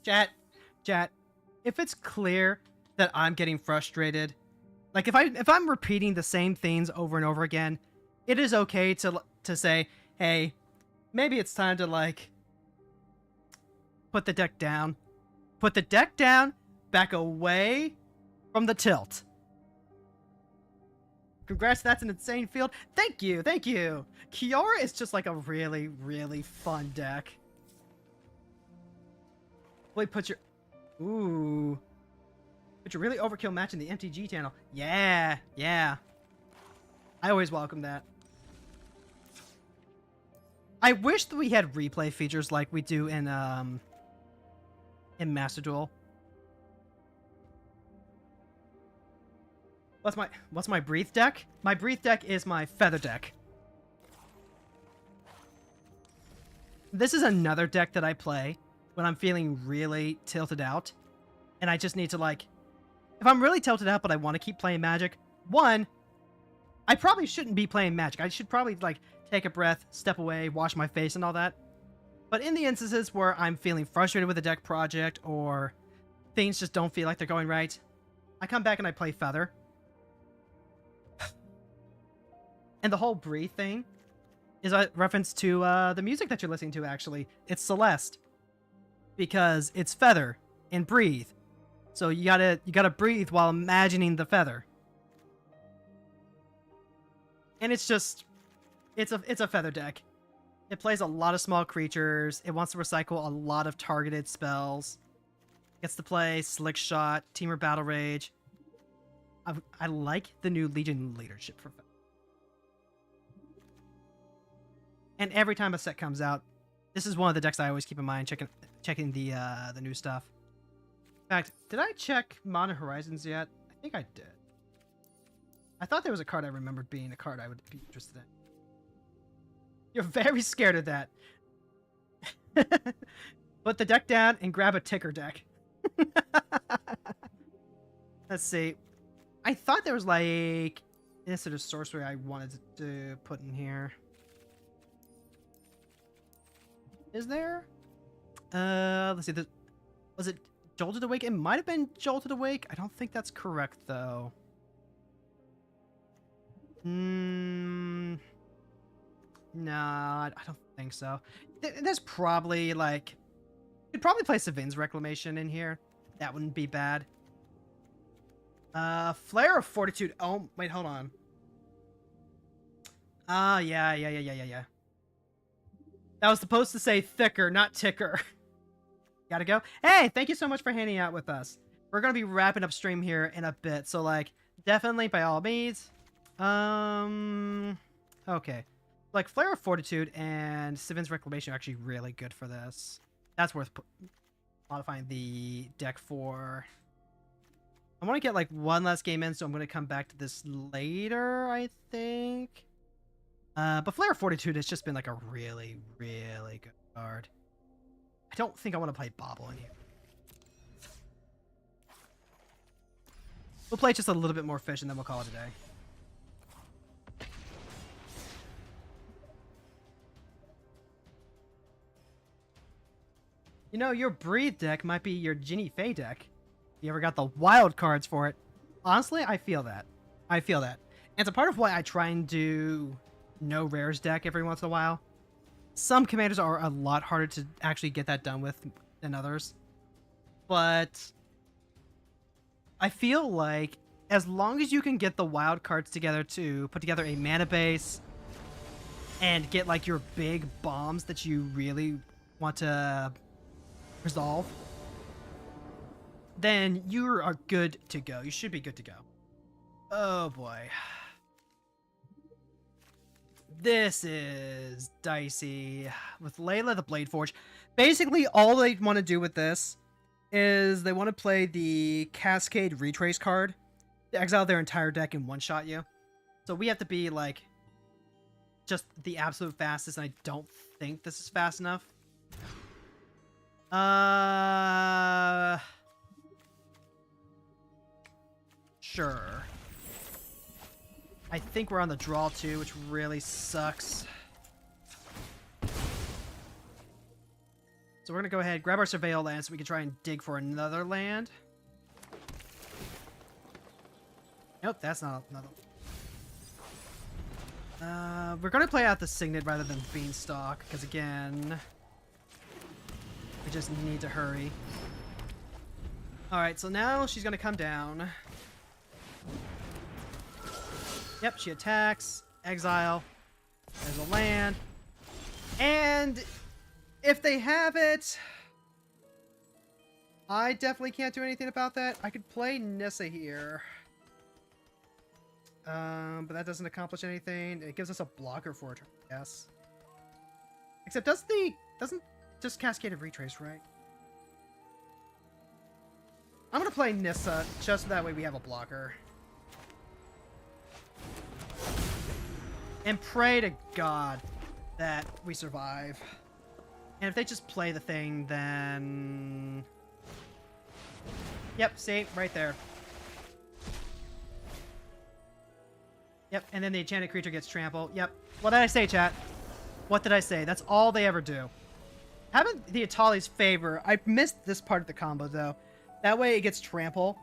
Chat, if it's clear that I'm getting frustrated, like if I'm repeating the same things over and over again, it is okay to say, hey, maybe it's time to like put the deck down. Put the deck down, back away from the tilt. Congrats, that's an insane field. Thank you. Kiora is just like a really, really fun deck. Wait, put your really overkill match in the MTG channel. Yeah. I always welcome that. I wish that we had replay features like we do in Master Duel. What's my Breathe deck? My Breathe deck is my Feather deck. This is another deck that I play when I'm feeling really tilted out. And I just need to like... If I'm really tilted out but I want to keep playing Magic, one, I probably shouldn't be playing Magic. I should probably like take a breath, step away, wash my face and all that. But in the instances where I'm feeling frustrated with a deck project or things just don't feel like they're going right, I come back and I play Feather. And the whole Breathe thing is a reference to the music that you're listening to, actually. It's Celeste. Because it's Feather and Breathe. So you gotta breathe while imagining the feather. And it's a feather deck. It plays a lot of small creatures. It wants to recycle a lot of targeted spells. Gets to play Slick Shot, Teamer Battle Rage. I like the new Legion leadership for feather. And every time a set comes out, this is one of the decks I always keep in mind, checking the new stuff. In fact, did I check Modern Horizons yet? I think I did. I thought there was a card I remembered being a card I would be interested in. You're very scared of that. Put the deck down and grab a ticker deck. Let's see. I thought there was like this sort of sorcery I wanted to put in here. Is there? Let's see. Was it Jolted Awake? It might have been Jolted Awake. I don't think that's correct though. No, I don't think so. There's probably like, you'd probably play Savin's Reclamation in here. That wouldn't be bad. Flare of Fortitude. Oh, wait, hold on. Yeah. That was supposed to say thicker, not ticker. Gotta go. Hey, thank you so much for hanging out with us. We're gonna be wrapping up stream here in a bit, so like, definitely by all means. Okay. Like, Flare of Fortitude and Savin's Reclamation are actually really good for this. That's worth modifying the deck for. I want to get like one last game in, so I'm going to come back to this later, I think. But Flare of Fortitude has just been like a really, really good card. I don't think I want to play Bobble in here. We'll play just a little bit more fish and then we'll call it a day. You know, your Breathe deck might be your Ginny Fae deck. You ever got the wild cards for it? Honestly, I feel that. And it's a part of why I try and do no rares deck every once in a while. Some commanders are a lot harder to actually get that done with than others. But I feel like as long as you can get the wild cards together to put together a mana base and get like your big bombs that you really want to resolve, then you are good to go. You should be good to go. Oh boy. This is dicey. With Layla the Blade Forge, basically all they want to do with this is they want to play the Cascade Retrace card to exile their entire deck and one-shot you. So we have to be like just the absolute fastest, and I don't think this is fast enough. Sure. I think we're on the draw too, which really sucks. So we're gonna go ahead, grab our Surveil land so we can try and dig for another land. Nope, that's not another. We're gonna play out the Signet rather than Beanstalk, because again, we just need to hurry. Alright, so now she's gonna come down. Yep, she attacks, exile, there's a land, and if they have it, I definitely can't do anything about that. I could play Nissa here, but that doesn't accomplish anything. It gives us a blocker for it, yes. Except doesn't just Cascade of Retrace, right? I'm gonna play Nissa just so that way we have a blocker. And pray to God that we survive. And if they just play the thing, then... Yep, see? Right there. Yep, and then the enchanted creature gets trampled. Yep. What did I say, chat? What did I say? That's all they ever do. Having the Atali's favor... I missed this part of the combo, though. That way it gets trample,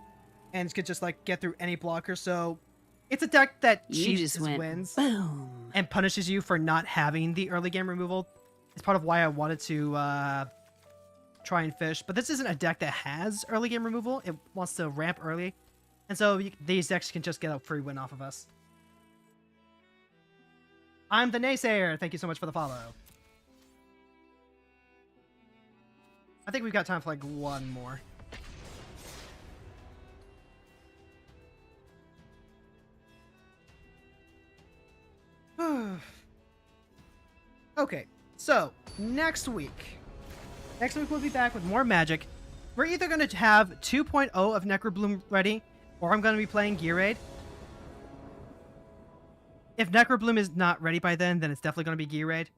and it could just, like, get through any blocker, so... It's a deck that cheats his wins boom and punishes you for not having the early game removal. It's part of why I wanted to try and fish, but this isn't a deck that has early game removal. It wants to ramp early, and so these decks can just get a free win off of us. I'm the Naysayer. Thank you so much for the follow. I think we've got time for like one more. Okay, so next week we'll be back with more Magic. We're either going to have 2.0 of Necrobloom ready, or I'm going to be playing Gear Raid. If Necrobloom is not ready by then it's definitely going to be Gear Raid.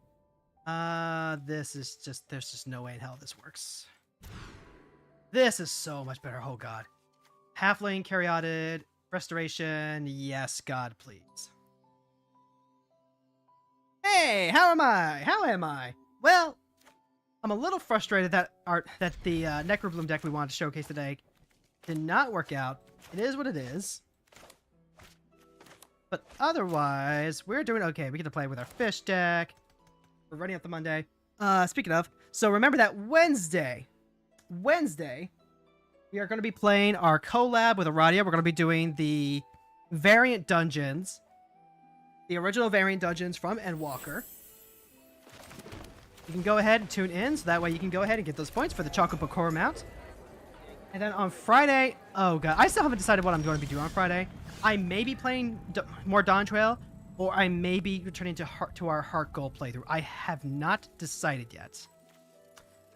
There's just no way in hell this works. This is so much better. Oh god. Halfling, Karador, Restoration. Yes, God, please. Hey, how am I? Well, I'm a little frustrated that the Necrobloom deck we wanted to showcase today did not work out. It is what it is. But otherwise, we're doing okay. We get to play with our fish deck. We're running up the Monday. Speaking of, so remember that Wednesday, we are going to be playing our collab with Aradia. We're going to be doing the variant dungeons. The original variant dungeons from Endwalker. You can go ahead and tune in, so that way you can go ahead and get those points for the Chocolate Bakura mount. And then on Friday, oh god, I still haven't decided what I'm going to be doing on Friday. I may be playing more Dawn Trail, or I may be returning to our Heart Goal playthrough. I have not decided yet.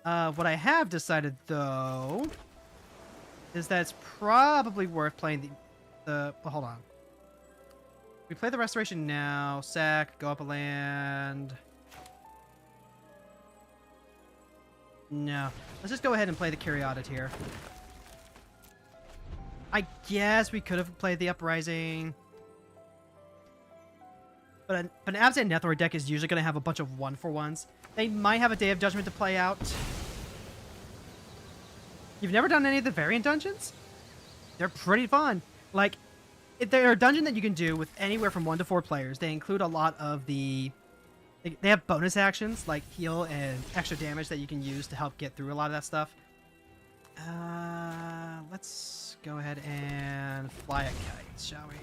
What I have decided, though, is that it's probably worth playing well, hold on. We play the Restoration now. Sack, go up a land. No. Let's just go ahead and play the Karador here. I guess we could have played the Uprising. But an Abzan Nethor deck is usually going to have a bunch of 1-for-1s. They might have a Day of Judgment to play out. You've never done any of the variant dungeons? They're pretty fun. Like, they're a dungeon that you can do with anywhere from 1 to 4 players. They include a lot of the... They have bonus actions, like heal and extra damage that you can use to help get through a lot of that stuff. Let's go ahead and fly a kite, shall we?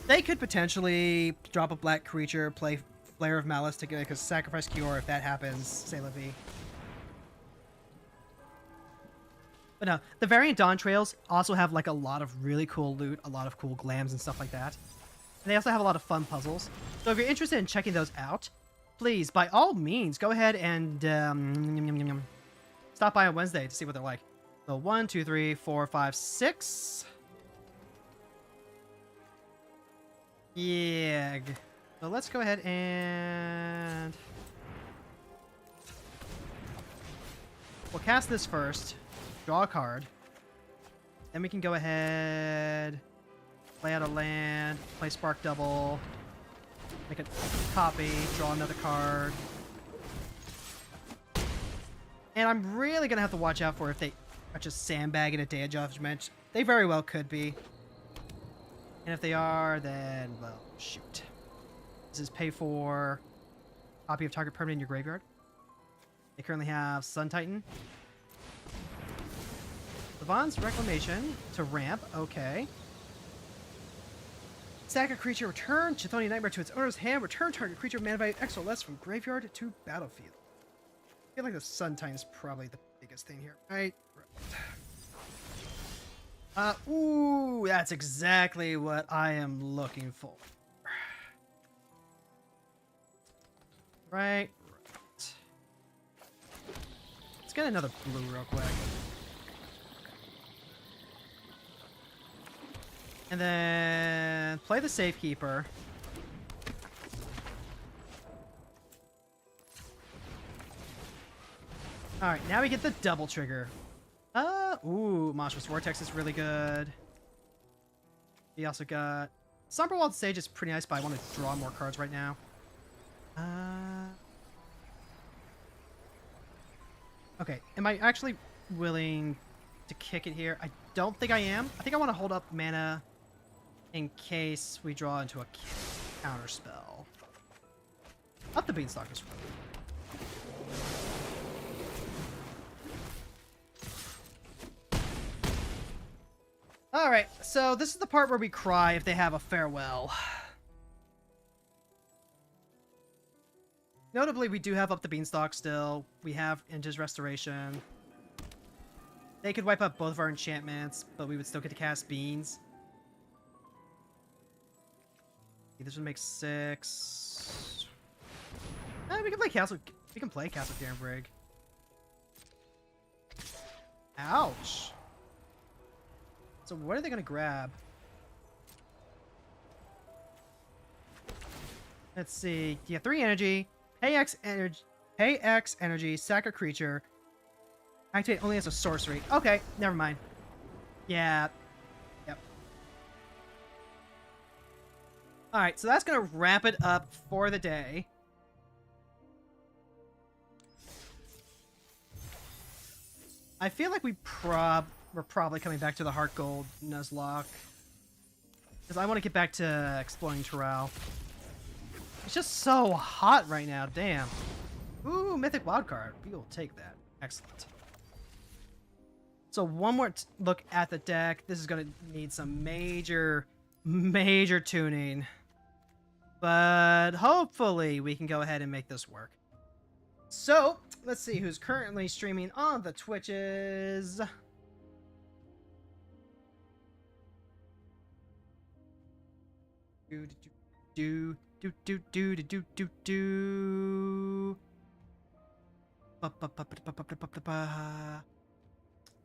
They could potentially drop a black creature, play Flare of Malice to get a sacrifice cure if that happens, say la vie. But no, the variant Dawn Trails also have like a lot of really cool loot, a lot of cool glams and stuff like that. And they also have a lot of fun puzzles. So if you're interested in checking those out, please, by all means, go ahead and stop by on Wednesday to see what they're like. So 1, 2, 3, 4, 5, 6. Yeah. So let's go ahead and... we'll cast this first. Draw a card. Then we can go ahead, play out a land, play Spark Double, make a copy, draw another card. And I'm really going to have to watch out for if they are just sandbagging a Day of Judgment. They very well could be. And if they are, then, well, shoot. This is pay for copy of target permanent in your graveyard. They currently have Sun Titan. Levon's Reclamation to ramp, okay. Sack a creature, return Chthonian Nightmare to its owner's hand, return target creature mana value X or less from graveyard to battlefield. I feel like the Sun Titan is probably the biggest thing here, right? Ooh, that's exactly what I am looking for. Right. Let's get another blue real quick. And then play the Safekeeper. Alright, now we get the double trigger. Ooh, Monstrous Vortex is really good. We also got... Somberwald Sage is pretty nice, but I want to draw more cards right now. Okay, am I actually willing to kick it here? I don't think I am. I think I want to hold up mana in case we draw into a counter spell. Up the Beanstalk is really good. Alright, so this is the part where we cry if they have a farewell. Notably, we do have up the Beanstalk still. We have Inge's Restoration. They could wipe out both of our enchantments, but we would still get to cast Beans. This would make 6. We can play Castle. We can play Castle Garenbrig. Ouch. So what are they gonna grab? Let's see. You have 3 energy. Pay X energy. Sack a creature. Activate only as a sorcery. Okay, never mind. Yeah. Yep. Alright, so that's gonna wrap it up for the day. I feel like we're probably coming back to the Heart Gold Nuzlocke. Because I want to get back to exploring Terrell. It's just so hot right now, damn. Ooh, Mythic Wildcard. We will take that. Excellent. So one more look at the deck. This is going to need some major tuning. But hopefully we can go ahead and make this work. So, let's see who's currently streaming on the Twitches.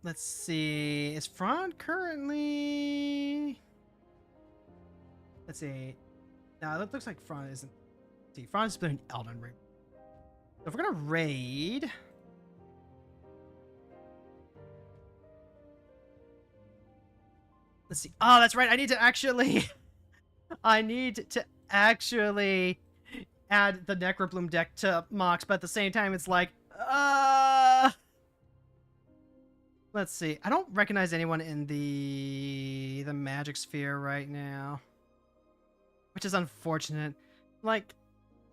Let's see. Is Fron currently? Let's see. No, that looks like Fron isn't. Let's see, Fron's playing Elden Ring. So if we're gonna raid. Let's see. Oh, that's right. I need to actually add the Necrobloom deck to Mox, but at the same time it's like let's see. I don't recognize anyone in the Magic Sphere right now, which is unfortunate. Like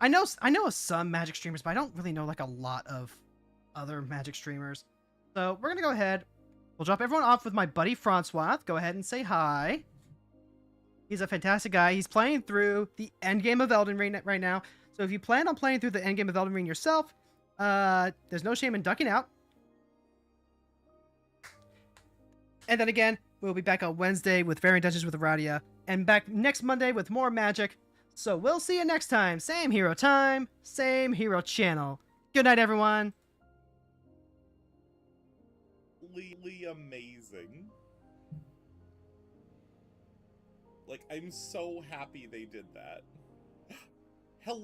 I know some Magic streamers, but I don't really know like a lot of other Magic streamers. So we're gonna go ahead. We'll drop everyone off with my buddy Francois. Go ahead and say hi. He's a fantastic guy. He's playing through the endgame of Elden Ring right now. So if you plan on playing through the endgame of Elden Ring yourself, there's no shame in ducking out. And then again, we'll be back on Wednesday with Variant Dungeons with Aradia, and back next Monday with more Magic. So we'll see you next time. Same hero time, same hero channel. Good night, everyone. Amazing. Like, I'm so happy they did that. Hello.